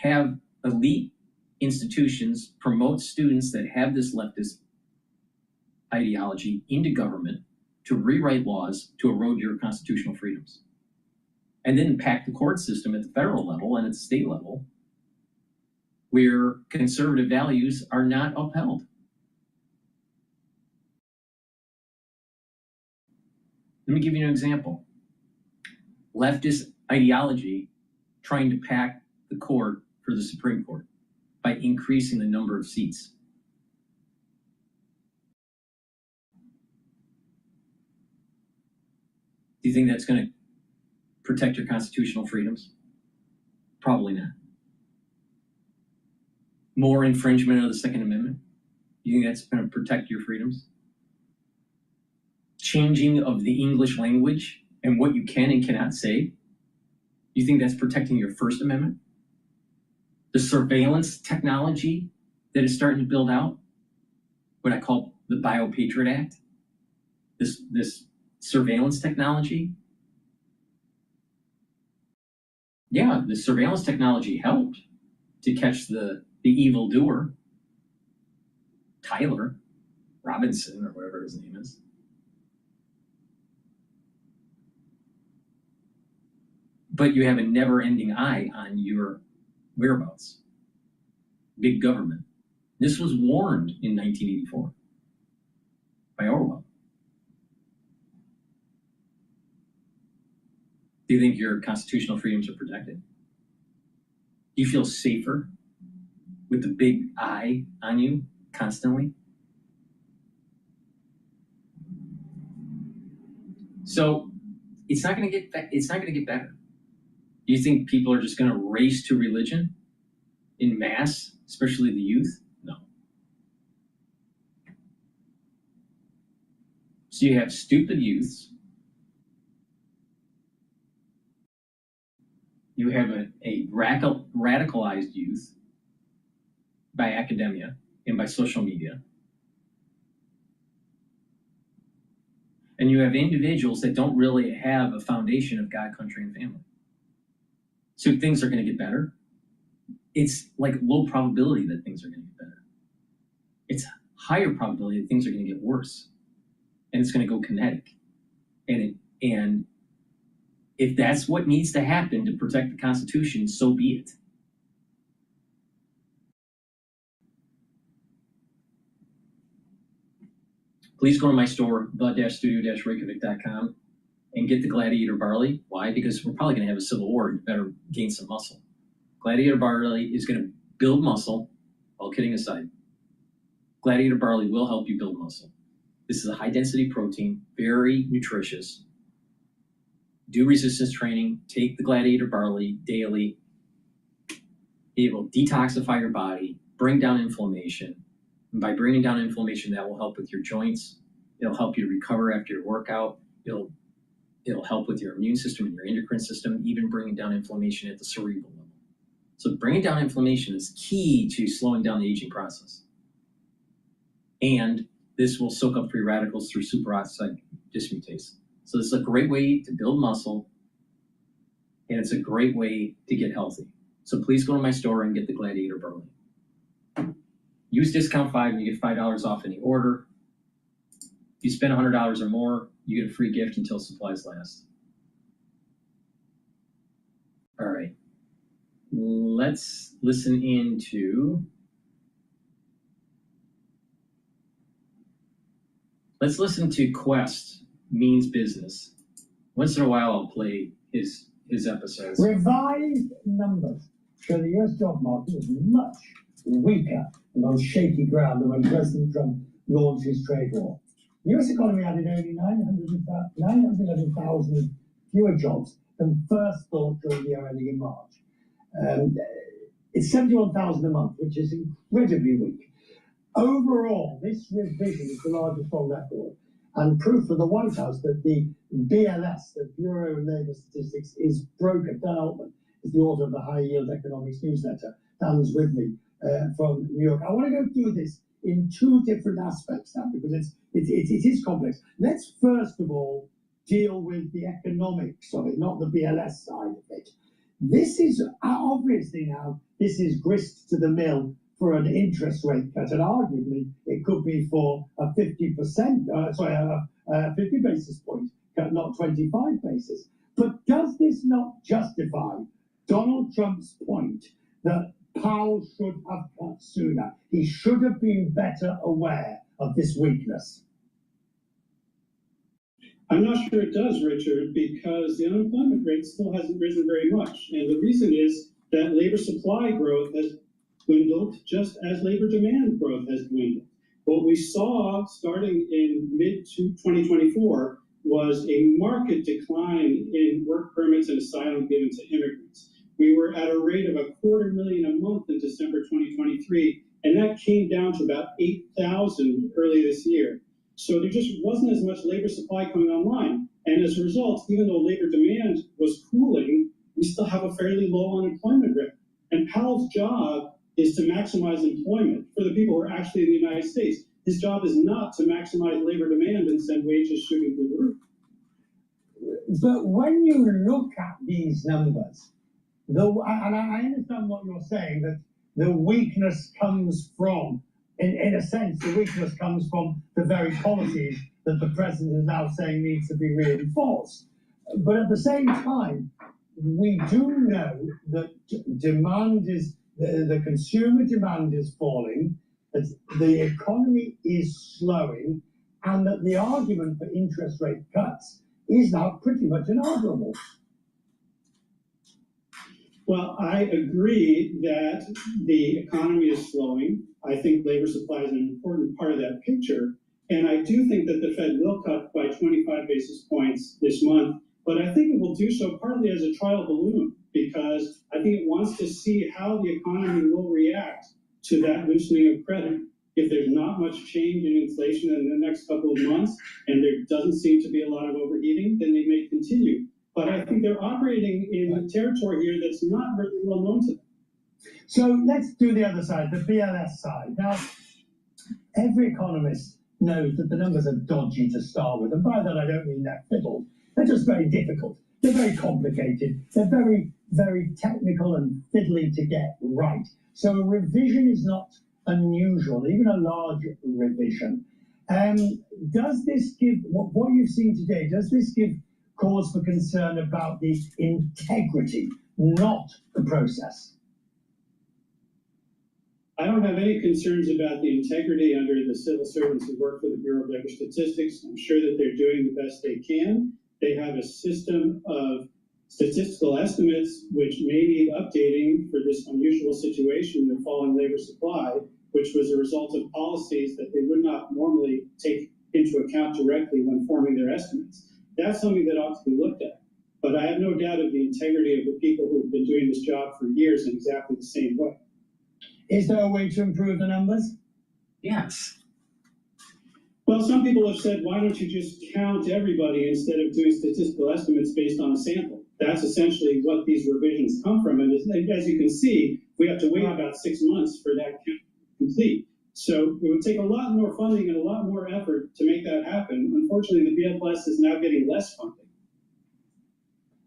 have elite institutions promote students that have this leftist ideology into government to rewrite laws to erode your constitutional freedoms. And then pack the court system at the federal level and at the state level where conservative values are not upheld. Let me give you an example. Leftist ideology trying to pack the court for the Supreme Court by increasing the number of seats. Do you think that's going to protect your constitutional freedoms? Probably not. More infringement of the Second Amendment? You think that's going to protect your freedoms? Changing of the English language and what you can and cannot say? You think that's protecting your First Amendment? The surveillance technology that is starting to build out, what I call the Bio-Patriot Act, this surveillance technology. Yeah, the surveillance technology helped to catch the evildoer, Tyler Robinson, or whatever his name is. But you have a never-ending eye on your whereabouts. Big government. This was warned in 1984 by Orwell. Do you think your constitutional freedoms are protected? Do you feel safer with the big eye on you constantly? So it's not going to get better. Do you think people are just going to race to religion in mass, especially the youth? No. So you have stupid youths. You have a radicalized youth by academia and by social media. And you have individuals that don't really have a foundation of God, country, and family. So things are going to get better. It's like low probability that things are going to get better. It's higher probability that things are going to get worse. And it's going to go kinetic. And if that's what needs to happen to protect the Constitution, so be it. Please go to my store, the-studio-reykjavik.com, and get the Gladiator Barley. Why? Because we're probably going to have a civil war. You better gain some muscle. Gladiator Barley is going to build muscle, all kidding aside. Gladiator Barley will help you build muscle. This is a high-density protein, very nutritious. Do resistance training, take the Gladiator Barley daily. It will detoxify your body, bring down inflammation. And by bringing down inflammation, that will help with your joints. It'll help you recover after your workout. It'll help with your immune system and your endocrine system, even bringing down inflammation at the cerebral level. So bringing down inflammation is key to slowing down the aging process. And this will soak up free radicals through superoxide dismutase. So this is a great way to build muscle, and it's a great way to get healthy. So please go to my store and get the Gladiator Barley. Use discount 5 and you get $5 off any order. If you spend $100 or more, you get a free gift until supplies last. All right. Let's listen to Quest Means Business. Once in a while, I'll play his episodes. Revised numbers show the US job market is much weaker and on shaky ground than when President Trump launched his trade war. The US economy added only 911,000 fewer jobs than first thought during the year ending in March. It's 71,000 a month, which is incredibly weak. Overall, this revision is the largest on record, and proof for the White House that the BLS, the Bureau of Labor Statistics, is broken. Dan Altman is the author of the High Yield Economics newsletter. Dan's with me from New York. I want to go through this in two different aspects now, because it is complex. Let's first of all deal with the economics of it, not the BLS side of it. This is obviously now, this is grist to the mill for an interest rate cut, and arguably it could be for a 50 basis point cut, not 25 basis. But does this not justify Donald Trump's point that Powell should have cut sooner? He should have been better aware of this weakness. I'm not sure it does, Richard, because the unemployment rate still hasn't risen very much. And the reason is that labor supply growth has dwindled just as labor demand growth has dwindled. What we saw starting in mid-2024 was a marked decline in work permits and asylum given to immigrants. We were at a rate of 250,000 a month in December 2023, and that came down to about 8,000 early this year. So there just wasn't as much labor supply coming online. And as a result, even though labor demand was cooling, we still have a fairly low unemployment rate. And Powell's job is to maximize employment for the people who are actually in the United States. His job is not to maximize labor demand and send wages shooting through the roof. But when you look at these numbers, and I understand what you're saying, that the weakness comes from, in a sense, the weakness comes from the very policies that the president is now saying needs to be reinforced. But at the same time, we do know that demand is, the consumer demand is falling, that the economy is slowing, and that the argument for interest rate cuts is now pretty much inarguable. Well, I agree that the economy is slowing. I think labor supply is an important part of that picture. And I do think that the Fed will cut by 25 basis points this month. But I think it will do so partly as a trial balloon, because I think it wants to see how the economy will react to that loosening of credit. If there's not much change in inflation in the next couple of months, and there doesn't seem to be a lot of overheating, then they may continue. But I think they're operating in a territory here that's not really well known to them. So let's do the other side, the BLS side. Now, every economist knows that the numbers are dodgy to start with. And by that, I don't mean they're fiddled. They're just very difficult. They're very complicated. They're very, very technical and fiddly to get right. So a revision is not unusual, even a large revision. Does this give, what you've seen today, does this give cause for concern about the integrity, not the process? I don't have any concerns about the integrity under the civil servants who work for the Bureau of Labor Statistics. I'm sure that they're doing the best they can. They have a system of statistical estimates which may need updating for this unusual situation of falling labor supply, which was a result of policies that they would not normally take into account directly when forming their estimates. That's something that ought to be looked at. But I have no doubt of the integrity of the people who have been doing this job for years in exactly the same way. Is there a way to improve the numbers? Yes. Well, some people have said, why don't you just count everybody instead of doing statistical estimates based on a sample? That's essentially what these revisions come from. And as you can see, we have to wait about 6 months for that count to complete. So it would take a lot more funding and a lot more effort to make that happen. Unfortunately, the BLS is now getting less funding.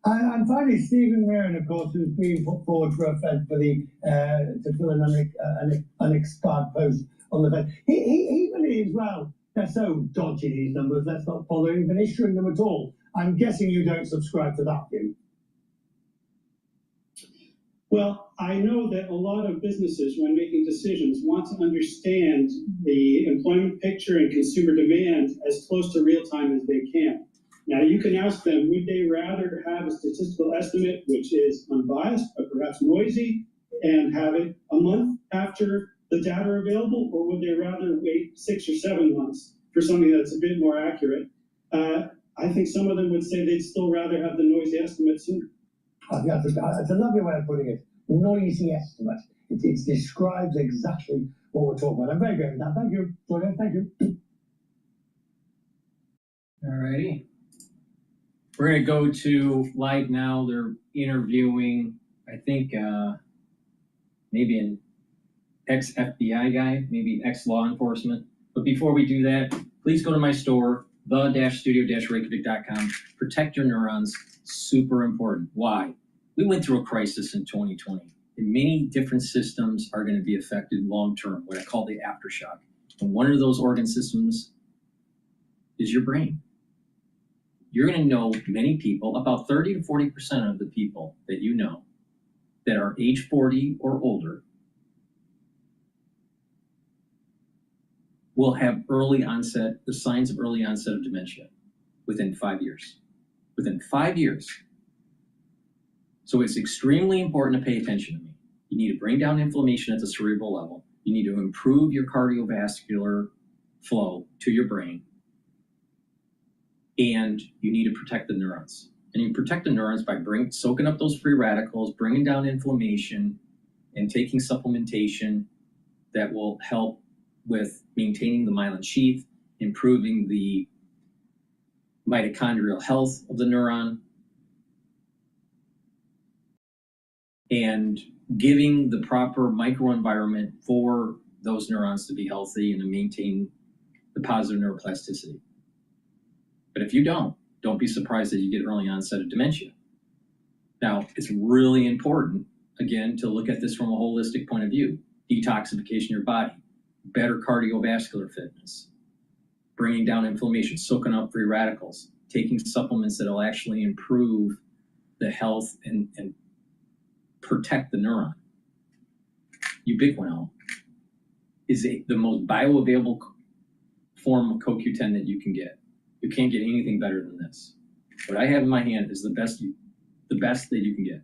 And finally, Stephen Meron, of course, who's being put forward for a Fed for the to fill an unexpired post on the Fed. He believes, well, they're so dodgy, these numbers, let's not bother even issuing them at all. I'm guessing you don't subscribe to that view. Well, I know that a lot of businesses, when making decisions, want to understand the employment picture and consumer demand as close to real time as they can. Now, you can ask them, would they rather have a statistical estimate which is unbiased, but perhaps noisy, and have it a month after the data are available, or would they rather wait 6 or 7 months for something that's a bit more accurate? I think some of them would say they'd still rather have the noisy estimate sooner. That's a lovely way of putting it. Noisy estimate. It describes exactly what we're talking about. I'm very good with that. Thank you, Julia. Thank you. All righty. We're going to go to live now. They're interviewing, I think, maybe an ex-FBI guy, maybe ex-law enforcement. But before we do that, please go to my store, the-studio-reykjavik.com. Protect your neurons. Super important. Why? We went through a crisis in 2020, and many different systems are going to be affected long-term, what I call the aftershock. And one of those organ systems is your brain. You're going to know many people, about 30 to 40% of the people that you know that are age 40 or older will have the signs of early onset of dementia within 5 years. Within 5 years. So it's extremely important to pay attention to me. You need to bring down inflammation at the cerebral level. You need to improve your cardiovascular flow to your brain. And you need to protect the neurons. And you protect the neurons by soaking up those free radicals, bringing down inflammation, and taking supplementation that will help with maintaining the myelin sheath, improving the mitochondrial health of the neuron, and giving the proper microenvironment for those neurons to be healthy and to maintain the positive neuroplasticity. But if you don't be surprised that you get early onset of dementia. Now, it's really important, again, to look at this from a holistic point of view. Detoxification of your body, better cardiovascular fitness, bringing down inflammation, soaking up free radicals, taking supplements that will actually improve the health and protect the neuron. Ubiquinol is the most bioavailable form of CoQ10 that you can get. You can't get anything better than this. What I have in my hand is the best that you can get.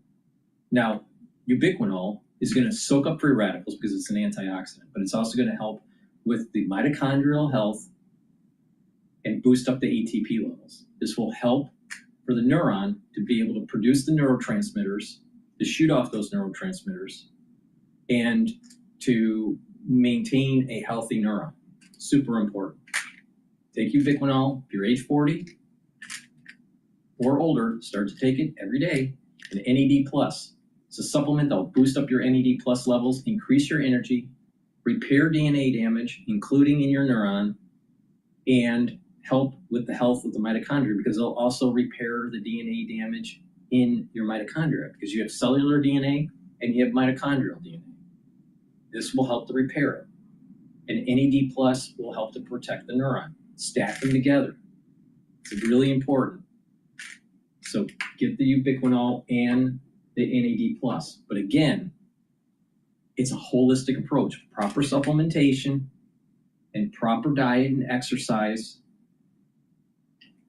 Now, ubiquinol is going to soak up free radicals because it's an antioxidant, but it's also going to help with the mitochondrial health and boost up the ATP levels. This will help for the neuron to be able to produce the neurotransmitters, to shoot off those neurotransmitters, and to maintain a healthy neuron. Super important. Take ubiquinol. If you're age 40 or older, start to take it every day. An NAD+. It's a supplement that will boost up your NAD+ levels, increase your energy, repair DNA damage, including in your neuron, and help with the health of the mitochondria, because it'll also repair the DNA damage in your mitochondria, because you have cellular DNA and you have mitochondrial DNA. This will help to repair it. And NAD+ will help to protect the neuron. Stack them together. It's really important. So get the ubiquinol and the NAD+. But again, it's a holistic approach. Proper supplementation and proper diet and exercise.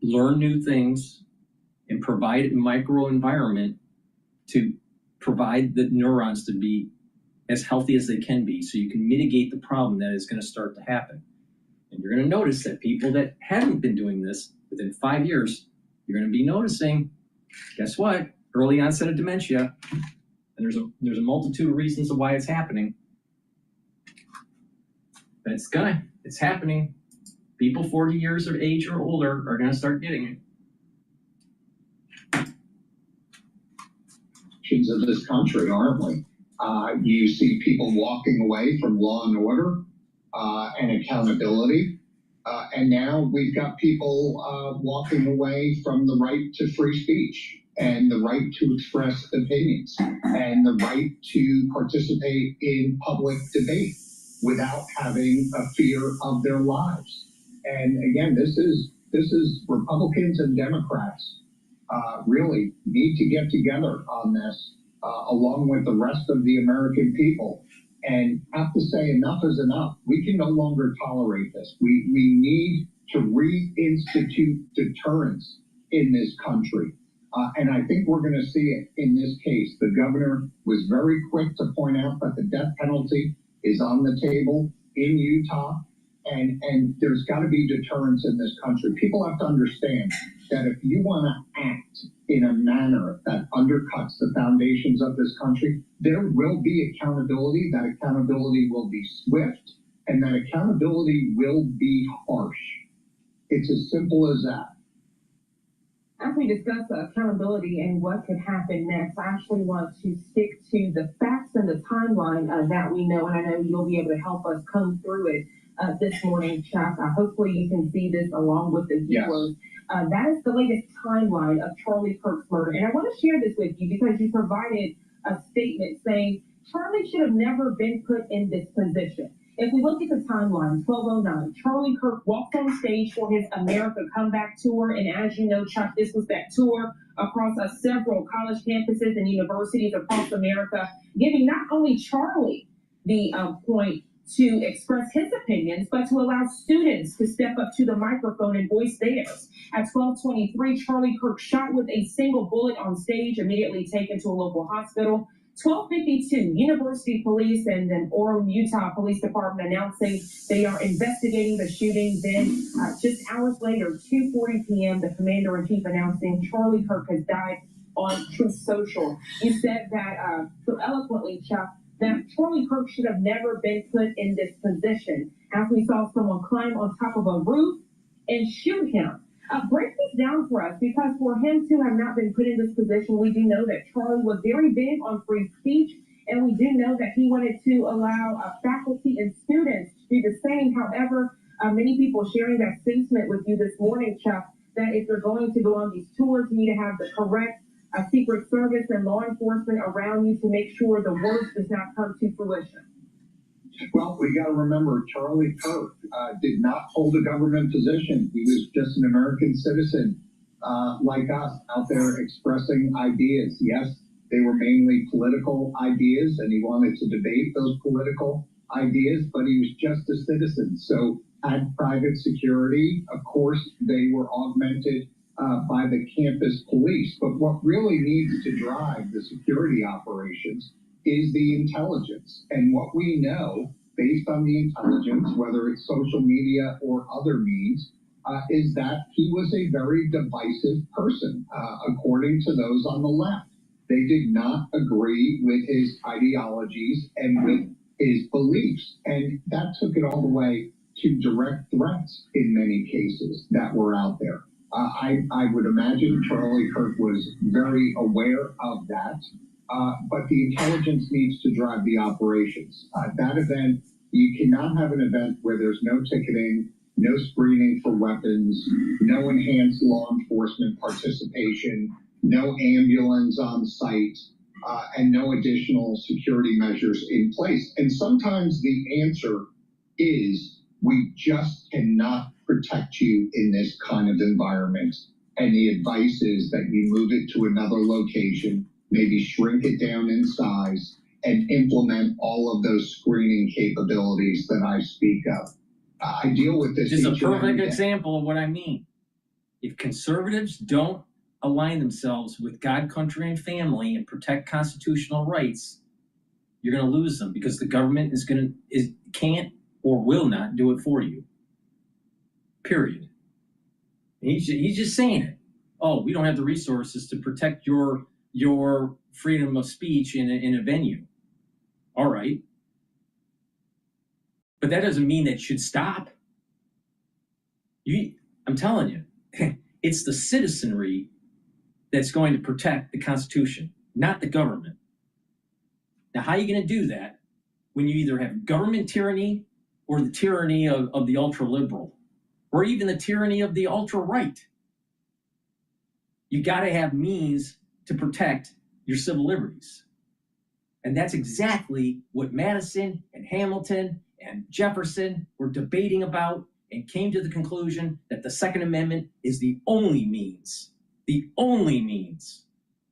Learn new things and provide a microenvironment to provide the neurons to be as healthy as they can be, so you can mitigate the problem that is going to start to happen. And you're going to notice that people that haven't been doing this within 5 years, you're going to be noticing, guess what? Early onset of dementia. And there's a multitude of reasons of why it's happening. But it's happening. People 40 years of age or older are going to start getting it. Of this country, aren't we? You see people walking away from law and order and accountability. And now we've got people walking away from the right to free speech and the right to express opinions and the right to participate in public debate without having a fear of their lives. And again, this is Republicans and Democrats really need to get together on this, along with the rest of the American people, and have to say enough is enough. We can no longer tolerate this. We need to reinstitute deterrence in this country. And I think we're going to see it in this case. The governor was very quick to point out that the death penalty is on the table in Utah. And there's got to be deterrence in this country. People have to understand that if you want to act in a manner that undercuts the foundations of this country, there will be accountability. That accountability will be swift, and that accountability will be harsh. It's as simple as that. As we discuss accountability and what could happen next, I actually want to stick to the facts and the timeline that we know, and I know you'll be able to help us come through it this morning, Chuck. Hopefully you can see this along with the viewers. Yes. That is the latest timeline of Charlie Kirk's murder, and I want to share this with you because you provided a statement saying Charlie should have never been put in this position. If we look at the timeline, 1209, Charlie Kirk walked on stage for his America Comeback Tour. And as you know, Chuck, this was that tour across several college campuses and universities across America, giving not only Charlie the point to express his opinions, but to allow students to step up to the microphone and voice theirs. At 12:23, Charlie Kirk shot with a single bullet on stage, immediately taken to a local hospital. 12:52, University Police and then Orem, Utah Police Department announcing they are investigating the shooting. Then just hours later, 2:40 p.m., the Commander-in-Chief announcing Charlie Kirk has died on Truth Social. You said that so eloquently, Chuck, that Charlie Kirk should have never been put in this position, as we saw someone climb on top of a roof and shoot him. Break this down for us, because for him to have not been put in this position, we do know that Charlie was very big on free speech, and we do know that he wanted to allow faculty and students to do the same. However, many people sharing that sentiment with you this morning, Chuck, that if you're going to go on these tours, you need to have the correct Secret Service and law enforcement around you to make sure the worst does not come to fruition. Well, we got to remember Charlie Kirk did not hold a government position. He was just an American citizen like us, out there expressing ideas. Yes, they were mainly political ideas, and he wanted to debate those political ideas, but he was just a citizen. So had private security. Of course, they were augmented by the campus police. But what really needs to drive the security operations is the intelligence. And what we know, based on the intelligence, whether it's social media or other means, is that he was a very divisive person, according to those on the left. They did not agree with his ideologies and with his beliefs. And that took it all the way to direct threats in many cases that were out there. I would imagine Charlie Kirk was very aware of that. But the intelligence needs to drive the operations. That event, you cannot have an event where there's no ticketing, no screening for weapons, no enhanced law enforcement participation, no ambulance on site, and no additional security measures in place. And sometimes the answer is we just cannot protect you in this kind of environment. And the advice is that you move it to another location, maybe shrink it down in size, and implement all of those screening capabilities that I speak of. I deal with this. Just a perfect example of what I mean. If conservatives don't align themselves with God, country, and family and protect constitutional rights, you're going to lose them, because the government can't or will not do it for you. Period. He's just saying it. Oh, we don't have the resources to protect your freedom of speech in a venue. All right. But that doesn't mean that should stop. I'm telling you, it's the citizenry that's going to protect the Constitution, not the government. Now, how are you going to do that when you either have government tyranny or the tyranny of the ultra-liberal, or even the tyranny of the ultra-right? You got to have means to protect your civil liberties. And that's exactly what Madison and Hamilton and Jefferson were debating about, and came to the conclusion that the Second Amendment is the only means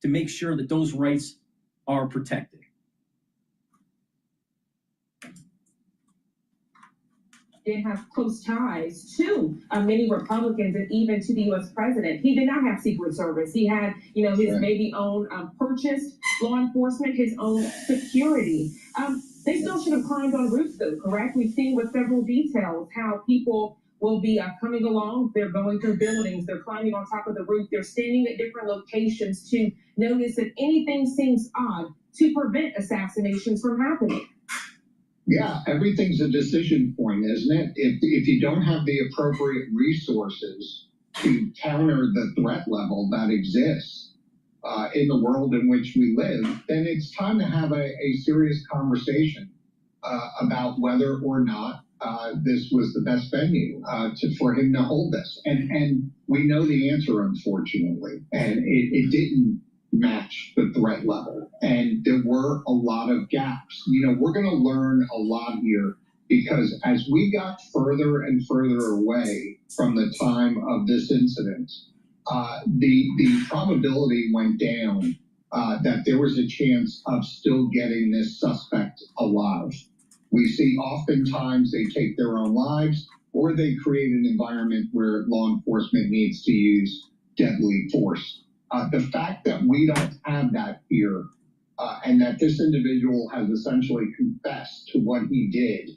to make sure that those rights are protected. Did have close ties to many Republicans and even to the U.S. president. He did not have Secret Service. He had, his maybe own purchased law enforcement, his own security. They still should have climbed on roofs, though, correct? We've seen with several details how people will be coming along. They're going through buildings. They're climbing on top of the roof. They're standing at different locations to notice if anything seems odd to prevent assassinations from happening. Yeah, everything's a decision point, isn't it? If you don't have the appropriate resources to counter the threat level that exists in the world in which we live, then it's time to have a serious conversation about whether or not this was the best venue for him to hold this. And we know the answer, unfortunately, and it didn't match the threat level. And there were a lot of gaps. You know, we're going to learn a lot here because as we got further and further away from the time of this incident, the probability went down that there was a chance of still getting this suspect alive. We see oftentimes they take their own lives or they create an environment where law enforcement needs to use deadly force. The fact that we don't have that here and that this individual has essentially confessed to what he did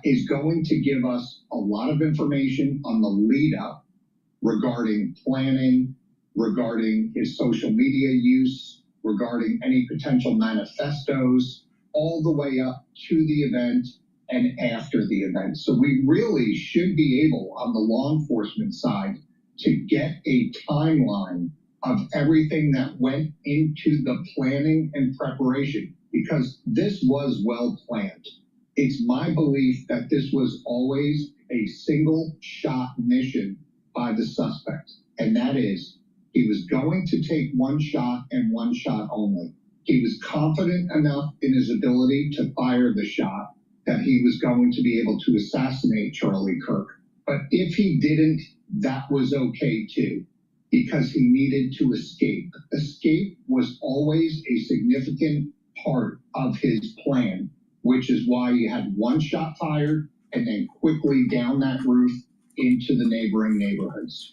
is going to give us a lot of information on the lead up regarding planning, regarding his social media use, regarding any potential manifestos, all the way up to the event and after the event. So we really should be able, on the law enforcement side, to get a timeline of everything that went into the planning and preparation, because this was well planned. It's my belief that this was always a single shot mission by the suspect, and that is he was going to take one shot and one shot only. He was confident enough in his ability to fire the shot that he was going to be able to assassinate Charlie Kirk. But if he didn't, that was okay too, because he needed to escape. Escape was always a significant part of his plan, which is why you had one shot fired and then quickly down that roof into the neighboring neighborhoods.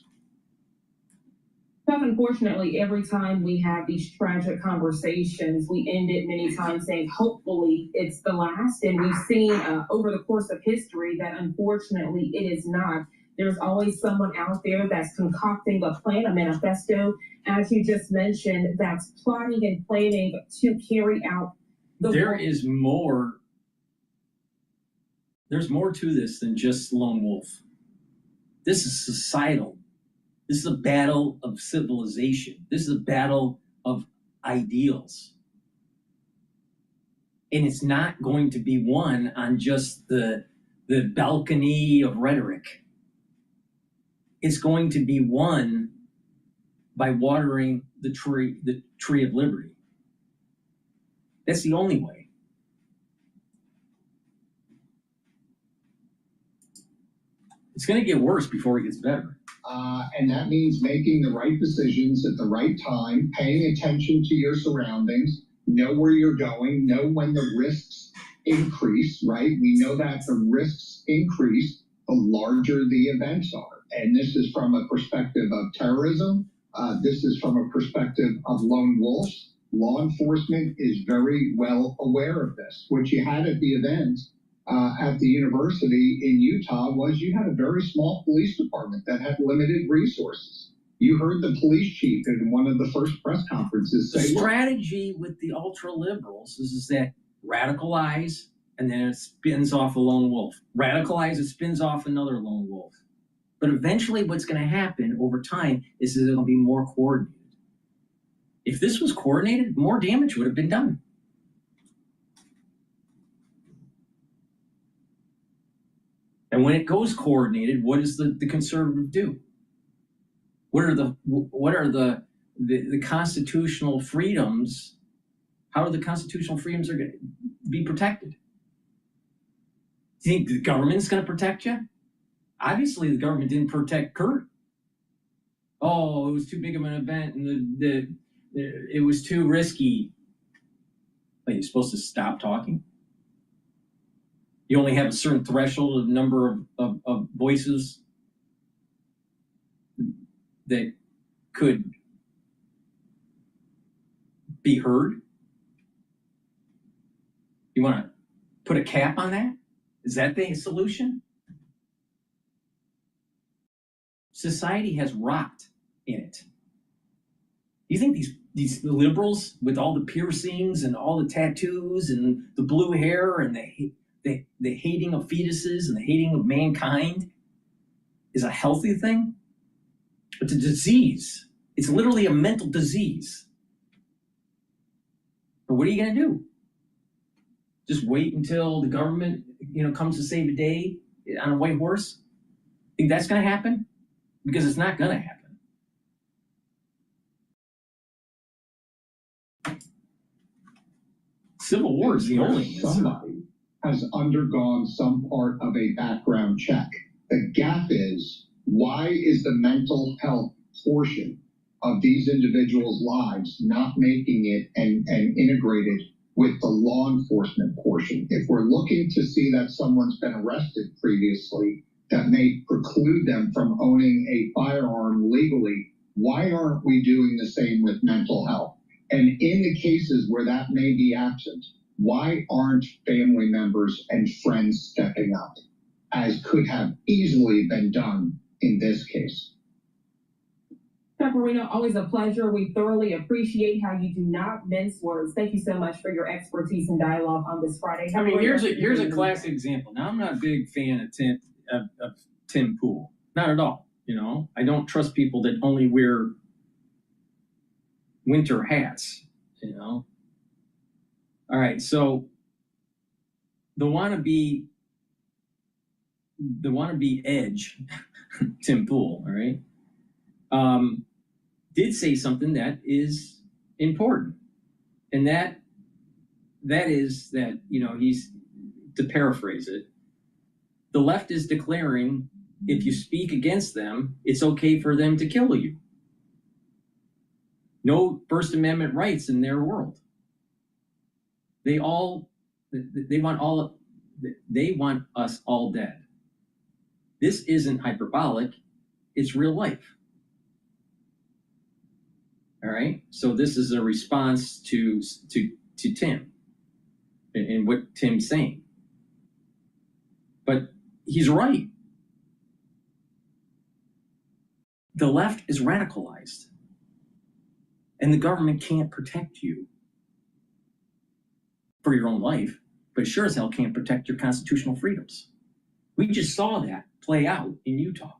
Unfortunately, every time we have these tragic conversations, we end it many times saying, hopefully it's the last. And we've seen over the course of history that unfortunately it is not. There's always someone out there that's concocting a plan, a manifesto, as you just mentioned, that's plotting and planning to carry out the There's more to this than just lone wolf. This is societal. This is a battle of civilization. This is a battle of ideals. And it's not going to be won on just the balcony of rhetoric. It's going to be won by watering the tree of liberty. That's the only way. It's going to get worse before it gets better. And that means making the right decisions at the right time, paying attention to your surroundings, know where you're going, know when the risks increase, right? We know that the risks increase the larger the events are. And this is from a perspective of terrorism. This is from a perspective of lone wolves. Law enforcement is very well aware of this. What you had at the event at the university in Utah was you had a very small police department that had limited resources. You heard the police chief in one of the first press conferences say, the strategy with the ultra liberals is that radicalize and then it spins off a lone wolf. Radicalize, it spins off another lone wolf. But eventually what's going to happen over time is that it'll be more coordinated. If this was coordinated, more damage would have been done. And when it goes coordinated, what does the conservative do? What are the constitutional freedoms? How are the constitutional freedoms are going to be protected? Do you think the government's going to protect you? Obviously, the government didn't protect Kirk. Oh, it was too big of an event, and it was too risky. Wait, you're supposed to stop talking? You only have a certain threshold of number of voices that could be heard. You want to put a cap on that? Is that the solution? Society has rot in it. You think these liberals with all the piercings and all the tattoos and the blue hair and the hating of fetuses and the hating of mankind is a healthy thing? It's a disease. It's literally a mental disease. But what are you going to do? Just wait until the government, comes to save the day on a white horse? Think that's going to happen? Because it's not going to happen. Civil war is the only answer. Somebody has undergone some part of a background check. The gap is, why is the mental health portion of these individuals' lives not making it and integrated with the law enforcement portion? If we're looking to see that someone's been arrested previously, that may preclude them from owning a firearm legally, why aren't we doing the same with mental health? And in the cases where that may be absent, why aren't family members and friends stepping up, as could have easily been done in this case? Pepperino, always a pleasure. We thoroughly appreciate how you do not mince words. Thank you so much for your expertise and dialogue on this Friday. I mean, here's a classic example. Now, I'm not a big fan of Tim Pool. Not at all. I don't trust people that only wear winter hats. All right, so the wannabe edge, Tim Pool, all right, did say something that is important, and that is that he's, to paraphrase it, the left is declaring if you speak against them, it's okay for them to kill you. No First Amendment rights in their world. They want us all dead. This isn't hyperbolic, it's real life. All right, so this is a response to Tim and what Tim's saying. But he's right. The left is radicalized, and the government can't protect you for your own life, but sure as hell can't protect your constitutional freedoms. We just saw that play out in Utah.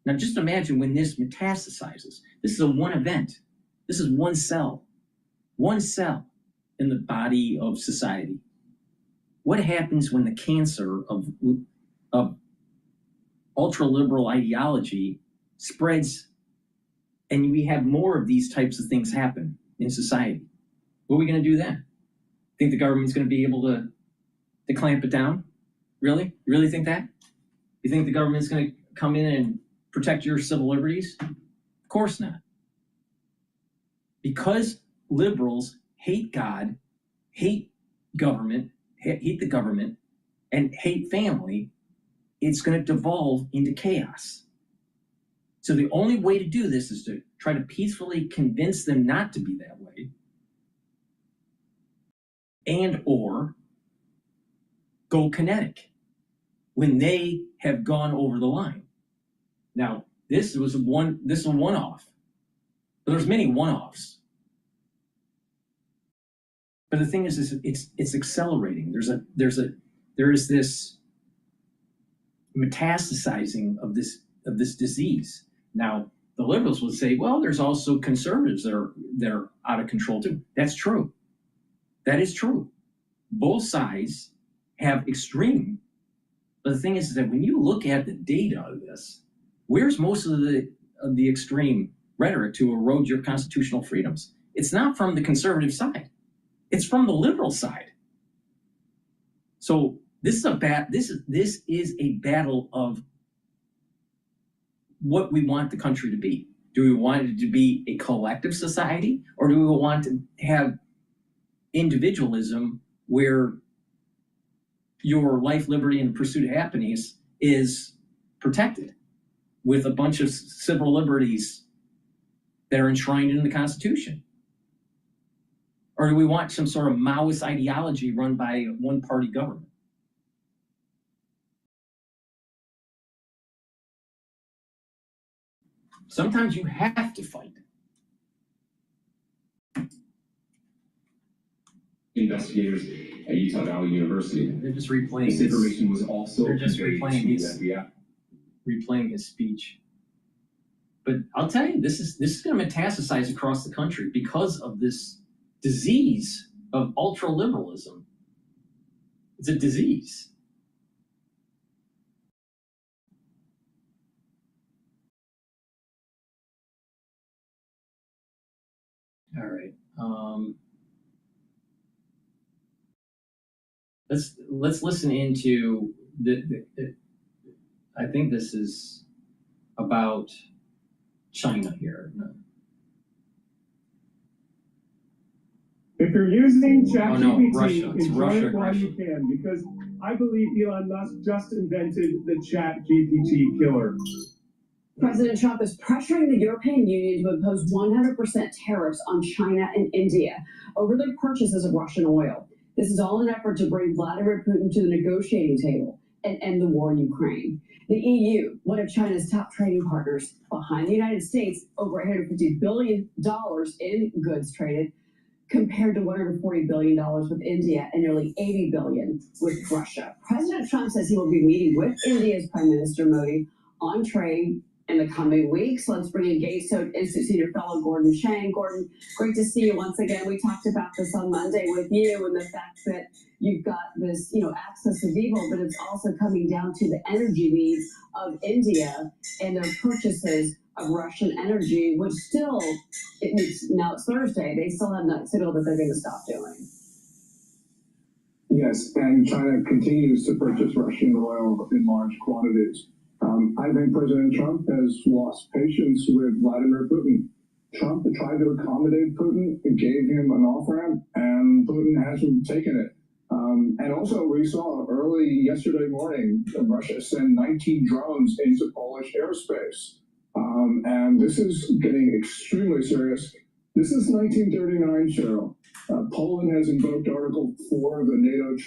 Now just imagine when this metastasizes. This is a one event. This is one cell in the body of society. What happens when the cancer of ultra-liberal ideology spreads and we have more of these types of things happen in society? What are we going to do then? Think the government's going to be able to clamp it down? Really? You really think that? You think the government's going to come in and protect your civil liberties? Of course not. Because liberals hate God, hate government, hate the government, and hate family, it's going to devolve into chaos. So the only way to do this is to try to peacefully convince them not to be that way, and or go kinetic when they have gone over the line. Now, this is a one-off, but there's many one-offs. But the thing is it's accelerating. There is this metastasizing of this disease. Now, the liberals would say, well, there's also conservatives that are out of control too. That's true. That is true. Both sides have extreme. But the thing is that when you look at the data of this, where's most of the extreme rhetoric to erode your constitutional freedoms? It's not from the conservative side. It's from the liberal side. So this is a battle of what we want the country to be. Do we want it to be a collective society, or do we want to have individualism where your life, liberty, and pursuit of happiness is protected with a bunch of civil liberties that are enshrined in the Constitution? Or do we want some sort of Maoist ideology run by a one-party government? Sometimes you have to fight. Investigators at Utah Valley University. They're just replaying This information was also They're just conveyed replaying to the his FBI. replaying his speech. But I'll tell you, this is going to metastasize across the country because of this disease of ultra-liberalism. It's a disease. All right. Let's listen into the I think this is about China here. If you're using ChatGPT, no, Russia. It's enjoy Russia it while aggression. you can, because I believe Elon Musk just invented the ChatGPT killer. President Trump is pressuring the European Union to impose 100% tariffs on China and India over their purchases of Russian oil. This is all in an effort to bring Vladimir Putin to the negotiating table and end the war in Ukraine. The EU, one of China's top trading partners, behind the United States, over $150 billion in goods traded, compared to $140 billion with India and nearly $80 billion with Russia. President Trump says he will be meeting with India's Prime Minister Modi on trade in the coming weeks. Let's bring in Getttr Institute Senior Fellow Gordon Chang. Gordon, great to see you once again. We talked about this on Monday with you and the fact that you've got this, axis of evil, but it's also coming down to the energy needs of India and their purchases of Russian energy, which still, now it's Thursday, they still have not signaled that they're going to stop doing. Yes, and China continues to purchase Russian oil in large quantities. I think President Trump has lost patience with Vladimir Putin. Trump tried to accommodate Putin, gave him an off-ramp, and Putin hasn't taken it. And also, we saw early yesterday morning, Russia sent 19 drones into Polish airspace. And this is getting extremely serious. This is 1939, Cheryl. Poland has invoked Article 4 of the NATO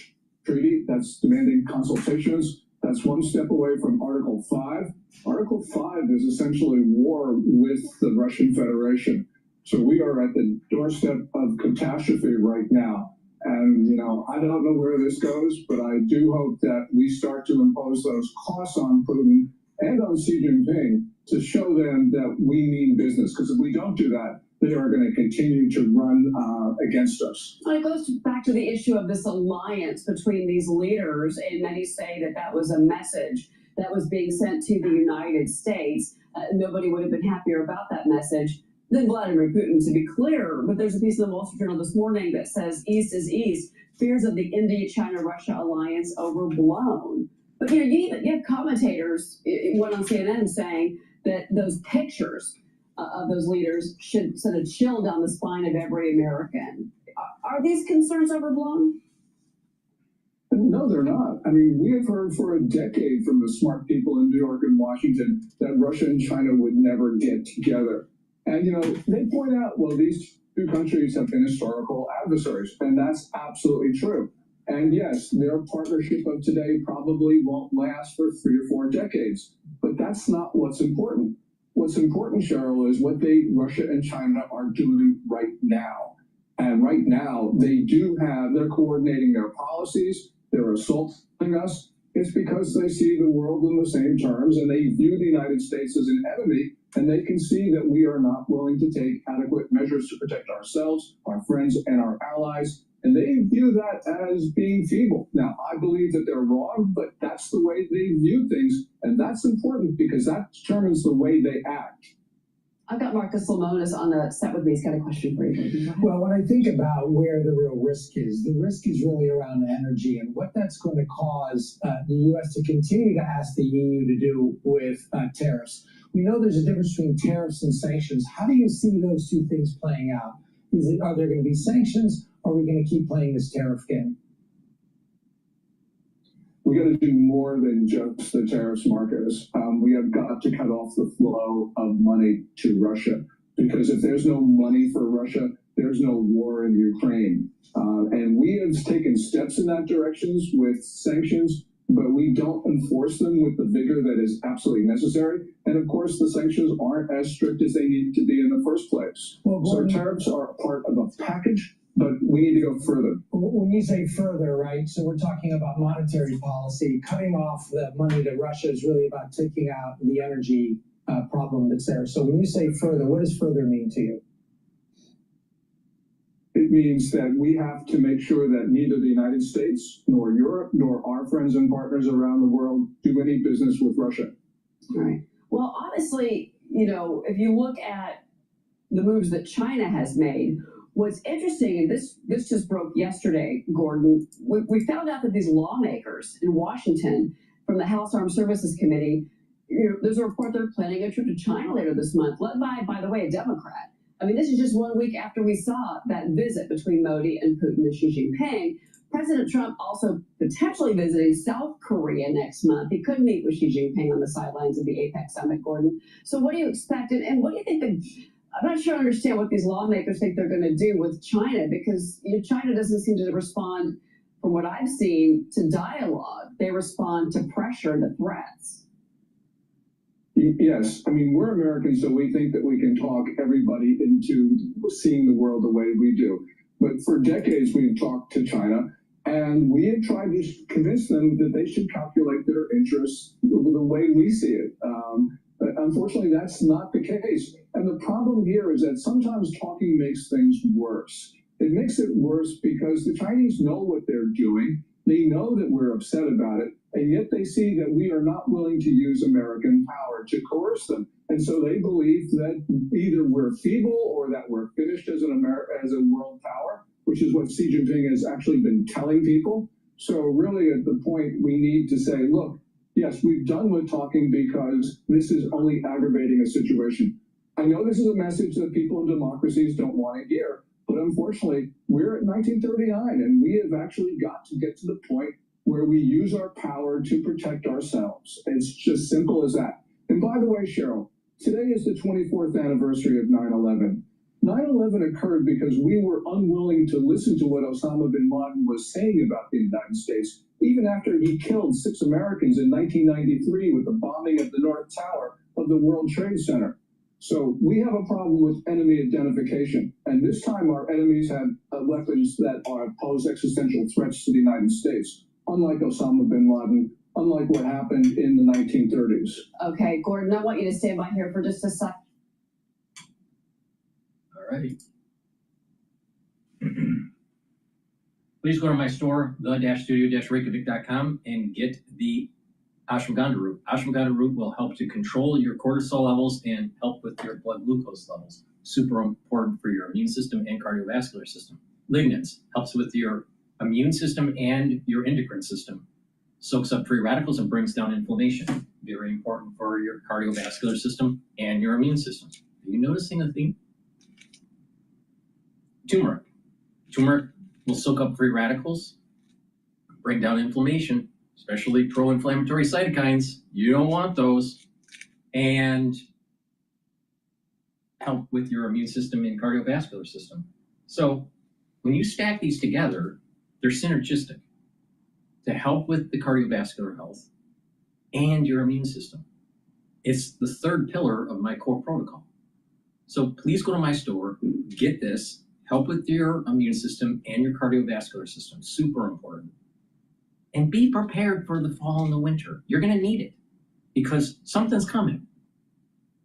treaty that's demanding consultations. That's one step away from Article 5. Article 5 is essentially war with the Russian Federation. So we are at the doorstep of catastrophe right now. And, I don't know where this goes, but I do hope that we start to impose those costs on Putin and on Xi Jinping to show them that we mean business. Because if we don't do that, they are going to continue to run against us. Well, it goes back to the issue of this alliance between these leaders, and many say that that was a message that was being sent to the United States. Nobody would have been happier about that message than Vladimir Putin, to be clear. But there's a piece in the Wall Street Journal this morning that says East is East. Fears of the India-China-Russia alliance overblown. But you have commentators, one on CNN, saying that those pictures of those leaders should send a chill down the spine of every American. Are these concerns overblown? No, they're not. I mean, we have heard for a decade from the smart people in New York and Washington that Russia and China would never get together. And, they point out, well, these two countries have been historical adversaries, and that's absolutely true. And yes, their partnership of today probably won't last for 3 or 4 decades, but that's not what's important. What's important, Cheryl, is what Russia and China are doing right now. And right now, they're coordinating their policies, they're assaulting us. It's because they see the world in the same terms, and they view the United States as an enemy, and they can see that we are not willing to take adequate measures to protect ourselves, our friends, and our allies. And they view that as being feeble. Now, I believe that they're wrong, but that's the way they view things. And that's important because that determines the way they act. I've got Marcus Lemonis on the set with me. He's got a question for you. Well, when I think about where the real risk is, the risk is really around energy and what that's going to cause the U.S. to continue to ask the EU to do with tariffs. We know there's a difference between tariffs and sanctions. How do you see those two things playing out? Are there going to be sanctions, or are we going to keep playing this tariff game? We got to do more than just the tariffs, Marcus. We have got to cut off the flow of money to Russia, because if there's no money for Russia, there's no war in Ukraine. And we have taken steps in that direction with sanctions, but we don't enforce them with the vigor that is absolutely necessary. And of course, the sanctions aren't as strict as they need to be in the first place. Well, so tariffs are part of a package, but we need to go further. When you say further, right, so we're talking about monetary policy. Cutting off the money to Russia is really about taking out the energy problem that's there. So when you say further, what does further mean to you? It means that we have to make sure that neither the United States, nor Europe, nor our friends and partners around the world do any business with Russia. All right. Well, honestly, you know, if you look at the moves that China has made, what's interesting, and this just broke yesterday, Gordon, we found out that these lawmakers in Washington from the House Armed Services Committee, you know, there's a report they're planning a trip to China later this month, led by the way, a Democrat. I mean, this is just 1 week after we saw that visit between Modi and Putin and Xi Jinping. President Trump also potentially visiting South Korea next month. He could meet with Xi Jinping on the sidelines of the APEC summit, Gordon. So what do you expect? And what do you think I'm not sure I understand what these lawmakers think they're going to do with China, because you know, China doesn't seem to respond, from what I've seen, to dialogue. They respond to pressure and to threats. Yes, I mean, we're Americans, so we think that we can talk everybody into seeing the world the way we do. But for decades, we've talked to China, and we have tried to convince them that they should calculate their interests the way we see it. But unfortunately, that's not the case. And the problem here is that sometimes talking makes things worse. It makes it worse because the Chinese know what they're doing. They know that we're upset about it, and yet they see that we are not willing to use American power to coerce them. And so they believe that either we're feeble or that we're finished as a world power, which is what Xi Jinping has actually been telling people. So really at the point we need to say, look, yes, we've done with talking because this is only aggravating a situation. I know this is a message that people in democracies don't want to hear, but unfortunately, we're at 1939, and we have actually got to get to the point where we use our power to protect ourselves. It's just simple as that. And by the way, Cheryl, today is the 24th anniversary of 9/11. 9/11 occurred because we were unwilling to listen to what Osama bin Laden was saying about the United States, even after he killed 6 Americans in 1993 with the bombing of the North Tower of the World Trade Center. So we have a problem with enemy identification. And this time our enemies have weapons that pose existential threats to the United States, unlike Osama bin Laden, unlike what happened in the 1930s. Okay, Gordon, I want you to stand by here for just a sec. All right. Please go to my store, the-studio-reykjavik.com, and get the ashwagandha root. Ashwagandha root will help to control your cortisol levels and help with your blood glucose levels. Super important for your immune system and cardiovascular system. Lignans helps with your immune system and your endocrine system. Soaks up free radicals and brings down inflammation. Very important for your cardiovascular system and your immune system. Are you noticing a theme? Turmeric. Turmeric will soak up free radicals, bring down inflammation, especially pro-inflammatory cytokines. You don't want those. And help with your immune system and cardiovascular system. So when you stack these together, they're synergistic to help with the cardiovascular health and your immune system. It's the third pillar of my core protocol. So please go to my store, get this, help with your immune system and your cardiovascular system. Super important. And be prepared for the fall and the winter. You're going to need it because something's coming.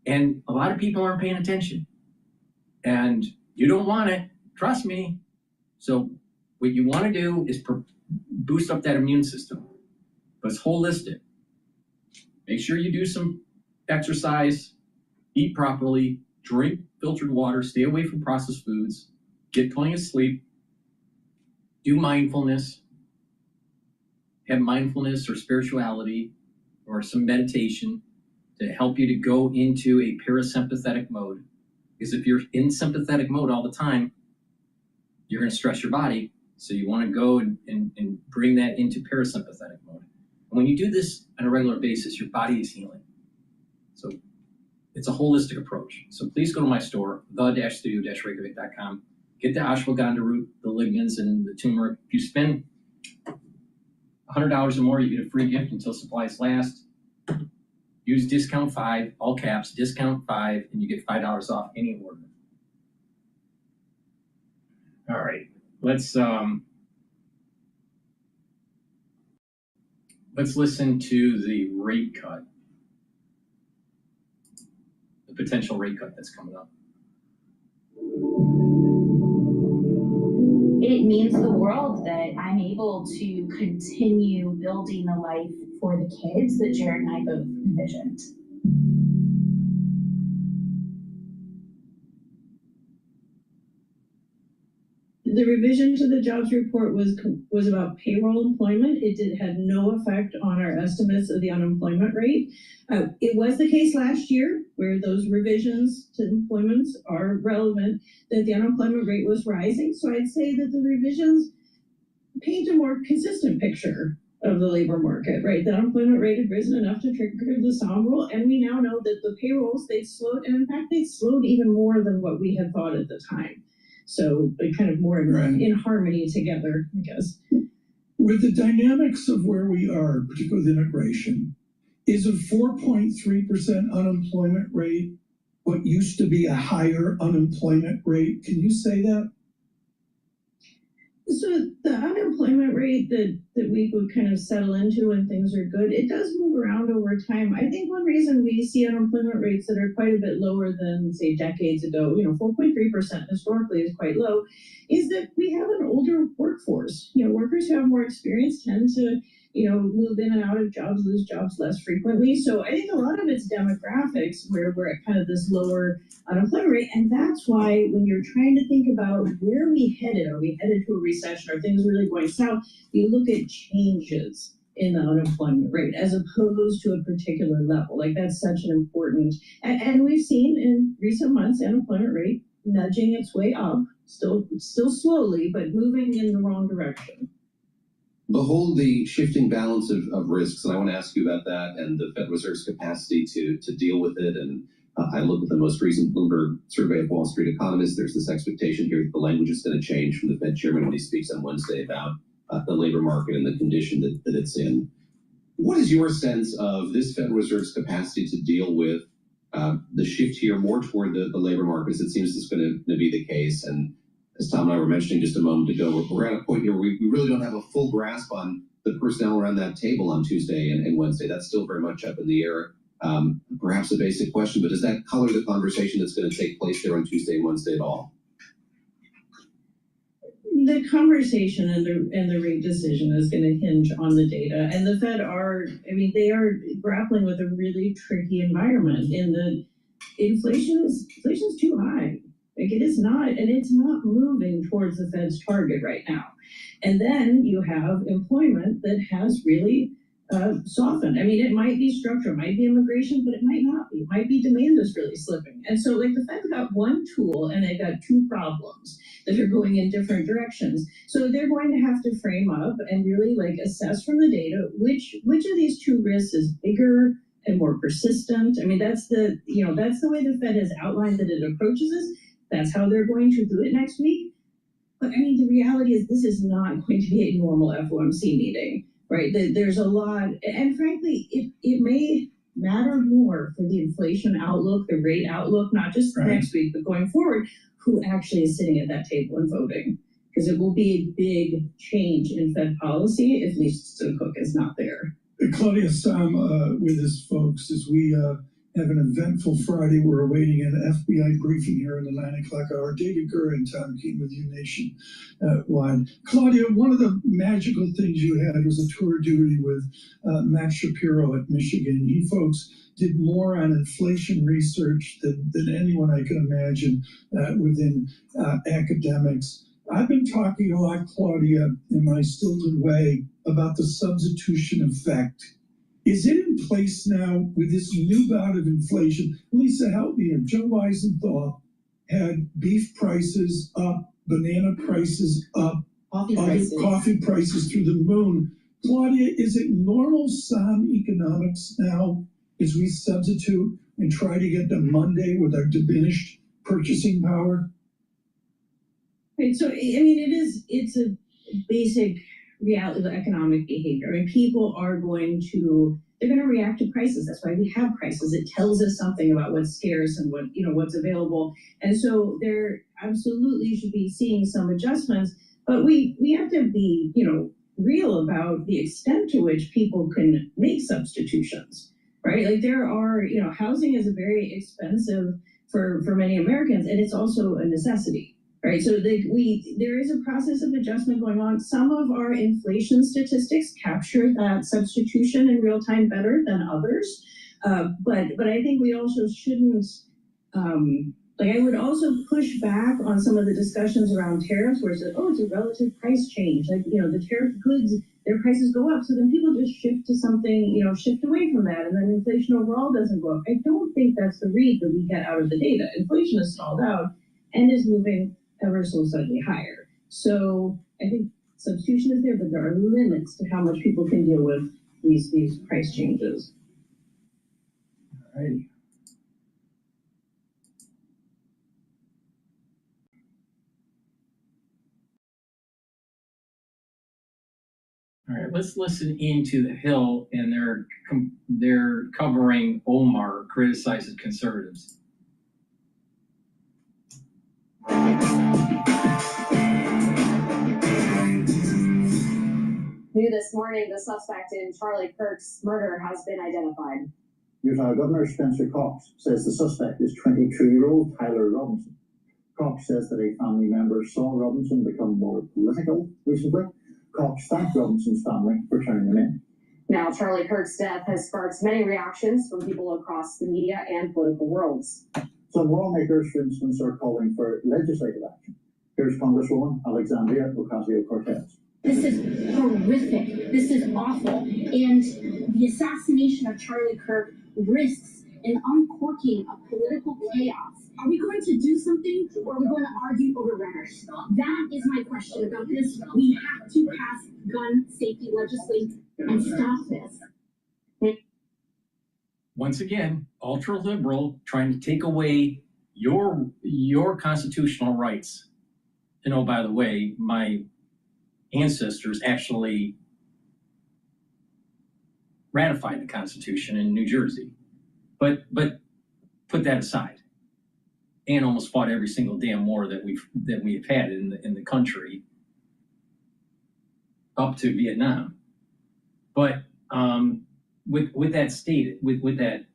And a lot of people aren't paying attention. And you don't want it, trust me. So what you want to do is boost up that immune system. But it's holistic. Make sure you do some exercise, eat properly, drink filtered water, stay away from processed foods, get plenty of sleep, do mindfulness, have mindfulness or spirituality or some meditation to help you to go into a parasympathetic mode. Because if you're in sympathetic mode all the time, you're going to stress your body. So you want to go and bring that into parasympathetic mode. And when you do this on a regular basis, your body is healing. So it's a holistic approach. So please go to my store, the-studio-reykjavik.com. get the ashwagandha root, the lignans, and the turmeric. If you spend $100 or more, you get a free gift until supplies last. Use discount 5, all caps, discount 5, and you get $5 off any order. All right, let's listen to the rate cut, the potential rate cut that's coming up. It means the world that I'm able to continue building the life for the kids that Jared and I both envisioned. The revision to the jobs report was about payroll employment. It had no effect on our estimates of the unemployment rate. It was the case last year where those revisions to employment are relevant, that the unemployment rate was rising. So I'd say that the revisions paint a more consistent picture of the labor market, right? The unemployment rate had risen enough to trigger the Somme rule, and we now know that the payrolls, they slowed, and in fact, they slowed even more than what we had thought at the time. So they kind of more in harmony together, I guess. With the dynamics of where we are, particularly with immigration, is a 4.3% unemployment rate what used to be a higher unemployment rate? Can you say that? So the unemployment rate that we would kind of settle into when things are good, it does move around over time. I think one reason we see unemployment rates that are quite a bit lower than, say, decades ago, 4.3% historically is quite low, is that we have an older workforce. Workers who have more experience tend to, move in and out of jobs, lose jobs less frequently. So I think a lot of it's demographics where we're at kind of this lower unemployment rate. And that's why when you're trying to think about where we headed, are we headed to a recession? Are things really going south? You look at changes in the unemployment rate as opposed to a particular level. Like that's such an important, and we've seen in recent months, the unemployment rate nudging its way up, still slowly, but moving in the wrong direction. Behold the shifting balance of risks, and I want to ask you about that and the Fed Reserve's capacity to deal with it. And I look at the most recent Bloomberg survey of Wall Street economists. There's this expectation here that the language is going to change from the Fed chairman when he speaks on Wednesday about the labor market and the condition that it's in. What is your sense of this Fed Reserve's capacity to deal with the shift here more toward the labor markets? It seems it's going to be the case. And as Tom and I were mentioning just a moment ago, we're at a point here where we really don't have a full grasp on the personnel around that table on Tuesday and Wednesday. That's still very much up in the air. Perhaps a basic question, but does that color the conversation that's going to take place there on Tuesday and Wednesday at all? The conversation and the rate decision is going to hinge on the data, and the Fed they are grappling with a really tricky environment. In the inflation's too high. Like it is not, and it's not moving towards the Fed's target right now. And then you have employment that has really softened. It might be structure, it might be immigration, but it might not be. It might be demand is really slipping. And so the Fed's got one tool and they've got two problems that are going in different directions. So they're going to have to frame up and really assess from the data which of these two risks is bigger and more persistent. That's the way the Fed has outlined that it approaches this. That's how they're going to do it next week. But the reality is this is not going to be a normal FOMC meeting. Right, there's a lot, and frankly, it may matter more for the inflation outlook, the rate outlook, not just next week, but going forward, who actually is sitting at that table and voting. Because it will be a big change in Fed policy if Lisa Cook is not there. Claudia Sam with us, folks, as we have an eventful Friday. We're awaiting an FBI briefing here in the 9 o'clock hour. David Gurr and Tom Keene with you nationwide. Claudia, one of the magical things you had was a tour of duty with Matt Shapiro at Michigan. You folks did more on inflation research than anyone I could imagine within academics. I've been talking a lot, Claudia, in my stilted way, about the substitution effect. Is it in place now with this new bout of inflation? Lisa, help me here. Joe Weisenthal had beef prices up, banana prices up, coffee prices through the moon. Claudia, is it normal sound economics now as we substitute and try to get to Monday with our diminished purchasing power? Right, so, I mean, it's a basic reality of economic behavior. I mean, people are they're going to react to prices. That's why we have prices. It tells us something about what's scarce and what's available. And so there absolutely should be seeing some adjustments, but we have to be, real about the extent to which people can make substitutions, right? Like there are, housing is a very expensive for many Americans, and it's also a necessity. Right, so there is a process of adjustment going on. Some of our inflation statistics capture that substitution in real time better than others, but I think we also shouldn't. I would also push back on some of the discussions around tariffs, where it's like, oh, it's a relative price change. The tariff goods, their prices go up, so then people just shift to something, shift away from that, and then inflation overall doesn't go up. I don't think that's the read that we get out of the data. Inflation is stalled out and is moving ever so slightly higher. So I think substitution is there, but there are limits to how much people can deal with these price changes. All righty. All right, let's listen into the Hill, and they're covering Omar criticizes conservatives. New this morning, the suspect in Charlie Kirk's murder has been identified. Utah Governor Spencer Cox says the suspect is 22-year-old Tyler Robinson. Cox says that a family member saw Robinson become more political recently. Cox thanked Robinson's family for turning him in. Now, Charlie Kirk's death has sparked many reactions from people across the media and political worlds. Some lawmakers, for instance, are calling for legislative action. Here's Congresswoman Alexandria Ocasio-Cortez. This is horrific. This is awful. And the assassination of Charlie Kirk risks an uncorking of political chaos. Are we going to do something, or are we going to argue over rhetoric? That is my question about this. We have to pass gun safety legislation and stop this. Once again, ultra-liberal trying to take away your constitutional rights. And oh, by the way, my ancestors actually ratified the Constitution in New Jersey. But put that aside, and almost fought every single damn war that we've had in the country up to Vietnam. But with that stated, with that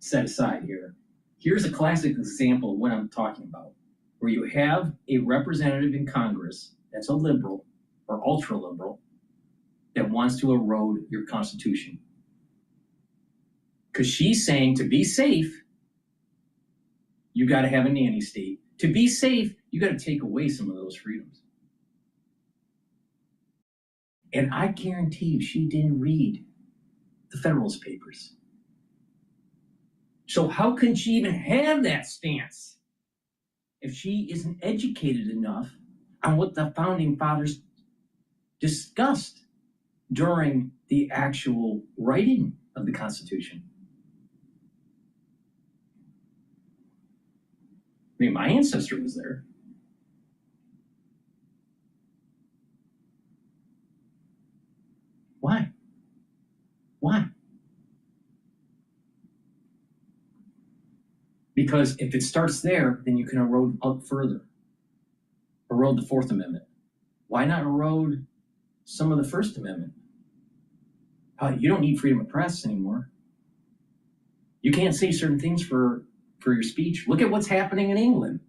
set aside here, here's a classic example of what I'm talking about, where you have a representative in Congress that's a liberal or ultra liberal that wants to erode your Constitution. Because she's saying to be safe, you got to have a nanny state. To be safe, you got to take away some of those freedoms. And I guarantee you, she didn't read the Federalist Papers. So how can she even have that stance if she isn't educated enough on what the Founding Fathers discussed during the actual writing of the Constitution? I mean, my ancestor was there. Why? Why? Because if it starts there, then you can erode up further. Erode the Fourth Amendment. Why not erode some of the First Amendment? You don't need freedom of press anymore. You can't say certain things for your speech. Look at what's happening in England.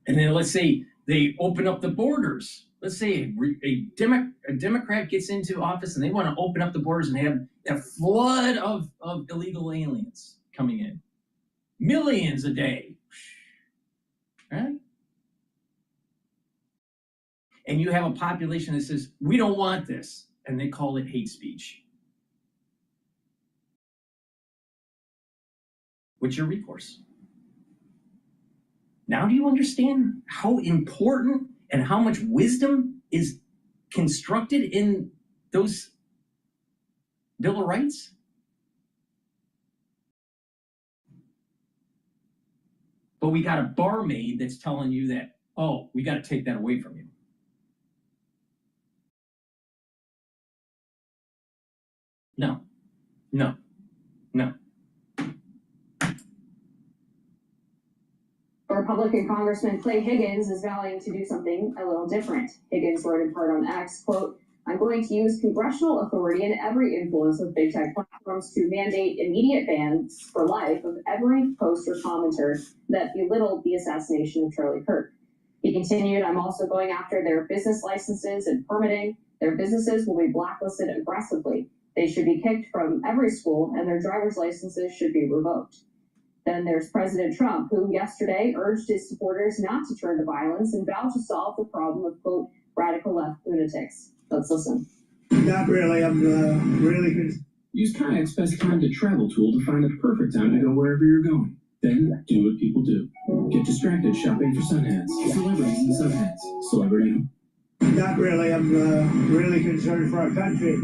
And then let's say they open up the borders. Let's say a Democrat gets into office and they want to open up the borders and have a flood of illegal aliens coming in. Millions a day. Right? And you have a population that says, we don't want this. And they call it hate speech. What's your recourse? Now do you understand how important and how much wisdom is constructed in those Bill of Rights? but we got a barmaid that's telling you that, oh, we got to take that away from you. No, no, no. Republican Congressman Clay Higgins is vowing to do something a little different. Higgins wrote in part on X, quote, "I'm going to use congressional authority and every influence with big tech platforms to mandate immediate bans for life of every post or commenter that belittled the assassination of Charlie Kirk." He continued, "I'm also going after their business licenses and permitting. Their businesses will be blacklisted aggressively. They should be kicked from every school and their driver's licenses should be revoked." Then there's President Trump, who yesterday urged his supporters not to turn to violence and vowed to solve the problem of, quote, radical left lunatics. Let's listen. Not really. I'm really good. Use Kayak's best time to travel tool to find the perfect time to go wherever you're going. Then do what people do. Get distracted shopping for sun hats, celebrities and sun hats, celebrity. Not really. I'm really concerned for our country.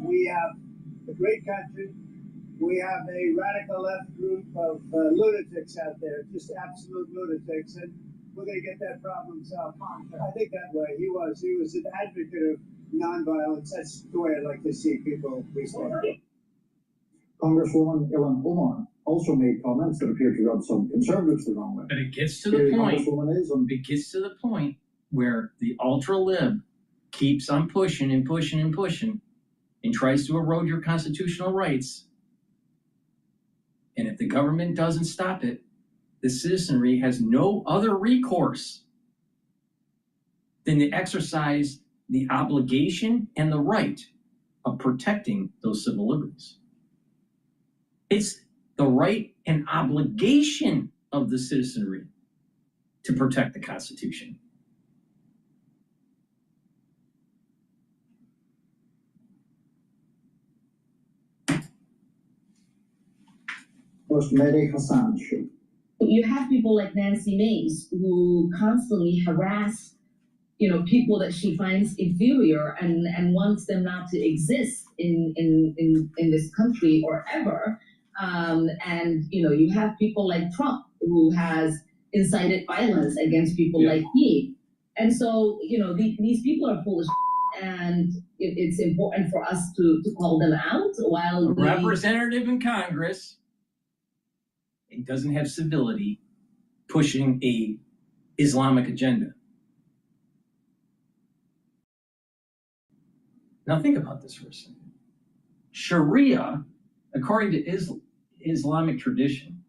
We have a great country. We have a radical left group of lunatics out there, just absolute lunatics, and we're going to get that problem solved. I think that way. He was an advocate of nonviolence. That's the way I'd like to see people respond. Congresswoman Ilhan Omar also made comments that appear to rub some conservatives the wrong way. But it gets to the point. It gets to the point where the ultra lib keeps on pushing and pushing and pushing, and tries to erode your constitutional rights. And if the government doesn't stop it, the citizenry has no other recourse than to exercise the obligation and the right of protecting those civil liberties. It's the right and obligation of the citizenry to protect the Constitution. You have people like Nancy Mace who constantly harass, people that she finds inferior and wants them not to exist in this country or ever. And you have people like Trump who has incited violence against people like me. And so, these people are full of shit, and it's important for us to call them out while a representative in Congress, it doesn't have civility, pushing a Islamic agenda. Now think about this for a second. Sharia, according to Islamic tradition,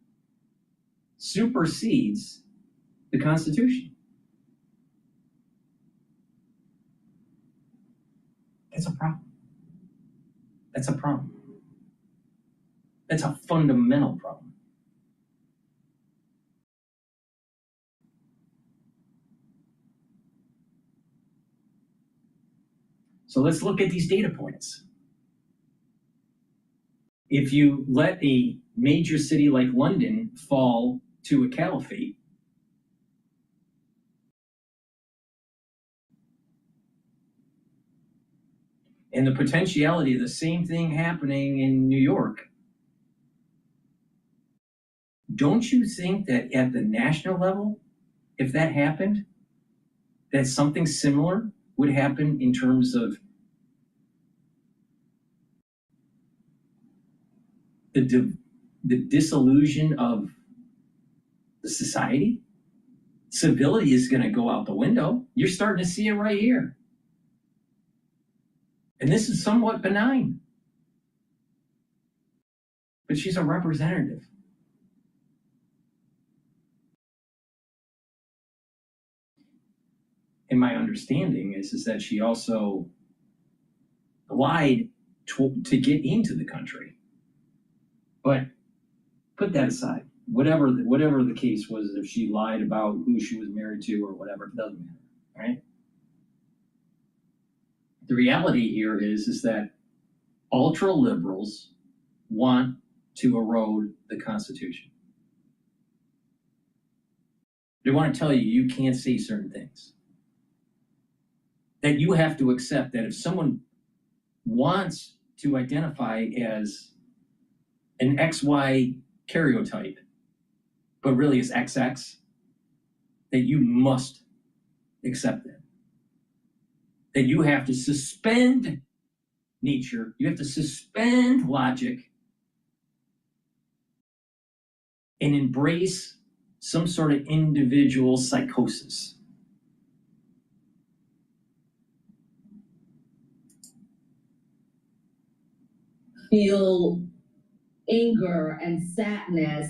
supersedes the Constitution. That's a problem. That's a problem. That's a fundamental problem. So let's look at these data points. If you let a major city like London fall to a caliphate, and the potentiality of the same thing happening in New York, don't you think that at the national level, if that happened, that something similar would happen in terms of the disillusion of the society? Civility is going to go out the window. You're starting to see it right here. And this is somewhat benign. But she's a representative. And my understanding is that she also lied to get into the country. But put that aside. Whatever the case was, if she lied about who she was married to or whatever, it doesn't matter, right? The reality here is that ultra liberals want to erode the Constitution. They want to tell you you can't say certain things. That you have to accept that if someone wants to identify as an XY karyotype, but really is XX, that you must accept that. That you have to suspend nature, you have to suspend logic, and embrace some sort of individual psychosis. Feel anger and sadness.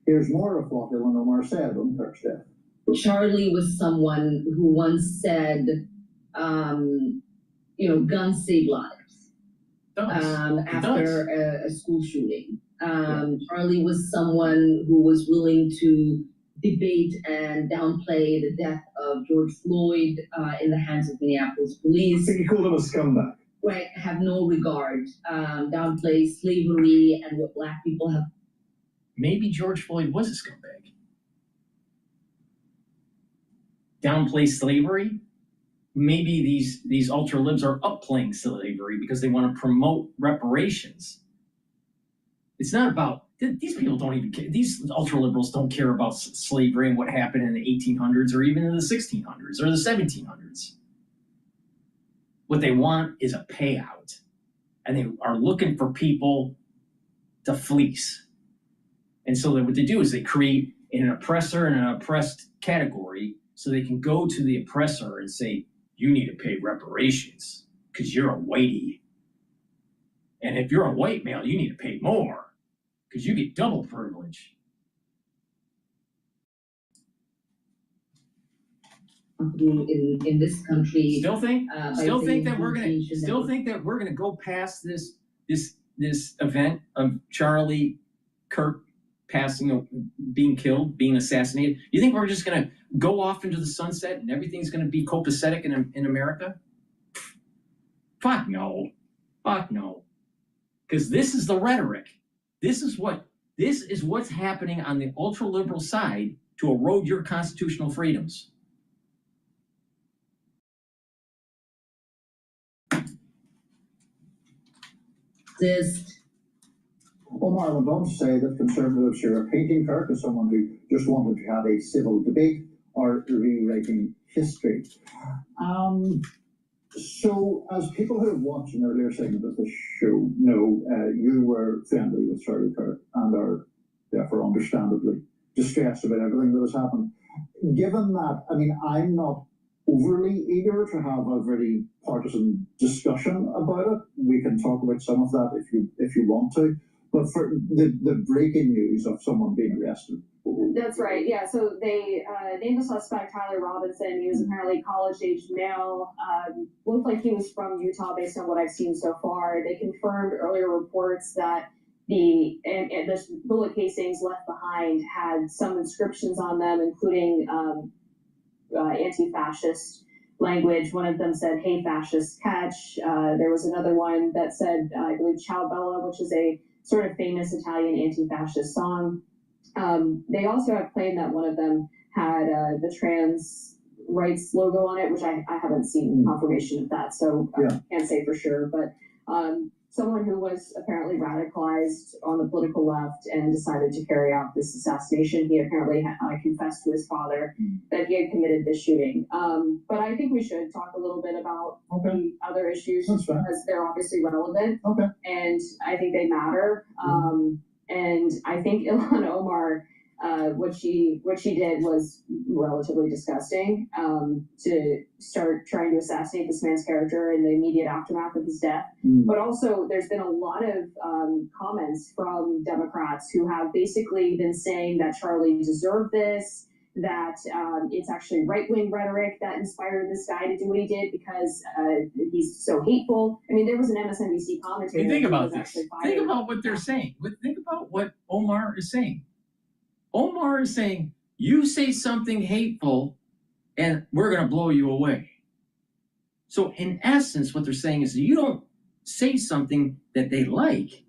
Here's more of what Ilhan Omar said on Kirk's death. Charlie was someone who once said, guns save lives. After a school shooting. Charlie was someone who was willing to debate and downplay the death of George Floyd in the hands of Minneapolis police. I think he called him a scumbag. Right, have no regard, downplay slavery and what Black people have. Maybe George Floyd was a scumbag. Downplay slavery. Maybe these ultra libs are upplaying slavery because they want to promote reparations. It's not about, these people don't even care. These ultra liberals don't care about slavery and what happened in the 1800s or even in the 1600s or the 1700s. What they want is a payout, and they are looking for people to fleece. And so what they do is they create an oppressor and an oppressed category so they can go to the oppressor and say, you need to pay reparations because you're a whitey. And if you're a white male, you need to pay more because you get double privilege. In this country, Still think that we're gonna go past this event of Charlie Kirk being killed, being assassinated. You think we're just gonna go off into the sunset and everything's gonna be copacetic in America? Fuck no. Because this is the rhetoric. This is what's happening on the ultra liberal side to erode your constitutional freedoms. Omar went on to say that conservatives who are painting Kirk as someone who just wanted to have a civil debate are rewriting history. So, as people who have watched an earlier segment of the show know, you were friendly with Charlie Kirk and are therefore understandably distressed about everything that has happened. Given that, I'm not overly eager to have a very partisan discussion about it. We can talk about some of that if you want to. But for the breaking news of someone being arrested. That's right. Yeah. So they named the suspect Tyler Robinson. He was apparently a college-aged male. Looked like he was from Utah based on what I've seen so far. They confirmed earlier reports that the bullet casings left behind had some inscriptions on them, including anti-fascist language. One of them said, "Hey, fascist, catch." There was another one that said, I believe, "Ciao Bella," which is a sort of famous Italian anti-fascist song. They also have claimed that one of them had the trans rights logo on it, which I haven't seen confirmation of that, so I can't say for sure. But someone who was apparently radicalized on the political left and decided to carry out this assassination. He apparently confessed to his father that he had committed this shooting. But I think we should talk a little bit about the other issues because they're obviously relevant. And I think they matter. And I think Ilhan Omar, what she did was relatively disgusting. To start trying to assassinate this man's character in the immediate aftermath of his death. But also, there's been a lot of comments from Democrats who have basically been saying that Charlie deserved this, that it's actually right-wing rhetoric that inspired this guy to do what he did because he's so hateful. I mean, there was an MSNBC commentator. And think about this. Think about what they're saying. Think about what Omar is saying. Omar is saying, you say something hateful and we're going to blow you away. So in essence, what they're saying is you don't say something that they like,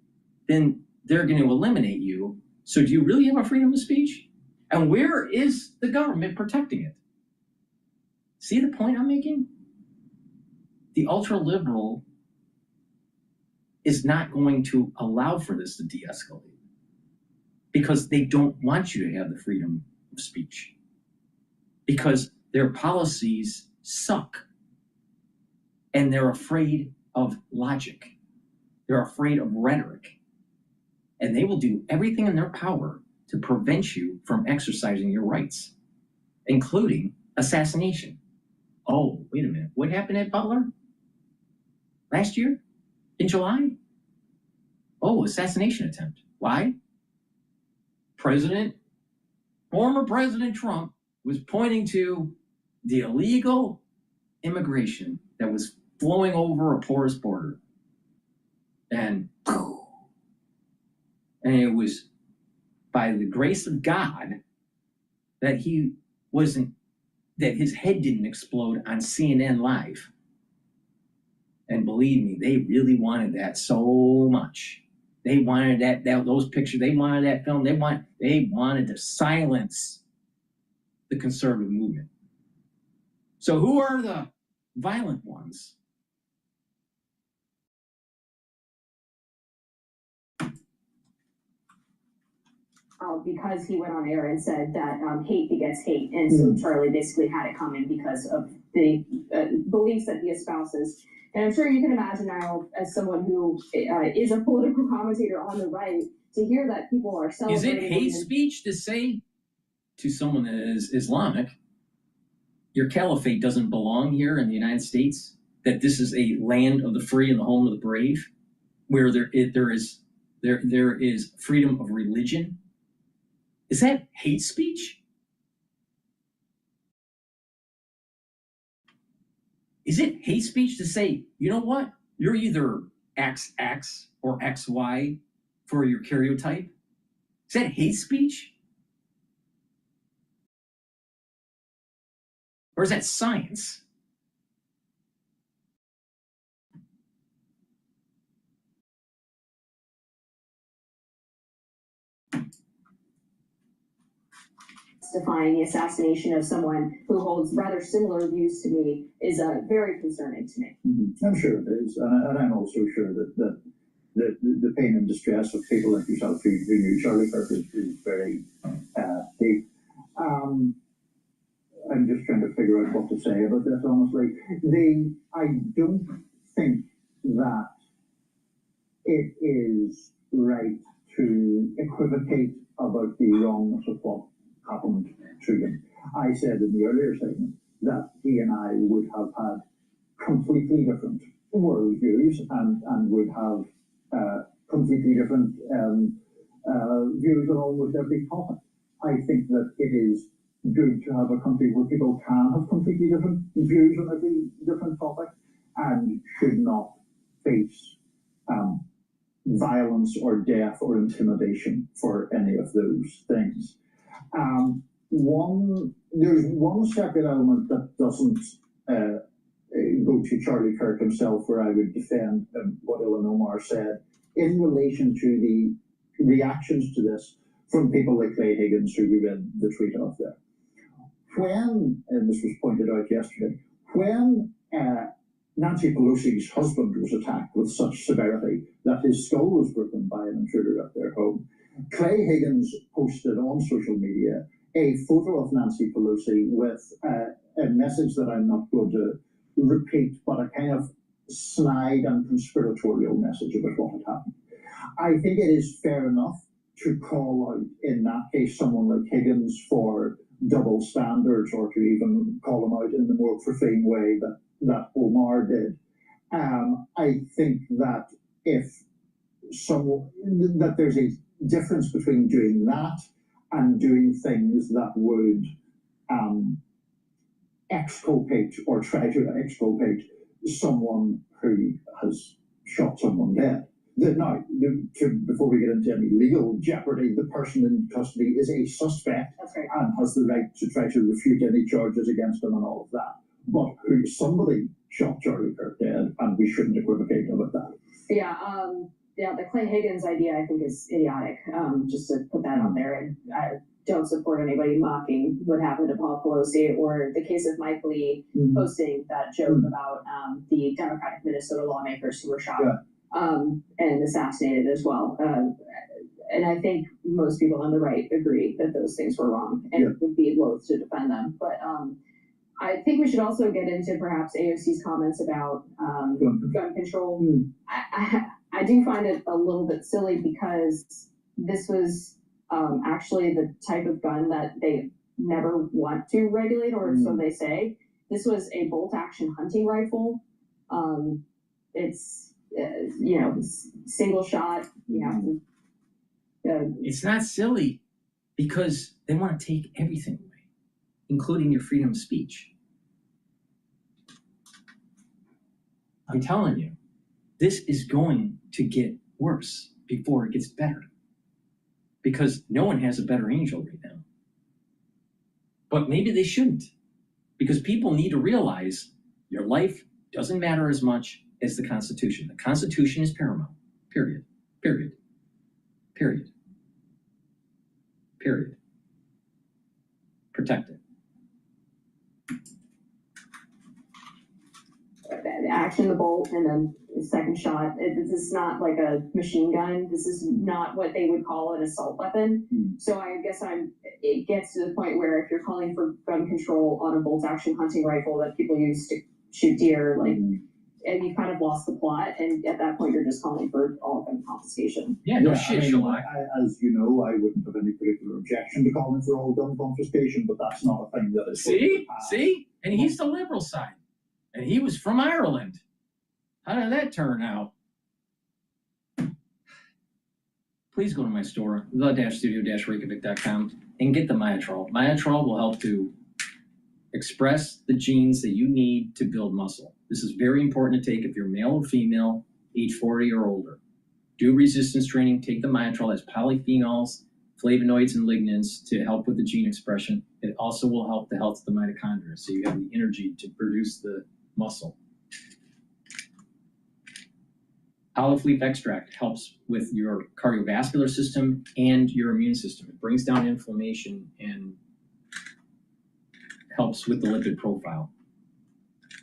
then they're going to eliminate you. So do you really have a freedom of speech? And where is the government protecting it? See the point I'm making? The ultra-liberal is not going to allow for this to de-escalate. because they don't want you to have the freedom of speech, because their policies suck, and they're afraid of logic. They're afraid of rhetoric, and they will do everything in their power to prevent you from exercising your rights, including assassination. Oh, wait a minute. What happened at Butler last year in July? Oh, assassination attempt. Why? Former President Trump was pointing to the illegal immigration that was flowing over a porous border. And it was by the grace of God that that his head didn't explode on CNN Live. And believe me, they really wanted that so much. They wanted those pictures. They wanted that film. They wanted to silence the conservative movement. So who are the violent ones? Because he went on air and said that hate begets hate, and so Charlie basically had it coming because of the beliefs that he espouses. And I'm sure you can imagine now, as someone who is a political commentator on the right, to hear that people are celebrating. Is it hate speech to say to someone that is Islamic, your caliphate doesn't belong here in the United States, that this is a land of the free and the home of the brave, where there is freedom of religion? Is that hate speech? Is it hate speech to say, you know what? You're either XX or XY for your karyotype? Is that hate speech? Or is that science? Justifying the assassination of someone who holds rather similar views to me is very concerning to me. I'm sure it is, and I'm also sure that the pain and distress of people like yourself who knew Charlie Kirk is very deep. I'm just trying to figure out what to say about this, honestly. I don't think that it is right to equivocate about the wrongness of what happened to him. I said in the earlier segment that he and I would have had completely different worldviews and would have completely different views on almost every topic. I think that it is good to have a country where people can have completely different views on every different topic and should not face violence or death or intimidation for any of those things. There's one separate element that doesn't go to Charlie Kirk himself, where I would defend what Ilhan Omar said in relation to the reactions to this from people like Clay Higgins, who we read the tweet of there. When, and this was pointed out yesterday, when Nancy Pelosi's husband was attacked with such severity that his skull was broken by an intruder at their home, Clay Higgins posted on social media a photo of Nancy Pelosi with a message that I'm not going to repeat, but a kind of snide and conspiratorial message about what had happened. I think it is fair enough to call out, in that case, someone like Higgins for double standards, or to even call him out in the more profane way that Omar did. I think that that there's a difference between doing that and doing things that would exculpate or try to exculpate someone who has shot someone dead. Now, before we get into any legal jeopardy, the person in custody is a suspect and has the right to try to refute any charges against them and all of that. But somebody shot Charlie Kirk dead, and we shouldn't equivocate about that. Yeah, the Clay Higgins idea I think is idiotic. Just to put that out there, and I don't support anybody mocking what happened to Paul Pelosi, or the case of Mike Lee posting that joke about the Democratic Minnesota lawmakers who were shot and assassinated as well. and I think most people on the right agree that those things were wrong and would be loath to defend them. But I think we should also get into perhaps AOC's comments about gun control. I do find it a little bit silly because this was actually the type of gun that they never want to regulate, or so they say. This was a bolt-action hunting rifle. It's single shot. It's not silly because they want to take everything away, including your freedom of speech. I'm telling you, this is going to get worse before it gets better, because no one has a better angel right now. But maybe they shouldn't, because people need to realize your life doesn't matter as much as the Constitution. The Constitution is paramount, period, period, period, period. Protect it. Action the bolt and then the second shot. This is not like a machine gun. This is not what they would call an assault weapon. So I guess it gets to the point where if you're calling for gun control on a bolt action hunting rifle that people use to shoot deer, and you kind of lost the plot, and at that point you're just calling for all gun confiscation. Yeah, no shit, Sherlock. As you know, I wouldn't have any particular objection to calling for all gun confiscation, but that's not a thing that is. See? And he's the liberal side. And he was from Ireland. How did that turn out? Please go to my store, the-studio-reykjavik.com, and get the Myotrol. Myotrol will help to express the genes that you need to build muscle. This is very important to take if you're male or female, age 40 or older. Do resistance training, take the Myotrol. It has polyphenols, flavonoids, and lignans to help with the gene expression. It also will help the health of the mitochondria, so you have the energy to produce the muscle. Olive leaf extract helps with your cardiovascular system and your immune system. It brings down inflammation and helps with the lipid profile.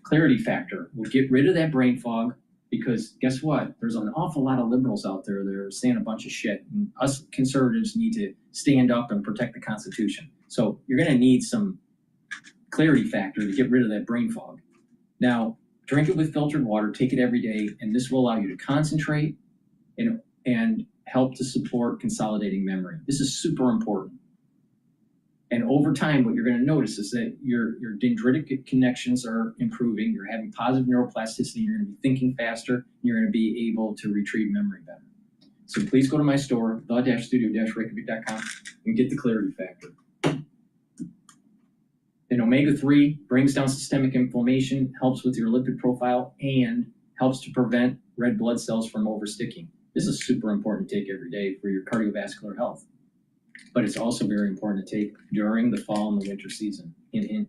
Clarity factor will get rid of that brain fog, because guess what? There's an awful lot of liberals out there that are saying a bunch of shit, and us conservatives need to stand up and protect the Constitution. So you're going to need some clarity factor to get rid of that brain fog. Now, drink it with filtered water, take it every day, and this will allow you to concentrate and help to support consolidating memory. This is super important. And over time, what you're going to notice is that your dendritic connections are improving, you're having positive neuroplasticity, you're going to be thinking faster, and you're going to be able to retrieve memory better. So please go to my store, the-studio-reykjavik.com, and get the clarity factor. And omega-3 brings down systemic inflammation, helps with your lipid profile, and helps to prevent red blood cells from oversticking. This is super important to take every day for your cardiovascular health. But it's also very important to take during the fall and the winter season. Hint, hint.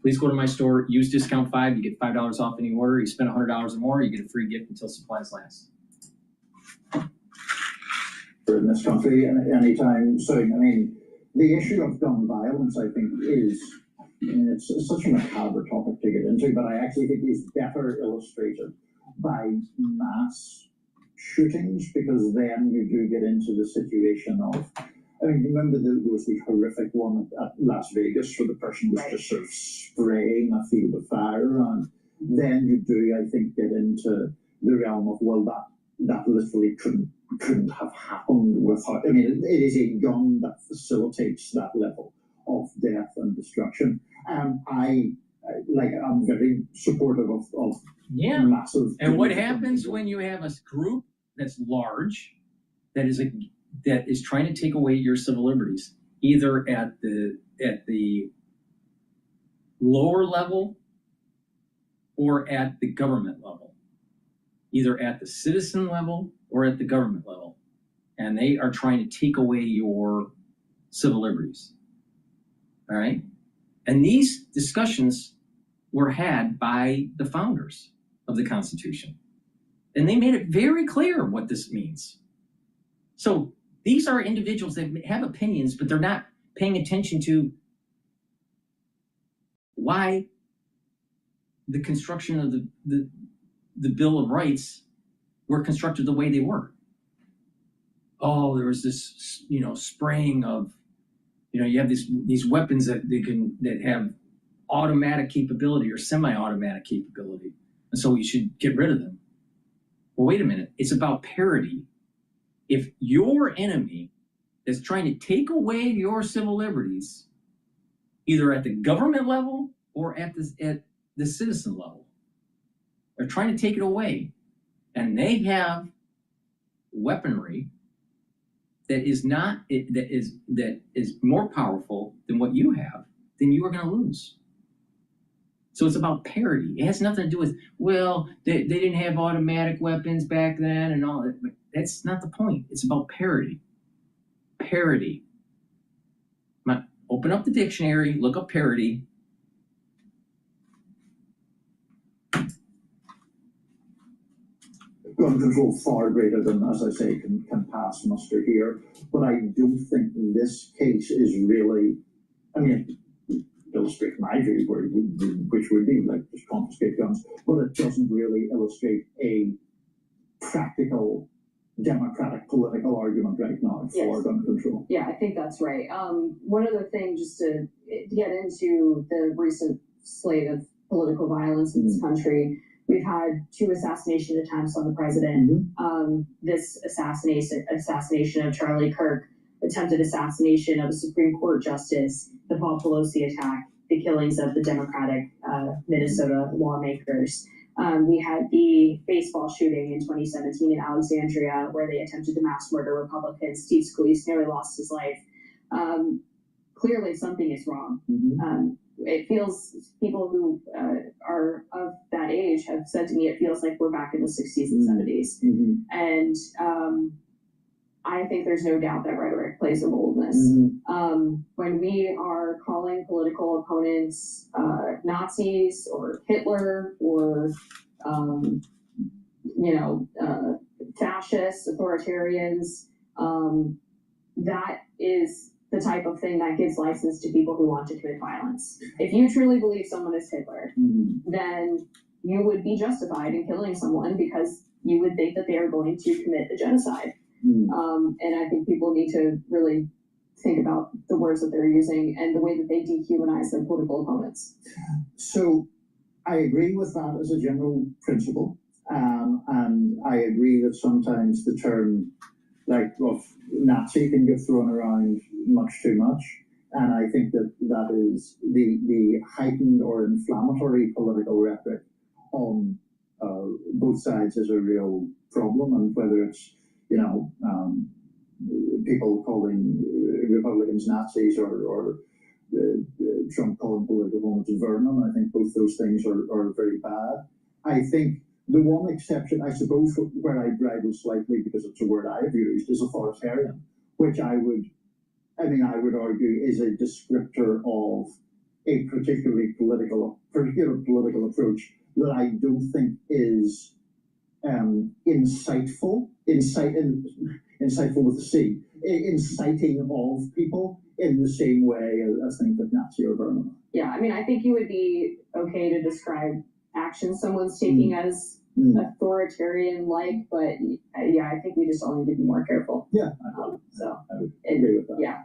Please go to my store, use discount 5, you get $5 off any order. You spend $100 or more, you get a free gift until supplies last. In this country, anytime soon. I mean, the issue of gun violence, I think, it's such a macabre topic to get into, but I actually think is better illustrated by mass shootings, because then you do get into the situation of, I mean, remember there was the horrific one at Las Vegas where the person was just sort of spraying a field of fire, and then you do, I think, get into the realm of, well, that literally couldn't have happened without, I mean, it is a gun that facilitates that level of death and destruction. And I'm very supportive of massive. And what happens when you have a group that's large, that is trying to take away your civil liberties, either at the lower level or at the government level, either at the citizen level or at the government level, and they are trying to take away your civil liberties. All right? And these discussions were had by the founders of the Constitution. And they made it very clear what this means. So these are individuals that have opinions, but they're not paying attention to why the construction of the Bill of Rights were constructed the way they were. oh, there was this, spraying of, you have these weapons that have automatic capability or semi-automatic capability, and so we should get rid of them. Well, wait a minute. It's about parity. If your enemy is trying to take away your civil liberties, either at the government level or at the citizen level, they're trying to take it away, and they have weaponry that is more powerful than what you have, then you are going to lose. So it's about parity. It has nothing to do with, well, they didn't have automatic weapons back then and all that. But that's not the point. It's about parity. Parity. Open up the dictionary, look up parity. Gun control far greater than, as I say, can pass muster here. But I do think this case is really, illustrate my view, which would be like just confiscate guns, but it doesn't really illustrate a practical democratic political argument right now for gun control. Yeah, I think that's right. One other thing, just to get into the recent slate of political violence in this country, we've had 2 assassination attempts on the president. This assassination of Charlie Kirk, attempted assassination of a Supreme Court justice, the Paul Pelosi attack, the killings of the Democratic Minnesota lawmakers. We had the baseball shooting in 2017 in Alexandria, where they attempted to mass murder Republicans. Steve Scalise nearly lost his life. Clearly, something is wrong. It feels, people who are of that age have said to me, it feels like we're back in the 60s and 70s. And I think there's no doubt that rhetoric plays a role in this. When we are calling political opponents Nazis or Hitler or, fascists, authoritarians, that is the type of thing that gives license to people who want to commit violence. If you truly believe someone is Hitler, then you would be justified in killing someone because you would think that they are going to commit a genocide. And I think people need to really think about the words that they're using and the way that they dehumanize their political opponents. So I agree with that as a general principle. And I agree that sometimes the term Nazi can get thrown around much too much. And I think that is the heightened or inflammatory political rhetoric on both sides is a real problem. And whether it's, people calling Republicans Nazis or Trump calling political opponents vermin, I think both those things are very bad. I think the one exception, I suppose, where I bridle slightly because it's a word I've used, is authoritarian, which I would argue is a descriptor of a particular political approach that I don't think is insightful with a C, inciting of people in the same way as things like Nazi or vermin. Yeah, I think you would be okay to describe actions someone's taking as authoritarian-like, but I think we just all need to be more careful. Yeah, I would agree with that. Yeah.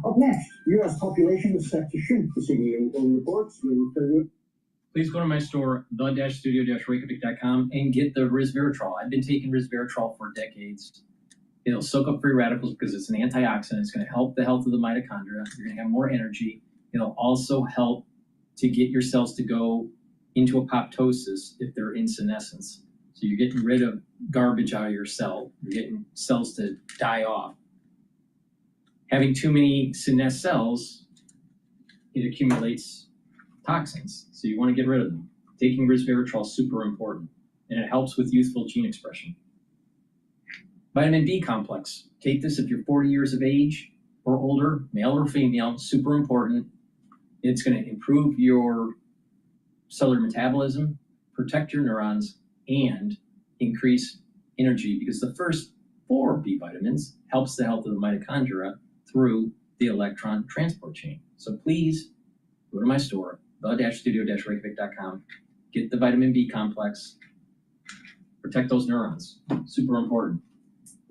Up next, U.S. population is set to shrink. The CEO reports. Please go to my store, the-studio-reykjavik.com, and get the resveratrol. I've been taking resveratrol for decades. It'll soak up free radicals because it's an antioxidant. It's going to help the health of the mitochondria. You're going to have more energy. It'll also help to get your cells to go into apoptosis if they're in senescence. So you're getting rid of garbage out of your cell. You're getting cells to die off. Having too many senesced cells, it accumulates toxins. So you want to get rid of them. Taking resveratrol is super important, and it helps with youthful gene expression. Vitamin B complex. Take this if you're 40 years of age or older, male or female, super important. It's going to improve your cellular metabolism, protect your neurons, and increase energy because the first 4 B vitamins helps the health of the mitochondria through the electron transport chain. So please go to my store, the-studio-reykjavik.com, get the vitamin B complex, protect those neurons, super important.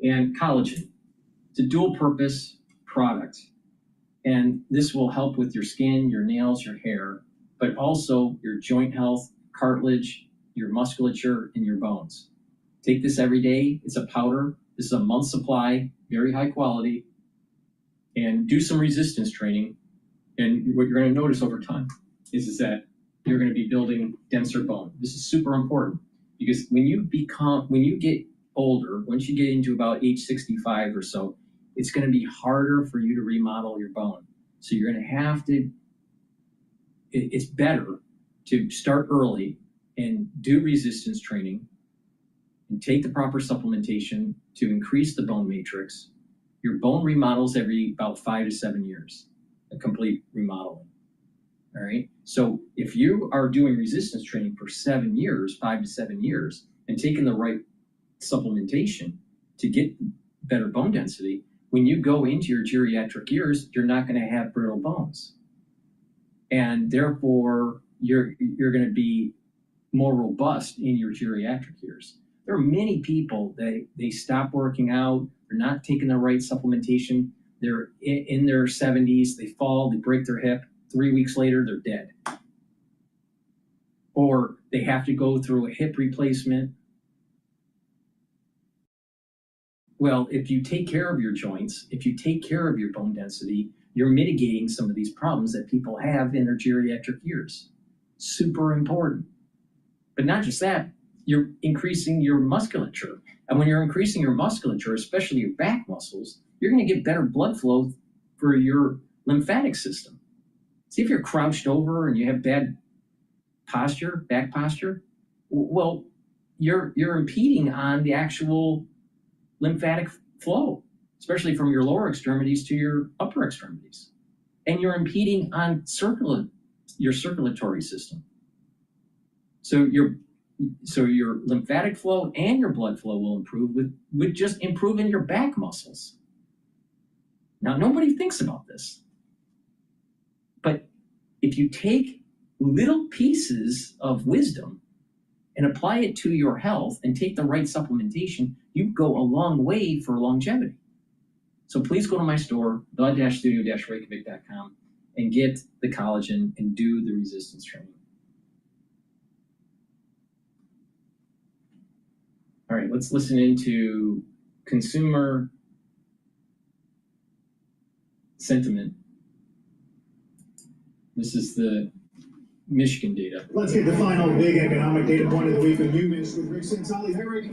and collagen. It's a dual purpose product. And this will help with your skin, your nails, your hair, but also your joint health, cartilage, your musculature, and your bones. Take this every day. It's a powder. This is a month supply, very high quality. And do some resistance training. And what you're going to notice over time is that you're going to be building denser bone. This is super important because when you get older, once you get into about age 65 or so, it's going to be harder for you to remodel your bone. So you're going to have to, it's better to start early and do resistance training and take the proper supplementation to increase the bone matrix. Your bone remodels every about 5 to 7 years, a complete remodeling. All right. So if you are doing resistance training for 7 years, 5 to 7 years, and taking the right supplementation to get better bone density, when you go into your geriatric years, you're not going to have brittle bones. And therefore, you're going to be more robust in your geriatric years. There are many people that they stop working out, they're not taking the right supplementation, they're in their 70s, they fall, they break their hip, 3 weeks later, they're dead. Or they have to go through a hip replacement. Well, if you take care of your joints, if you take care of your bone density, you're mitigating some of these problems that people have in their geriatric years. Super important. But not just that, you're increasing your musculature. And when you're increasing your musculature, especially your back muscles, you're going to get better blood flow for your lymphatic system. See, if you're crouched over and you have bad posture, back posture, well, you're impeding on the actual lymphatic flow, especially from your lower extremities to your upper extremities. And you're impeding on your circulatory system. So your lymphatic flow and your blood flow will improve with just improving your back muscles. Now, nobody thinks about this. But if you take little pieces of wisdom and apply it to your health and take the right supplementation, you go a long way for longevity. So please go to my store, the-studio-reykjavik.com, and get the collagen and do the resistance training. All right, let's listen into consumer sentiment. This is the Michigan data. Let's get the final big economic data point of the week with you, Minister Rick Santali. Hey, Rick.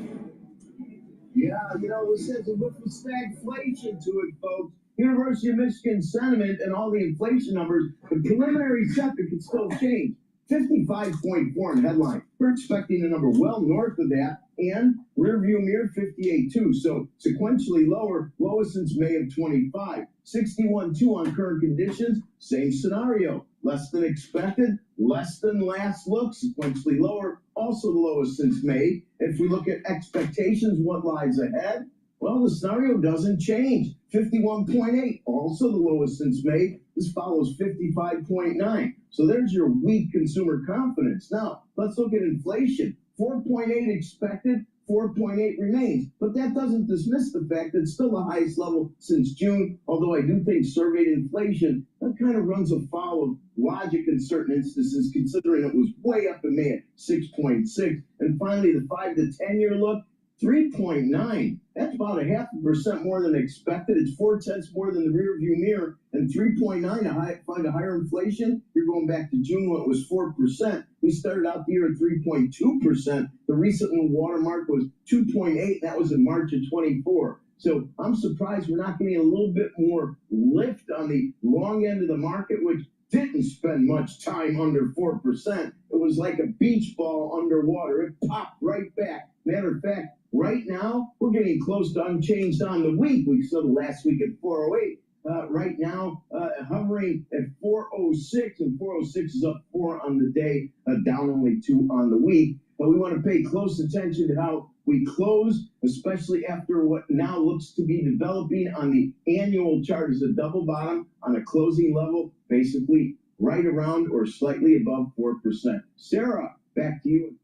Yeah, this has a look with stagflation to it, folks. University of Michigan sentiment and all the inflation numbers, the preliminary sector could still change. 55.4 in headline. We're expecting a number well north of that, and rear view mirror 58.2. So sequentially lower, lowest since May of 25. 61.2 on current conditions, same scenario. Less than expected, less than last look, sequentially lower, also the lowest since May. If we look at expectations, what lies ahead? Well, the scenario doesn't change. 51.8, also the lowest since May. This follows 55.9. So there's your weak consumer confidence. Now, let's look at inflation. 4.8 expected, 4.8 remains. But that doesn't dismiss the fact that it's still the highest level since June, although I do think surveyed inflation, that kind of runs afoul of logic in certain instances, considering it was way up in May at 6.6. And finally, the 5 to 10 year look, 3.9. That's about 0.5% more than expected. It's 0.4 more than the rear view mirror, and 3.9 to find a higher inflation. You're going back to June when it was 4%. We started out the year at 3.2%. The recent watermark was 2.8. That was in March of 24. So I'm surprised we're not getting a little bit more lift on the long end of the market, which didn't spend much time under 4%. It was like a beach ball underwater. It popped right back. Matter of fact, right now, we're getting close to unchanged on the week. We saw the last week at 408. Right now, hovering at 406, and 406 is up 4 on the day, down only 2 on the week. But we want to pay close attention to how we close, especially after what now looks to be developing on the annual chart as a double bottom on a closing level, basically right around or slightly above 4%. Sarah, back to you.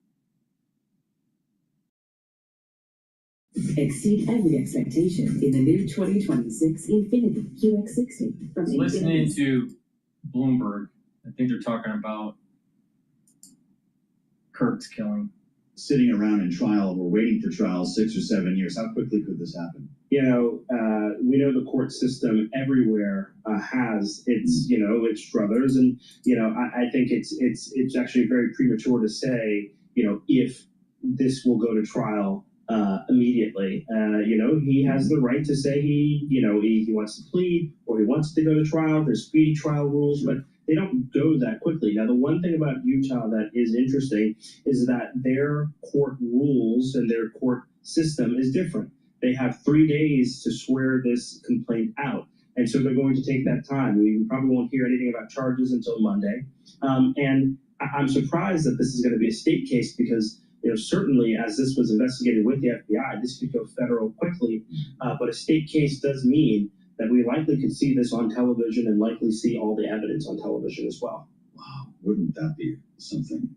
Exceed every expectation in the new 2026 Infiniti QX60 from Listening Infiniti. to Bloomberg, I think they're talking about Kirk's killing. Sitting around in trial, we're waiting for trial 6 or 7 years. How quickly could this happen? We know the court system everywhere has its, its druthers, and I think it's actually very premature to say, if this will go to trial immediately. He has the right to say he wants to plead or he wants to go to trial. There's speedy trial rules, but they don't go that quickly. Now, the one thing about Utah that is interesting is that their court rules and their court system is different. They have 3 days to swear this complaint out. And so they're going to take that time. We probably won't hear anything about charges until Monday. And I'm surprised that this is going to be a state case because, certainly as this was investigated with the FBI, this could go federal quickly. But a state case does mean that we likely could see this on television and likely see all the evidence on television as well. Wow, wouldn't that be something?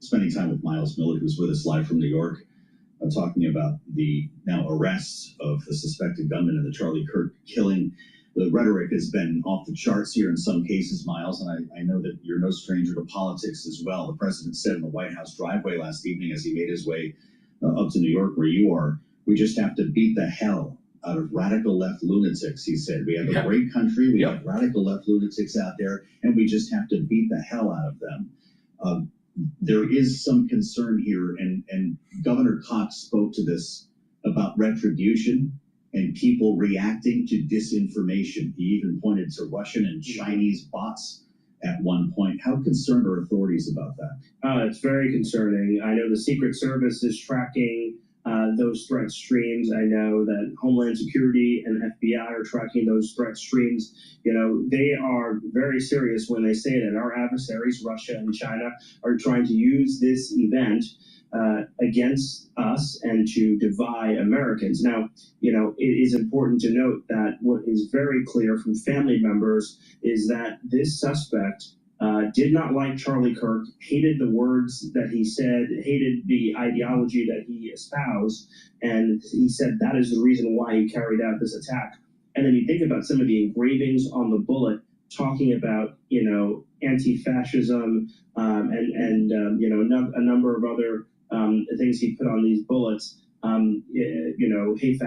Spending time with Miles Miller, who's with us live from New York, talking about the now arrests of the suspected gunman in the Charlie Kirk killing. The rhetoric has been off the charts here in some cases, Miles, and I know that you're no stranger to politics as well. The president said in the White House driveway last evening as he made his way up to New York where you are, we just have to beat the hell out of radical left lunatics, he said. We have a great country, we have radical left lunatics out there, and we just have to beat the hell out of them. There is some concern here, and Governor Cox spoke to this about retribution and people reacting to disinformation. He even pointed to Russian and Chinese bots at one point. How concerned are authorities about that? It's very concerning. I know the Secret Service is tracking those threat streams. I know that Homeland Security and FBI are tracking those threat streams. They are very serious when they say that our adversaries, Russia and China, are trying to use this event against us and to divide Americans. Now, it is important to note that what is very clear from family members is that this suspect did not like Charlie Kirk, hated the words that he said, hated the ideology that he espoused, and he said that is the reason why he carried out this attack. And then you think about some of the engravings on the bullet talking about, anti-fascism and a number of other things he put on these bullets, hey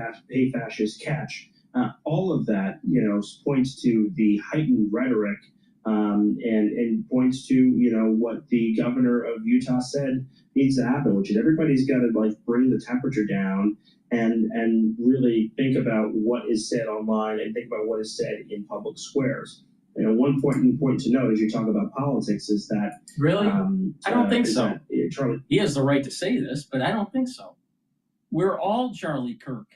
fascist catch. All of that, points to the heightened rhetoric and points to, what the governor of Utah said needs to happen, which is everybody's got to bring the temperature down and really think about what is said online and think about what is said in public squares. One important point to note as you talk about politics is that really, I don't think so. Charlie, he has the right to say this, but I don't think so. We're all Charlie Kirk,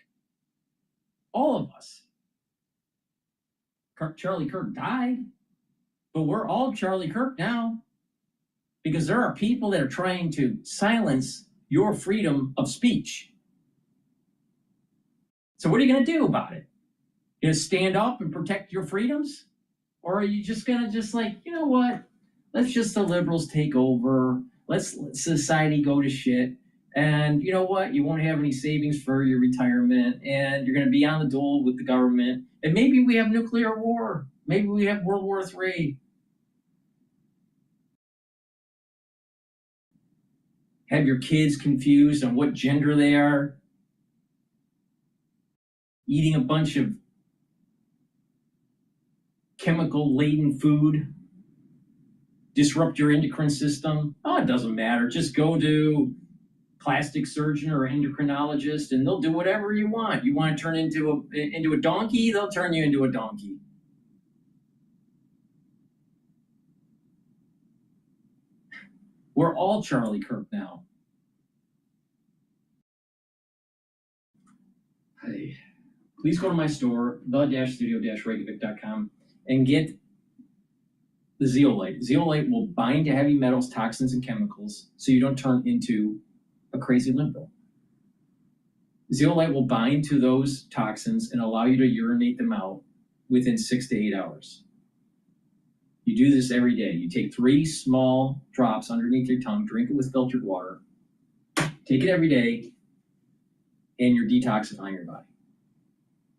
all of us. Charlie Kirk died, but we're all Charlie Kirk now because there are people that are trying to silence your freedom of speech. So what are you going to do about it? You going to stand up and protect your freedoms? Or are you just going to you know what? Let's just the liberals take over. Let's let society go to shit. And you know what? You won't have any savings for your retirement. And you're going to be on the dole with the government. And maybe we have nuclear war. Maybe we have World War III. Have your kids confused on what gender they are. Eating a bunch of chemical-laden food. Disrupt your endocrine system. Oh, it doesn't matter. Just go to plastic surgeon or endocrinologist and they'll do whatever you want. You want to turn into a donkey, they'll turn you into a donkey. We're all Charlie Kirk now. Hey, please go to my store, the-studio-reykjavik.com, and get the zeolite. Zeolite will bind to heavy metals, toxins, and chemicals so you don't turn into a crazy liberal. Zeolite will bind to those toxins and allow you to urinate them out within 6 to 8 hours. You do this every day. You take 3 small drops underneath your tongue, drink it with filtered water, take it every day, and you're detoxifying your body.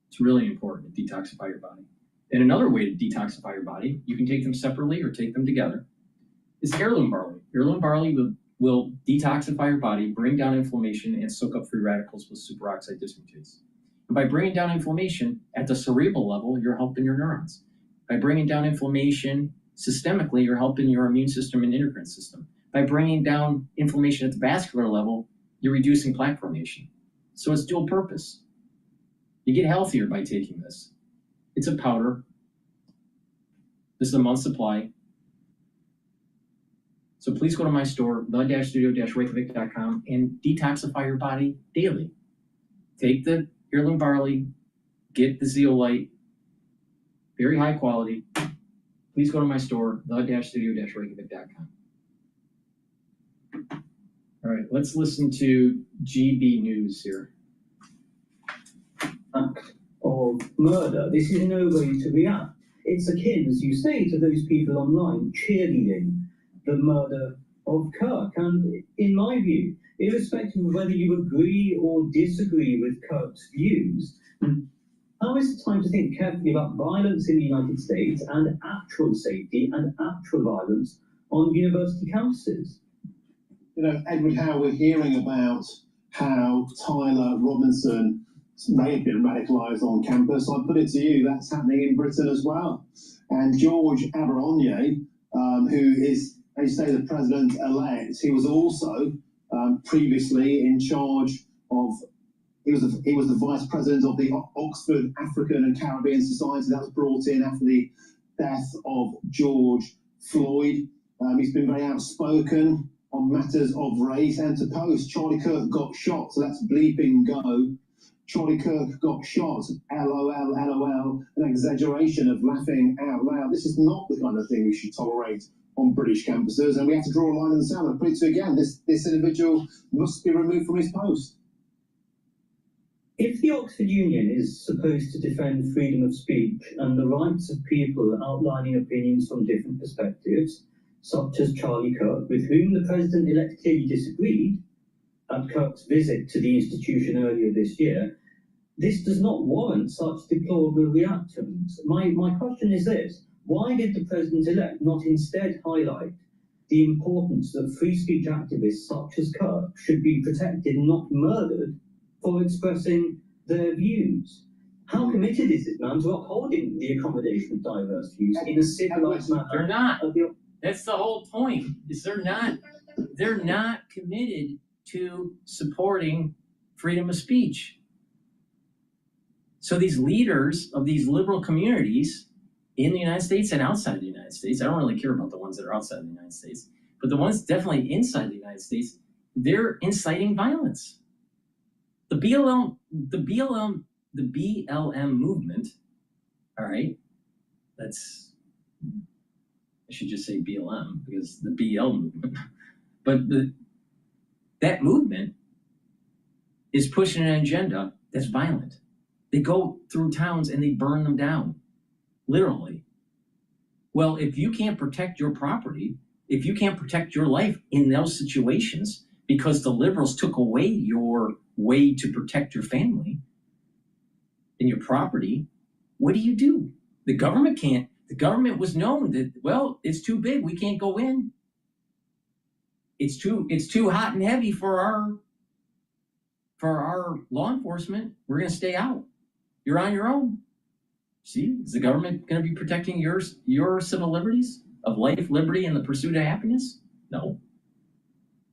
It's really important to detoxify your body. And another way to detoxify your body, you can take them separately or take them together, is heirloom barley. Heirloom barley will detoxify your body, bring down inflammation, and soak up free radicals with superoxide dismutase. And by bringing down inflammation at the cerebral level, you're helping your neurons. By bringing down inflammation systemically, you're helping your immune system and endocrine system. By bringing down inflammation at the vascular level, you're reducing plaque formation. So it's dual purpose. You get healthier by taking this. It's a powder. This is a month's supply. So please go to my store, the-studio-reykjavik.com, and detoxify your body daily. Take the heirloom barley, get the zeolite, very high quality. Please go to my store, the-studio-reykjavik.com. All right, let's listen to GB News here. Of murder, this is no way to react. It's akin, as you say, to those people online cheerleading the murder of Kirk. And in my view, irrespective of whether you agree or disagree with Kirk's views, now is the time to think carefully about violence in the United States and actual safety and actual violence on university campuses. You know, Edward, how we're hearing about how Tyler Robinson may have been radicalised on campus, I put it to you, that's happening in Britain as well. And George Aberonier, who is, as you say, the president-elect, he was also previously in charge of, he was the vice president of the Oxford African and Caribbean Society that was brought in after the death of George Floyd. He's been very outspoken on matters of race, and to post, Charlie Kirk got shot, so that's bleeping go. Charlie Kirk got shot, LOL, LOL, an exaggeration of laughing out loud. This is not the kind of thing we should tolerate on British campuses, and we have to draw a line in the sand. I put it to you again, this individual must be removed from his post. If the Oxford Union is supposed to defend freedom of speech and the rights of people outlining opinions from different perspectives, such as Charlie Kirk, with whom the president-elect clearly disagreed at Kirk's visit to the institution earlier this year, this does not warrant such deplorable reactions. My question is this: why did the president-elect not instead highlight the importance that free speech activists such as Kirk should be protected and not murdered for expressing their views? How committed is this man to upholding the accommodation of diverse views in a civilized manner? They're not. That's the whole point. Is they're not committed to supporting freedom of speech. So these leaders of these liberal communities in the United States and outside the United States, I don't really care about the ones that are outside the United States, but the ones definitely inside the United States, they're inciting violence. The BLM movement, all right, I should just say BLM because the BL movement, but that movement is pushing an agenda that's violent. They go through towns and they burn them down, literally. Well, if you can't protect your property, if you can't protect your life in those situations because the liberals took away your way to protect your family and your property, what do? The government can't. The government was known that, well, it's too big, we can't go in. It's too hot and heavy for our law enforcement. We're going to stay out. You're on your own. See, is the government going to be protecting your civil liberties of life, liberty, and the pursuit of happiness? No.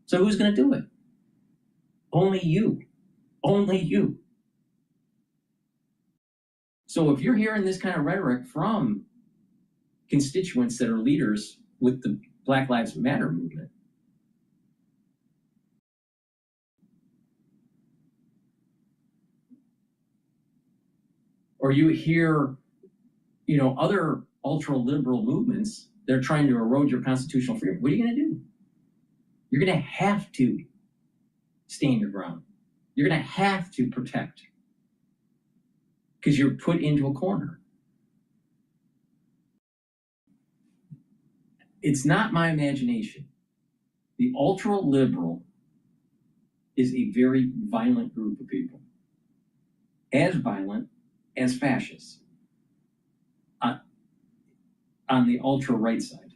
So who's going to do it? Only you. Only you. So if you're hearing this kind of rhetoric from constituents that are leaders with the Black Lives Matter movement, or you hear, other ultra-liberal movements, they're trying to erode your constitutional freedom, what are you going to do? You're going to have to stand your ground. You're going to have to protect because you're put into a corner. It's not my imagination. The ultra-liberal is a very violent group of people. as violent as fascists on the ultra-right side.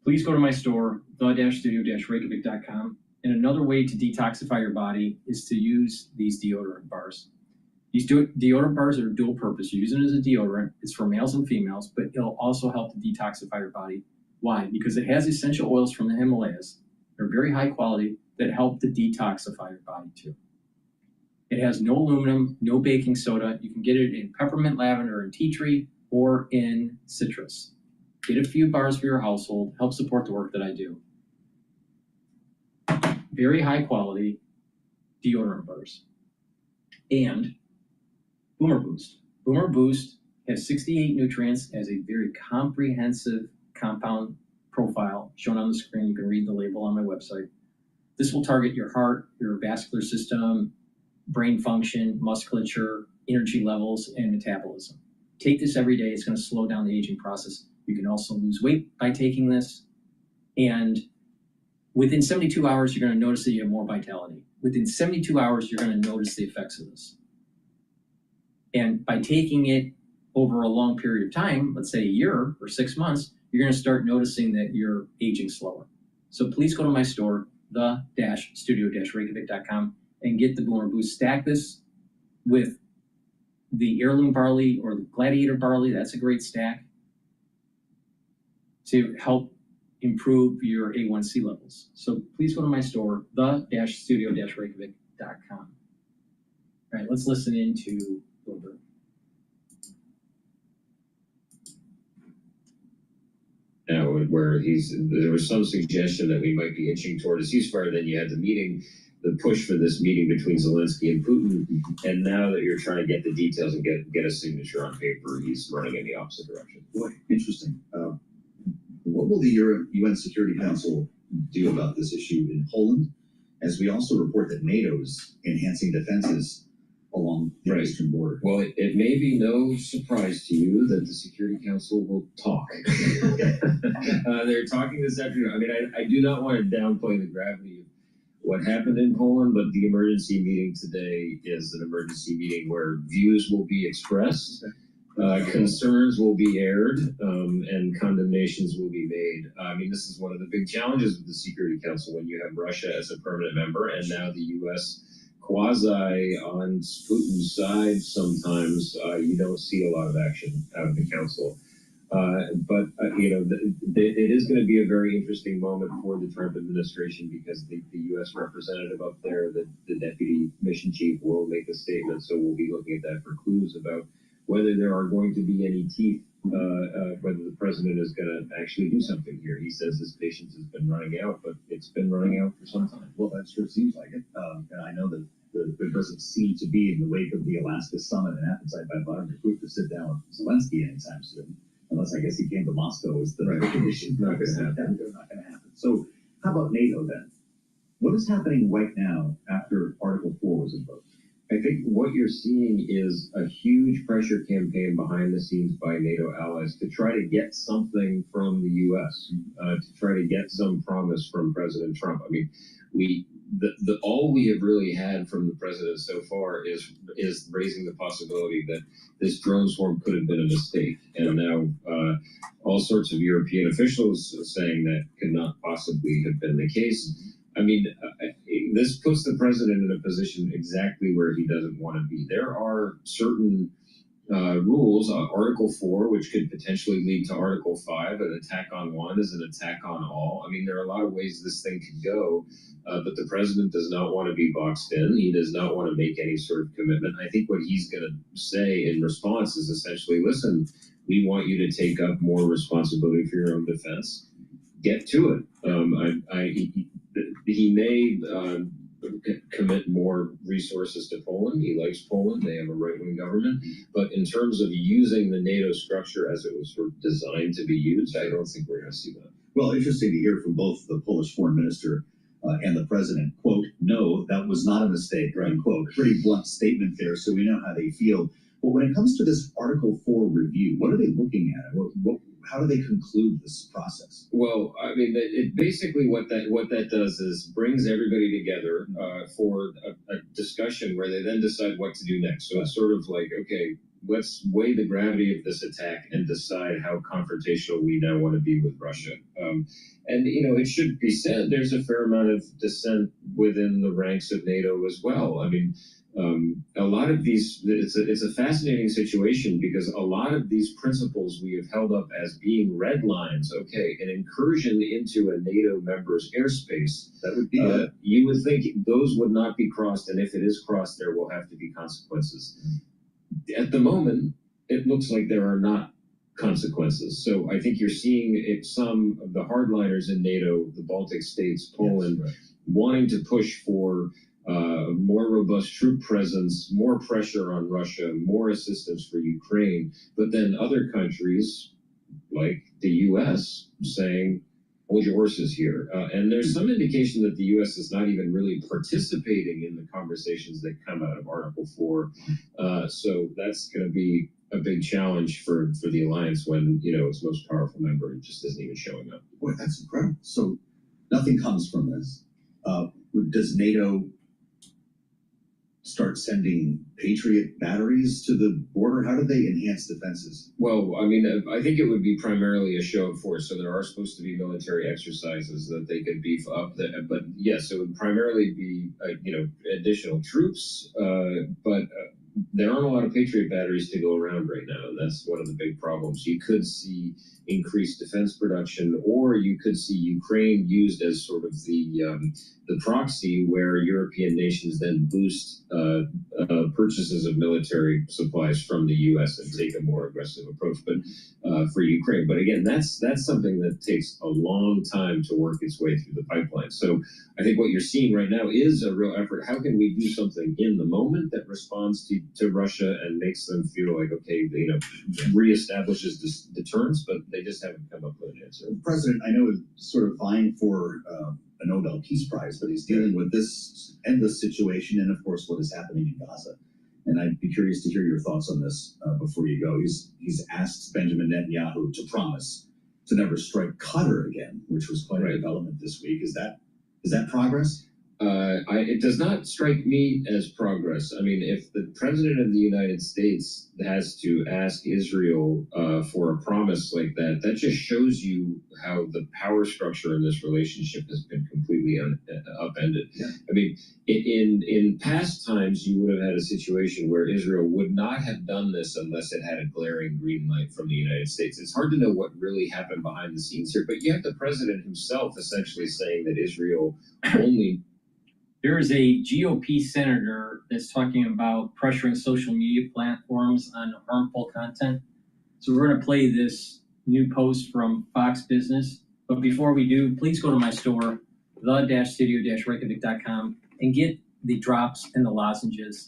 Please go to my store, the-studio-reykjavik.com. And another way to detoxify your body is to use these deodorant bars. These deodorant bars are dual purpose. You're using it as a deodorant. It's for males and females, but it'll also help to detoxify your body. Why? Because it has essential oils from the Himalayas. They're very high quality that help to detoxify your body too. It has no aluminum, no baking soda. You can get it in peppermint, lavender, and tea tree, or in citrus. Get a few bars for your household. Help support the work that I do. Very high quality deodorant bars. And Boomer Boost. Boomer Boost has 68 nutrients, has a very comprehensive compound profile shown on the screen. You can read the label on my website. This will target your heart, your vascular system, brain function, musculature, energy levels, and metabolism. Take this every day. It's going to slow down the aging process. You can also lose weight by taking this. And within 72 hours, you're going to notice that you have more vitality. Within 72 hours, you're going to notice the effects of this. And by taking it over a long period of time, let's say a year or 6 months, you're going to start noticing that you're aging slower. So please go to my store, the-studio-reykjavik.com, and get the Boomer Boost. Stack this with the heirloom barley or the gladiator barley. That's a great stack to help improve your A1C levels. So please go to my store, the-studio-reykjavik.com. All right, let's listen into Wilbur. Now, where there was some suggestion that we might be inching toward a ceasefire. Then you had the meeting, the push for this meeting between Zelensky and Putin, and now that you're trying to get the details and get a signature on paper, he's running in the opposite direction. Boy, interesting. What will the UN Security Council do about this issue in Poland, as we also report that NATO is enhancing defenses along the eastern border? Well, it may be no surprise to you that the Security Council will talk. They're talking this afternoon. I mean, I do not want to downplay the gravity of what happened in Poland, but the emergency meeting today is an emergency meeting where views will be expressed, concerns will be aired, and condemnations will be made. I mean, this is one of the big challenges with the Security Council when you have Russia as a permanent member and now the U.S. quasi on Putin's side. Sometimes you don't see a lot of action out of the council. It is going to be a very interesting moment for the Trump administration because the U.S. representative up there, the deputy mission chief, will make a statement. So we'll be looking at that for clues about whether there are going to be any teeth, whether the president is going to actually do something here. He says his patience has been running out, but it's been running out for some time. Well, that sure seems like it. And I know that there doesn't seem to be, in the wake of the Alaska summit and appetite by Vladimir Putin to sit down with Zelensky anytime soon, unless I guess he came to Moscow as the recognition. Not going to happen. They're not going to happen. So how about NATO then? What is happening right now after Article 4 was invoked? I think what you're seeing is a huge pressure campaign behind the scenes by NATO allies to try to get something from the U.S., to try to get some promise from President Trump. I mean, all we have really had from the president so far is raising the possibility that this drone swarm could have been a mistake, and now all sorts of European officials saying that could not possibly have been the case. I mean, this puts the president in a position exactly where he doesn't want to be. There are certain rules, Article 4, which could potentially lead to Article 5. An attack on one is an attack on all. I mean, there are a lot of ways this thing could go, but the president does not want to be boxed in. He does not want to make any sort of commitment. I think what he's going to say in response is essentially, listen, we want you to take up more responsibility for your own defense. Get to it. He may commit more resources to Poland. He likes Poland. They have a right-wing government. But in terms of using the NATO structure as it was sort of designed to be used, I don't think we're going to see that. Well, interesting to hear from both the Polish foreign minister and the president, quote, no, that was not a mistake, unquote. Pretty blunt statement there, so we know how they feel. But when it comes to this Article 4 review, what are they looking at? how do they conclude this process? Well, I mean, it basically what that does is brings everybody together for a discussion where they then decide what to do next. So it's sort of like, okay, let's weigh the gravity of this attack and decide how confrontational we now want to be with Russia. And, you know, it should be said, there's a fair amount of dissent within the ranks of NATO as well. I mean, a lot of these, it's a fascinating situation because a lot of these principles we have held up as being red lines. Okay, an incursion into a NATO member's airspace, that would be you would think those would not be crossed, and if it is crossed, there will have to be consequences. At the moment, it looks like there are not consequences. So I think you're seeing some of the hardliners in NATO, the Baltic states, Poland, wanting to push for more robust troop presence, more pressure on Russia, more assistance for Ukraine, but then other countries like the U.S. saying, hold your horses here. And there's some indication that the U.S. is not even really participating in the conversations that come out of Article 4. So that's going to be a big challenge for the alliance when, you know, its most powerful member just isn't even showing up. Boy, that's incredible. So nothing comes from this. Does NATO start sending Patriot batteries to the border? How do they enhance defenses? Well, I mean, I think it would be primarily a show of force. So there are supposed to be military exercises that they could beef up. But yes, it would primarily be, you know, additional troops. But there aren't a lot of Patriot batteries to go around right now. And that's one of the big problems. You could see increased defense production, or you could see Ukraine used as sort of the proxy where European nations then boost purchases of military supplies from the U.S. and take a more aggressive approach. But for Ukraine, but again, that's something that takes a long time to work its way through the pipeline. So I think what you're seeing right now is a real effort. How can we do something in the moment that responds to Russia and makes them feel like, okay, you know, reestablishes deterrence, but they just haven't come up with an answer. The president, I know, is sort of vying for a Nobel Peace Prize, but he's dealing with this endless situation and, of course, what is happening in Gaza. And I'd be curious to hear your thoughts on this before you go. He's asked Benjamin Netanyahu to promise to never strike Qatar again, which was quite a development this week. Is that progress? It does not strike me as progress. I mean, if the president of the United States has to ask Israel for a promise like that, that just shows you how the power structure in this relationship has been completely upended. Yeah. I mean, in past times, you would have had a situation where Israel would not have done this unless it had a glaring green light from the United States. It's hard to know what really happened behind the scenes here, but you have the president himself essentially saying that Israel only... There is a GOP senator that's talking about pressuring social media platforms on harmful content. So we're going to play this new post from Fox Business. But before we do, please go to my store, the-studio-reykjavik.com, and get the drops and the lozenges.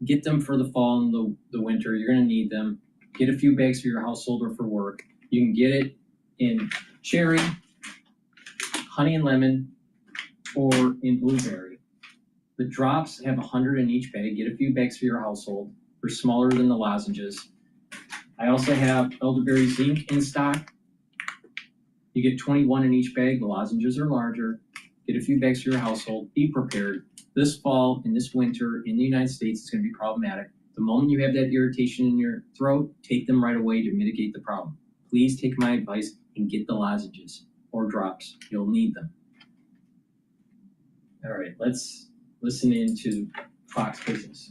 Get them for the fall and the winter. You're going to need them. Get a few bags for your household or for work. You can get it in cherry, honey and lemon, or in blueberry. The drops have 100 in each bag. Get a few bags for your household. They're smaller than the lozenges. I also have elderberry zinc in stock. You get 21 in each bag. The lozenges are larger. Get a few bags for your household. Be prepared. This fall and this winter in the United States, it's going to be problematic. The moment you have that irritation in your throat, take them right away to mitigate the problem. Please take my advice and get the lozenges or drops. You'll need them. All right, let's listen in to Fox Business.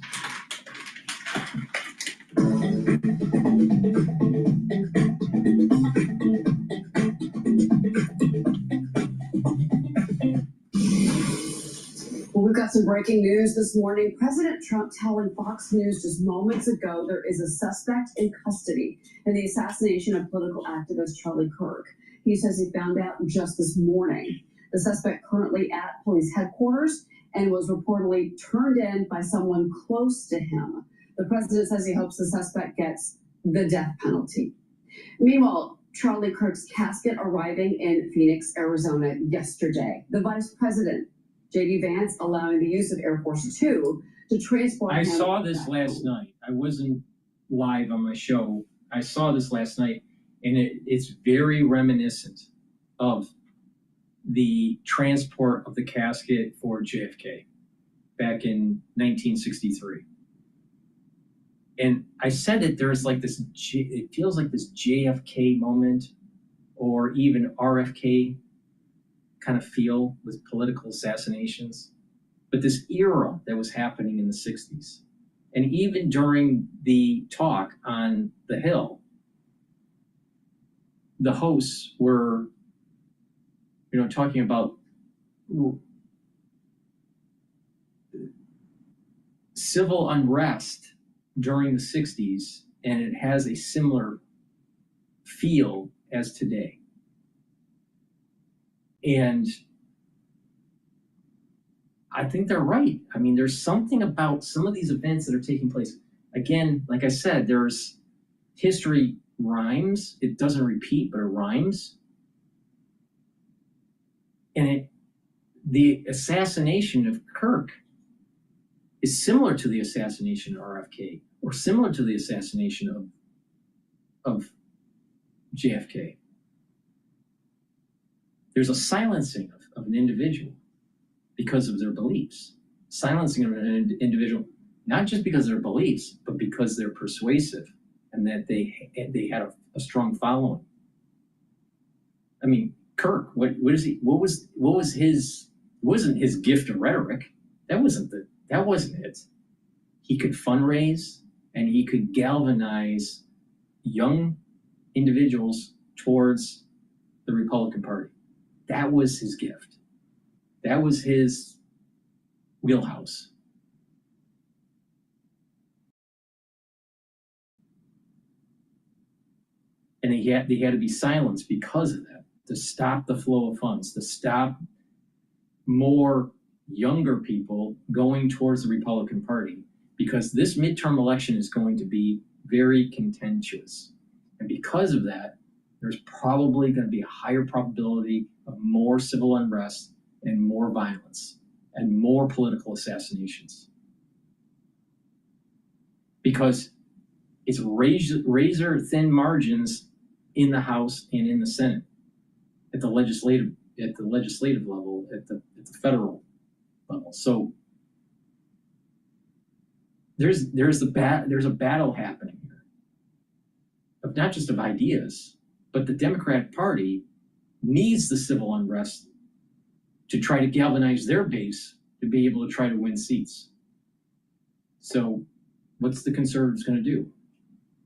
Well, we've got some breaking news this morning. President Trump telling Fox News just moments ago there is a suspect in custody in the assassination of political activist Charlie Kirk. He says he found out just this morning. The suspect currently at police headquarters and was reportedly turned in by someone close to him. The president says he hopes the suspect gets the death penalty. Meanwhile, Charlie Kirk's casket arriving in Phoenix, Arizona yesterday. The vice president, J.D. Vance, allowing the use of Air Force Two to transport him. I saw this last night. I wasn't live on my show. I saw this last night. And it's very reminiscent of the transport of the casket for JFK back in 1963. And I said that there's like this, it feels like this JFK moment or even RFK kind of feel with political assassinations, but this era that was happening in the 60s. And even during the talk on the Hill, the hosts were, talking about civil unrest during the 60s, and it has a similar feel as today. And I think they're right. I mean, there's something about some of these events that are taking place. Again, like I said, there's history rhymes. It doesn't repeat, but it rhymes. And the assassination of Kirk is similar to the assassination of RFK, or similar to the assassination of JFK. There's a silencing of an individual because of their beliefs. Silencing of an individual, not just because of their beliefs, but because they're persuasive and that they had a strong following. I mean, Kirk, what was his? It wasn't his gift of rhetoric. That wasn't it. He could fundraise and he could galvanize young individuals towards the Republican Party. That was his gift. That was his wheelhouse. And they had to be silenced because of that, to stop the flow of funds, to stop more younger people going towards the Republican Party, because this midterm election is going to be very contentious. And because of that, there's probably going to be a higher probability of more civil unrest and more violence and more political assassinations. Because it's razor thin margins in the House and in the Senate, at the legislative level, at the federal level. So there's a battle happening here, of not just of ideas, but the Democratic Party needs the civil unrest to try to galvanize their base to be able to try to win seats. So what's the conservatives going to do?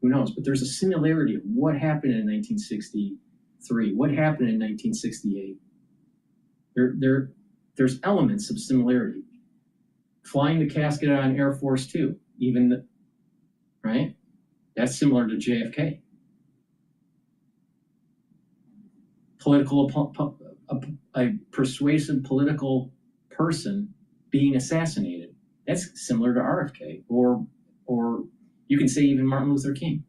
Who knows? But there's a similarity of what happened in 1963, what happened in 1968. There's elements of similarity. Flying the casket on Air Force Two, right? That's similar to JFK. A persuasive political person being assassinated. That's similar to RFK, or you can say even Martin Luther King.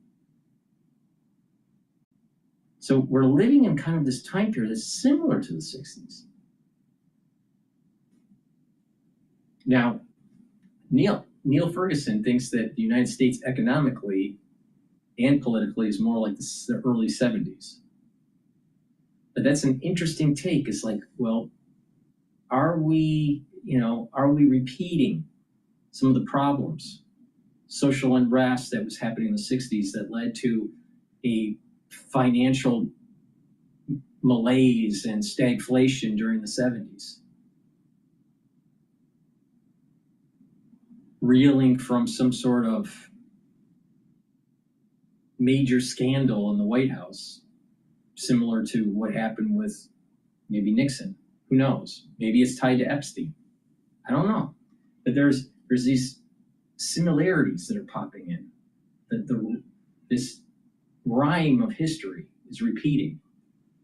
So we're living in kind of this time period that's similar to the 60s. Now, Neil Ferguson thinks that the United States economically and politically is more like the early 70s. But that's an interesting take. It's like, well, are we repeating some of the problems, social unrest that was happening in the 60s that led to a financial malaise and stagflation during the 70s? Reeling from some sort of major scandal in the White House, similar to what happened with maybe Nixon. Who knows? Maybe it's tied to Epstein. I don't know. But there's these similarities that are popping in. That this rhyme of history is repeating.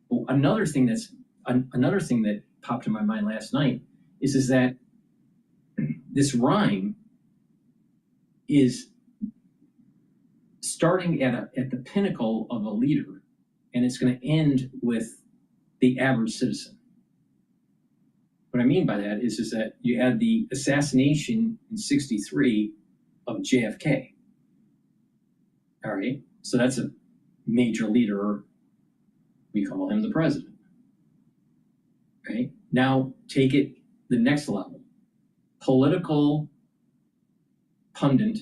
Well, another thing that popped in my mind last night is that this rhyme is starting at the pinnacle of a leader, and it's going to end with the average citizen. What I mean by that is that you had the assassination in '63 of JFK. All right, so that's a major leader, We call him the president. Right? Now take it the next level. Political pundit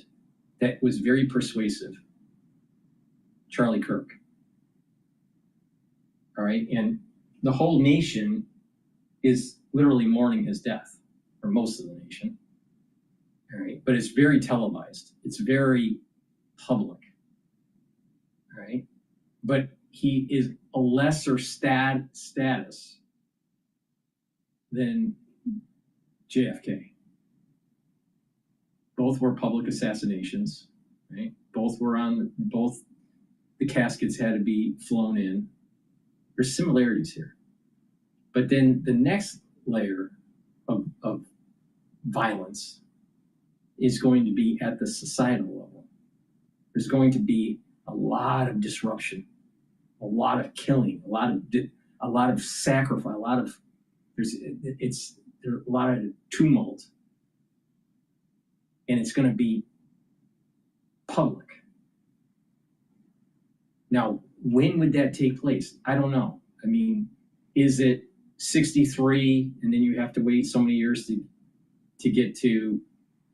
that was very persuasive, Charlie Kirk. All right, and the whole nation is literally mourning his death, or most of the nation. All right, but it's very televised. It's very public. All right, but he is a lesser status than JFK. Both were public assassinations, right? Both the caskets had to be flown in. There's similarities here. But then the next layer of violence is going to be at the societal level. There's going to be a lot of disruption, a lot of killing, a lot of sacrifice, there's a lot of tumult, and it's going to be public. Now, when would that take place? I don't know. I mean, is it 63 and then you have to wait so many years to get to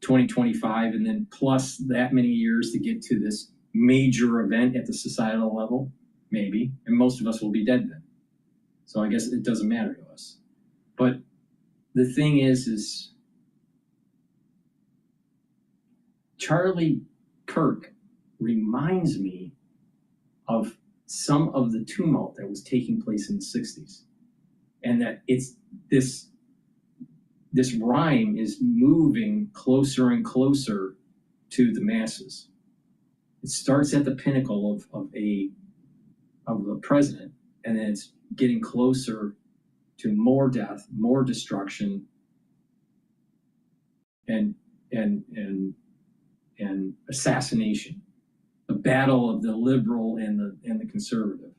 2025 and then plus that many years to get to this major event at the societal level? Maybe. And most of us will be dead then. So I guess it doesn't matter to us. But the thing is Charlie Kirk reminds me of some of the tumult that was taking place in the 60s. And that it's this rhyme is moving closer and closer to the masses. It starts at the pinnacle of the president, and then it's getting closer to more death, more destruction, and assassination. The battle of the liberal and the conservative.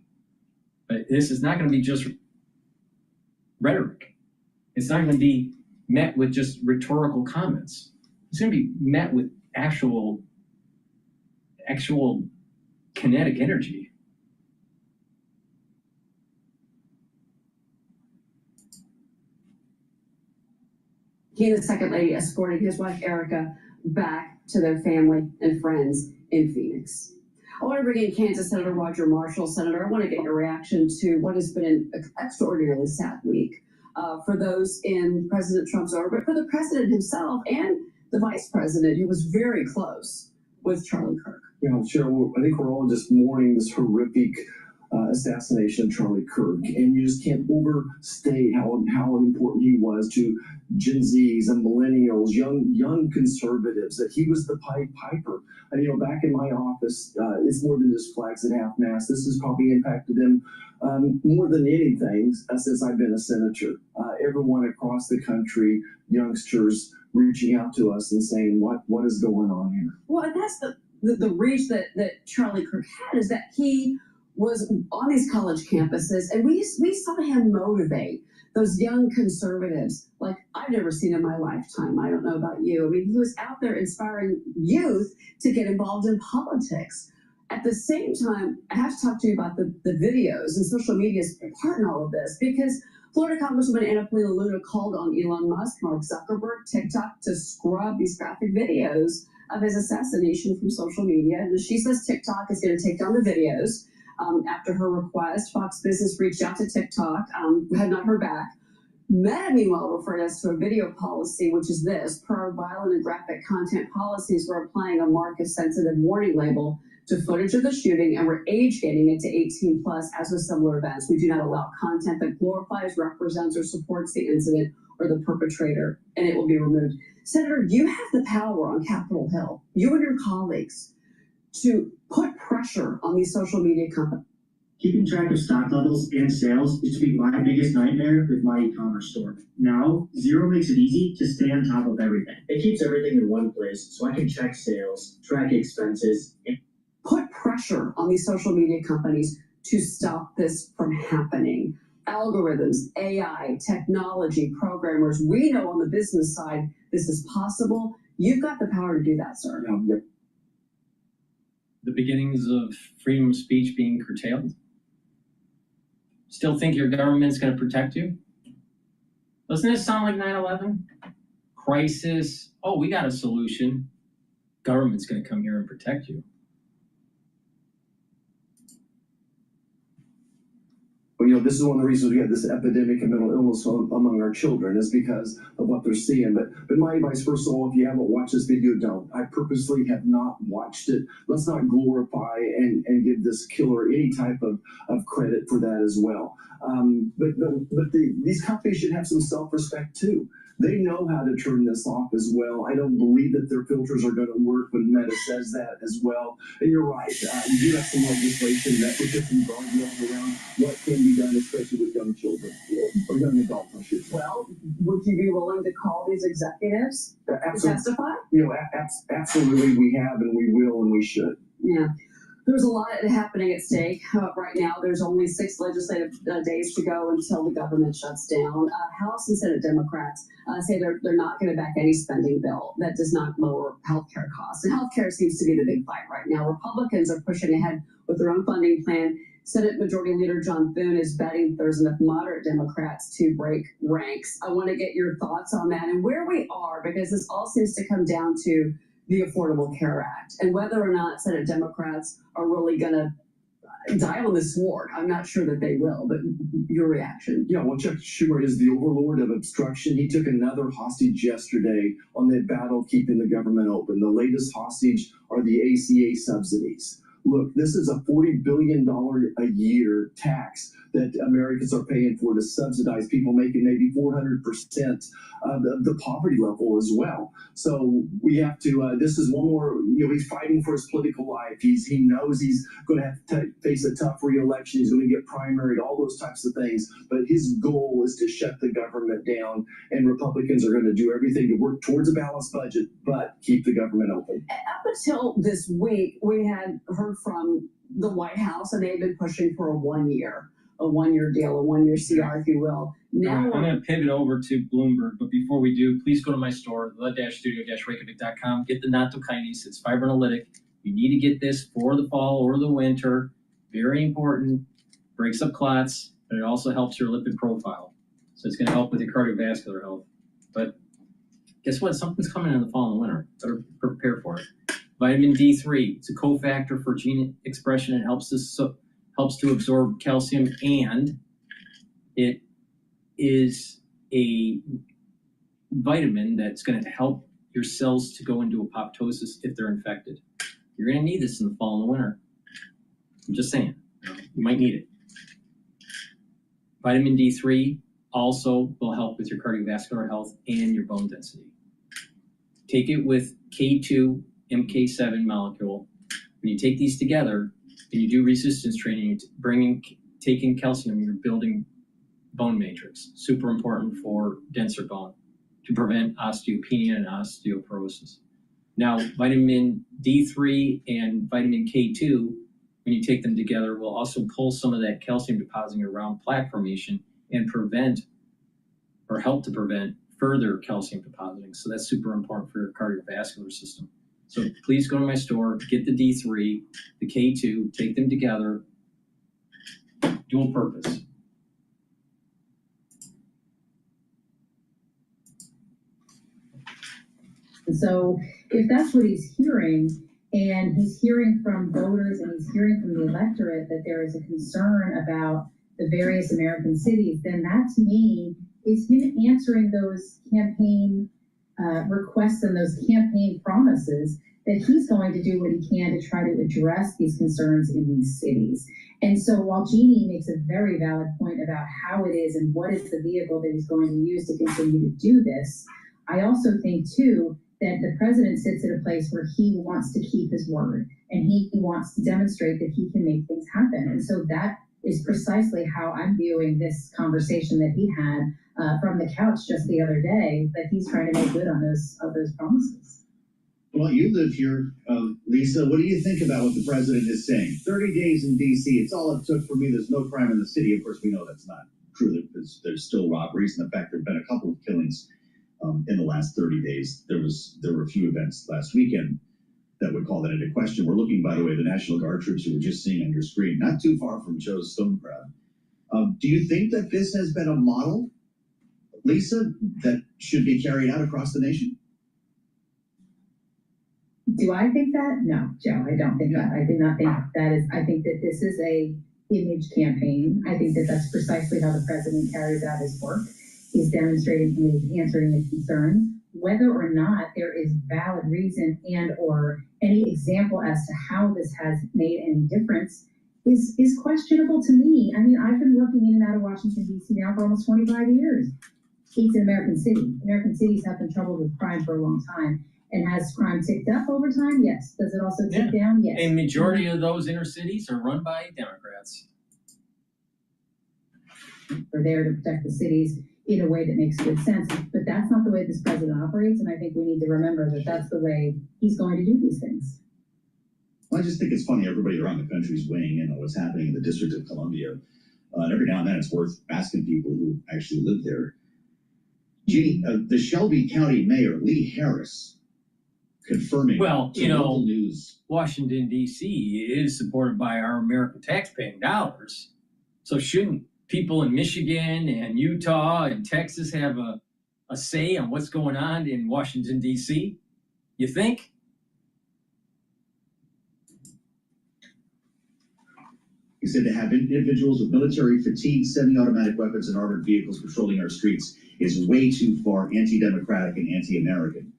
But this is not going to be just rhetoric. It's not going to be met with just rhetorical comments. It's going to be met with actual kinetic energy. He and the second lady escorted his wife Erica back to their family and friends in Phoenix. I want to bring in Kansas Senator Roger Marshall. Senator, I want to get your reaction to what has been an extraordinarily sad week for those in President Trump's orbit, for the president himself and the vice president, who was very close with Charlie Kirk. Yeah, Cheryl, I think we're all just mourning this horrific assassination of Charlie Kirk, and you just can't overstate how important he was to Gen Zs and millennials, young conservatives. That he was the Pied Piper. And back in my office, it's more than just flags at half-mast. This has probably impacted them more than anything since I've been a senator. Everyone across the country, youngsters reaching out to us and saying, what is going on here? Well, and that's the reach that Charlie Kirk had, is that he was on these college campuses, and we saw him motivate those young conservatives like I've never seen in my lifetime. I don't know about you. I mean, he was out there inspiring youth to get involved in politics. At the same time, I have to talk to you about the videos, and social media is part in all of this, because Florida Congresswoman Anna Polina Luna called on Elon Musk, Mark Zuckerberg, TikTok to scrub these graphic videos of his assassination from social media. And she says TikTok is going to take down the videos. After her request, Fox Business reached out to TikTok, had not heard back. Meta, meanwhile, referred us to a video policy, which is this: per our violent and graphic content policies, we're applying a mark-sensitive warning label to footage of the shooting, and we're age gating it to 18 plus, as with similar events. We do not allow content that glorifies, represents, or supports the incident or the perpetrator, and it will be removed. Senator, you have the power on Capitol Hill, you and your colleagues, to put pressure on these social media companies. Keeping track of stock levels and sales used to be my biggest nightmare with my e-commerce store. Now, Xero makes it easy to stay on top of everything. It keeps everything in one place so I can check sales, track expenses, and put pressure on these social media companies to stop this from happening. Algorithms, AI, technology, programmers, we know on the business side this is possible. You've got the power to do that, sir. Yep. The beginnings of freedom of speech being curtailed. Still think your government's going to protect you? Doesn't this sound like 9/11? Crisis. Oh, we got a solution. Government's going to come here and protect you. Well, this is one of the reasons we have this epidemic of mental illness among our children is because of what they're seeing. But my advice, first of all, if you haven't watched this video, don't. I purposely have not watched it. Let's not glorify and give this killer any type of credit for that as well. But these companies should have some self-respect too. They know how to turn this off as well. I don't believe that their filters are going to work when Meta says that as well. And you're right. We do have some legislation that would put some guardrails around what can be done, especially with young children or young adults, I should say. Well, would you be willing to call these executives to testify? Absolutely, we have and we will and we should. Yeah. There's a lot happening at stake right now. There's only 6 legislative days to go until the government shuts down. House and Senate Democrats say they're not going to back any spending bill that does not lower healthcare costs. And healthcare seems to be the big fight right now. Republicans are pushing ahead with their own funding plan. Senate Majority Leader John Thune is betting there's enough moderate Democrats to break ranks. I want to get your thoughts on that and where we are, because this all seems to come down to the Affordable Care Act and whether or not Senate Democrats are really going to die on the sword. I'm not sure that they will, but your reaction. Yeah, well, Chuck Schumer is the overlord of obstruction. He took another hostage yesterday on the battle keeping the government open. The latest hostage are the ACA subsidies. Look, this is a $40 billion a year tax that Americans are paying for to subsidize people making maybe 400% of the poverty level as well. So we have to, this is one more, he's fighting for his political life. He knows he's going to have to face a tough re-election. He's going to get primaried, all those types of things. But his goal is to shut the government down, and Republicans are going to do everything to work towards a balanced budget, but keep the government open. Up until this week, we had heard from the White House, and they've been pushing for a one-year deal, a one-year CR, if you will. Now I'm going to pivot over to Bloomberg, but before we do, please go to my store, the-studio-reykjavik.com. Get the nattokinase. It's fibrinolytic. You need to get this for the fall or the winter. Very important. Breaks up clots, but it also helps your lipid profile. So it's going to help with your cardiovascular health. But guess what? Something's coming in the fall and winter. Better prepare for it. Vitamin D3. It's a cofactor for gene expression. It helps to absorb calcium, and it is a vitamin that's going to help your cells to go into apoptosis if they're infected. You're going to need this in the fall and the winter. I'm just saying, you might need it. Vitamin D3 also will help with your cardiovascular health and your bone density. Take it with K2 MK7 molecule. When you take these together and you do resistance training, taking calcium, you're building bone matrix. Super important for denser bone to prevent osteopenia and osteoporosis. Now, vitamin D3 and vitamin K2, when you take them together, will also pull some of that calcium depositing around plaque formation and prevent or help to prevent further calcium depositing. So that's super important for your cardiovascular system. So please go to my store, get the D3, the K2, take them together, dual purpose. So if that's what he's hearing, and he's hearing from voters and he's hearing from the electorate that there is a concern about the various American cities, then that to me is him answering those campaign requests and those campaign promises that he's going to do what he can to try to address these concerns in these cities. And so while Jeannie makes a very valid point about how it is and what is the vehicle that he's going to use to continue to do this, I also think too that the president sits at a place where he wants to keep his word and he wants to demonstrate that he can make things happen. And so that is precisely how I'm viewing this conversation that he had from the couch just the other day, that he's trying to make good on those promises. Well, you live here, Lisa. What do you think about what the president is saying? 30 days in D.C., it's all it took for me. There's no crime in the city. Of course, we know that's not true. There's still robberies. And in fact, there have been a couple of killings in the last 30 days. There were a few events last weekend that would call that into question. We're looking, by the way, the National Guard troops you were just seeing on your screen, not too far from Joe's Stone Crowd. Do you think that this has been a model, Lisa, that should be carried out across the nation? Do I think that? No, Joe, I don't think that. I do not think that is. I think that this is a image campaign. I think that that's precisely how the president carries out his work. He's demonstrating he is answering his concerns. Whether or not there is valid reason and or any example as to how this has made any difference is questionable to me. I mean, I've been working in and out of Washington, D.C. now for almost 25 years. It's an American city. American cities have been troubled with crime for a long time. And has crime ticked up over time? Yes. Does it also tick down? Yes. A majority of those inner cities are run by Democrats. We're there to protect the cities in a way that makes good sense. But that's not the way this president operates. And I think we need to remember that that's the way he's going to do these things. Well, I just think it's funny. Everybody around the country is weighing in on what's happening in the District of Columbia. And every now and then it's worth asking people who actually live there. Jeannie, the Shelby County Mayor, Lee Harris, confirming local news. Washington, D.C. is supported by our American taxpaying dollars. So shouldn't people in Michigan and Utah and Texas have a say on what's going on in Washington, D.C.? You think? He said to have individuals with military fatigue, semi-automatic weapons, and armored vehicles patrolling our streets is way too far anti-democratic and anti-American.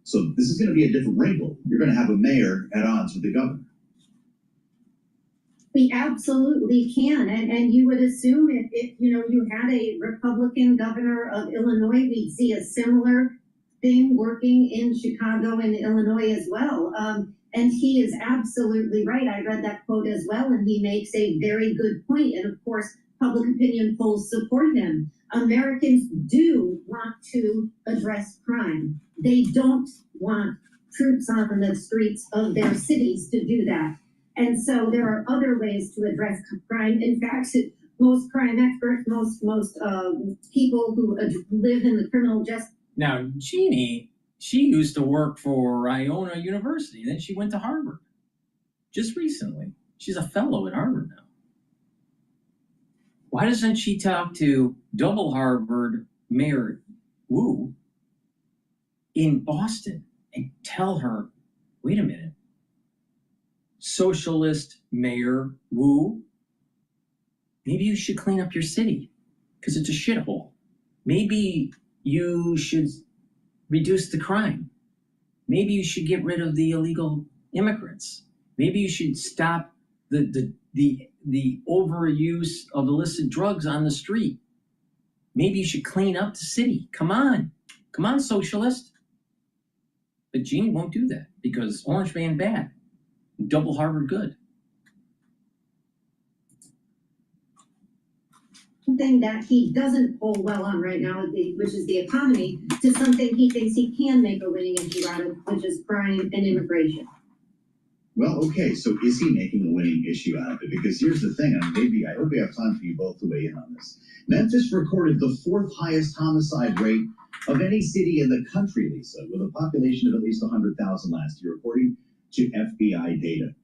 So this is going to be a different wrinkle. You're going to have a mayor at odds with the governor. We absolutely can, and you would assume if you had a Republican governor of Illinois, we'd see a similar thing working in Chicago and Illinois as well. And he is absolutely right. I read that quote as well, and he makes a very good point. And of course, public opinion polls support him. Americans do want to address crime. They don't want troops on the streets of their cities to do that. And so there are other ways to address crime. In fact, most crime experts, most people who live in the criminal justice. Now, Jeannie, she used to work for Iona University, and then she went to Harvard just recently. She's a fellow at Harvard now. Why doesn't she talk to double Harvard Mayor Wu in Boston and tell her, wait a minute, socialist Mayor Wu, maybe you should clean up your city because it's a shithole. Maybe you should reduce the crime. Maybe you should get rid of the illegal immigrants. Maybe you should stop the overuse of illicit drugs on the street. Maybe you should clean up the city. Come on, socialist. But Jeannie won't do that because Orange Man bad, double Harvard good. Something that he doesn't poll well on right now, which is the economy, to something he thinks he can make a winning issue out of, which is crime and immigration. Well, okay, so is he making a winning issue out of it? Because here's the thing, and maybe I hope we have time for you both to weigh in on this. Memphis recorded the 4th highest homicide rate of any city in the country, Lisa, with a population of at least 100,000 last year, according to FBI data.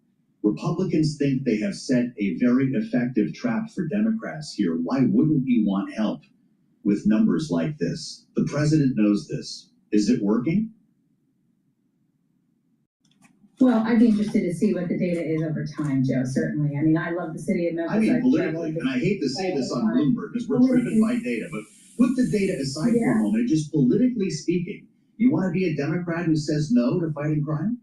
Republicans think they have set a very effective trap for Democrats here. Why wouldn't you want help with numbers like this? The president knows this. Is it working? Well, I'd be interested to see what the data is over time, Joe, certainly. I mean, I love the city of Memphis. I mean, politically, and I hate to say this on Bloomberg because we're driven by data, but put the data aside for a moment, and just politically speaking, you want to be a Democrat who says no to fighting crime?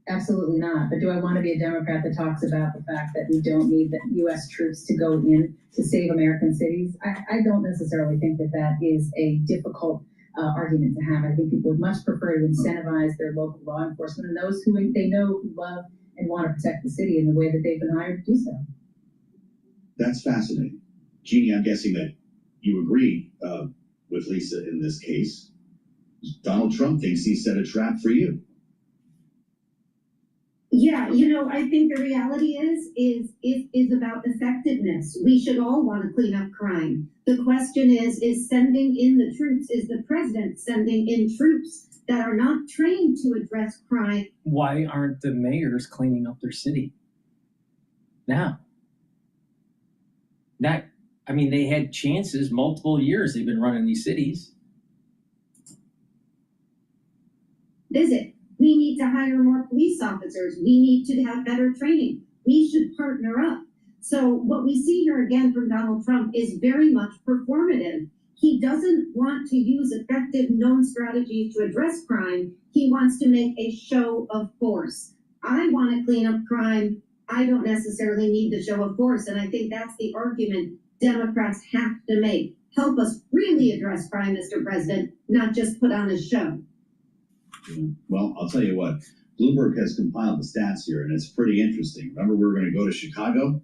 Absolutely not. But do I want to be a Democrat that talks about the fact that we don't need the U.S. troops to go in to save American cities? I don't necessarily think that that is a difficult argument to have. I think people would much prefer to incentivize their local law enforcement and those who they know who love and want to protect the city in the way that they've been hired to do so. That's fascinating. Jeannie, I'm guessing that you agree with Lisa in this case. Donald Trump thinks he set a trap for you. Yeah, I think the reality is about effectiveness. We should all want to clean up crime. The question is sending in the troops, is the president sending in troops that are not trained to address crime? Why aren't the mayors cleaning up their city now? they had chances multiple years they've been running these cities. Visit. We need to hire more police officers. We need to have better training. We should partner up. So what we see here again from Donald Trump is very much performative. He doesn't want to use effective known strategies to address crime. He wants to make a show of force. I want to clean up crime. I don't necessarily need the show of force. And I think that's the argument Democrats have to make. Help us really address crime, Mr. President, not just put on a show. Well, I'll tell you what, Bloomberg has compiled the stats here, and it's pretty interesting. Remember, we were going to go to Chicago?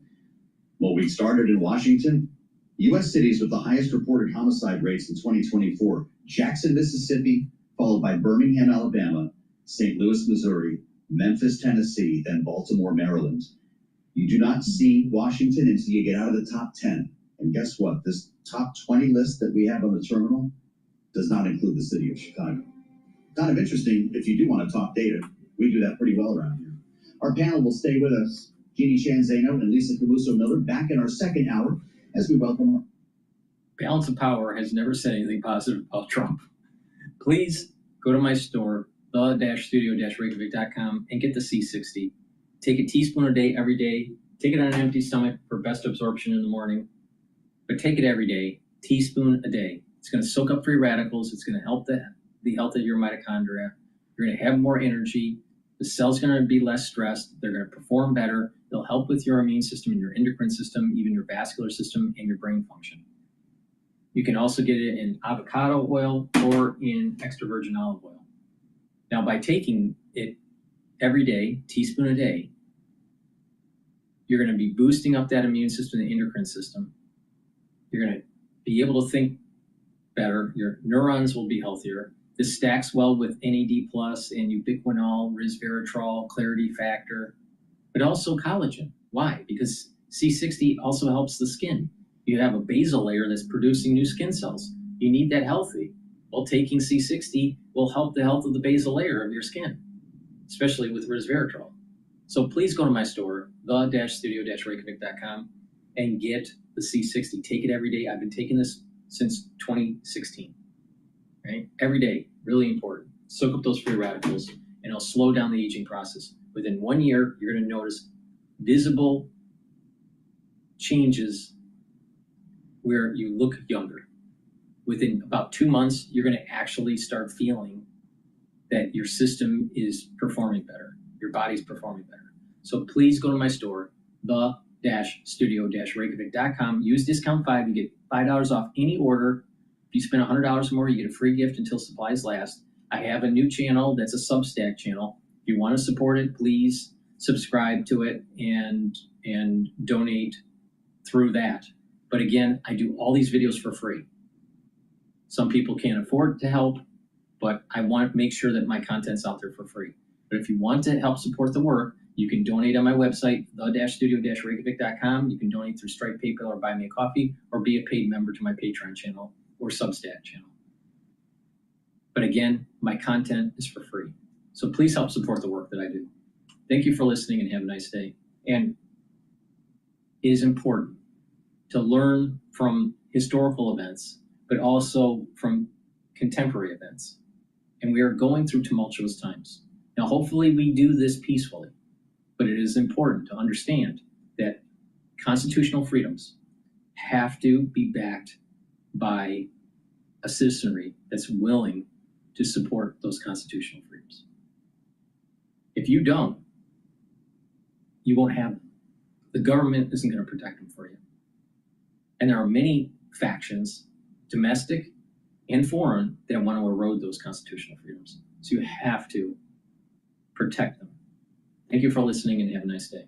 Well, we started in Washington. U.S. cities with the highest reported homicide rates in 2024, Jackson, Mississippi, followed by Birmingham, Alabama, St. Louis, Missouri, Memphis, Tennessee, then Baltimore, Maryland. You do not see Washington until you get out of the top 10. And guess what? This top 20 list that we have on the terminal does not include the city of Chicago. Kind of interesting if you do want to talk data. We do that pretty well around here. Our panel will stay with us. Jeannie Chanzano and Lisa Camuso-Miller back in our second hour as we welcome. Balance of Power has never said anything positive about Trump. Please go to my store, the-studio-reykjavik.com, and get the C60. Take a teaspoon a day every day. Take it on an empty stomach for best absorption in the morning. But take it every day, teaspoon a day. It's going to soak up free radicals. It's going to help the health of your mitochondria. You're going to have more energy. The cell's going to be less stressed. They're going to perform better. They'll help with your immune system and your endocrine system, even your vascular system and your brain function. You can also get it in avocado oil or in extra virgin olive oil. Now, by taking it every day, teaspoon a day, you're going to be boosting up that immune system and the endocrine system. You're going to be able to think better. Your neurons will be healthier. This stacks well with NAD+ and ubiquinol, resveratrol, clarity factor, but also collagen. Why? Because C60 also helps the skin. You have a basal layer that's producing new skin cells. You need that healthy. Well, taking C60 will help the health of the basal layer of your skin, especially with resveratrol. So please go to my store, the-studio-reykjavik.com, and get the C60. Take it every day. I've been taking this since 2016. Right? Every day, really important. Soak up those free radicals, and it'll slow down the aging process. Within 1 year, you're going to notice visible changes where you look younger. Within about 2 months, you're going to actually start feeling that your system is performing better. Your body's performing better. So please go to my store, the-studio-reykjavik.com. Use discount 5. You get $5 off any order. If you spend $100 or more, you get a free gift until supplies last. I have a new channel that's a Substack channel. If you want to support it, please subscribe to it and donate through that. But again, I do all these videos for free. Some people can't afford to help, but I want to make sure that my content's out there for free. But if you want to help support the work, you can donate on my website, the-studio-reykjavik.com. You can donate through Stripe, PayPal, or Buy Me a Coffee, or be a paid member to my Patreon channel or Substack channel. But again, my content is for free. So please help support the work that I do. Thank you for listening and have a nice day. And it is important to learn from historical events, but also from contemporary events. And we are going through tumultuous times. Now, hopefully we do this peacefully, but it is important to understand that constitutional freedoms have to be backed by a citizenry that's willing to support those constitutional freedoms. If you don't, you won't have them. The government isn't going to protect them for you. And there are many factions, domestic and foreign, that want to erode those constitutional freedoms. So you have to protect them. Thank you for listening and have a nice day.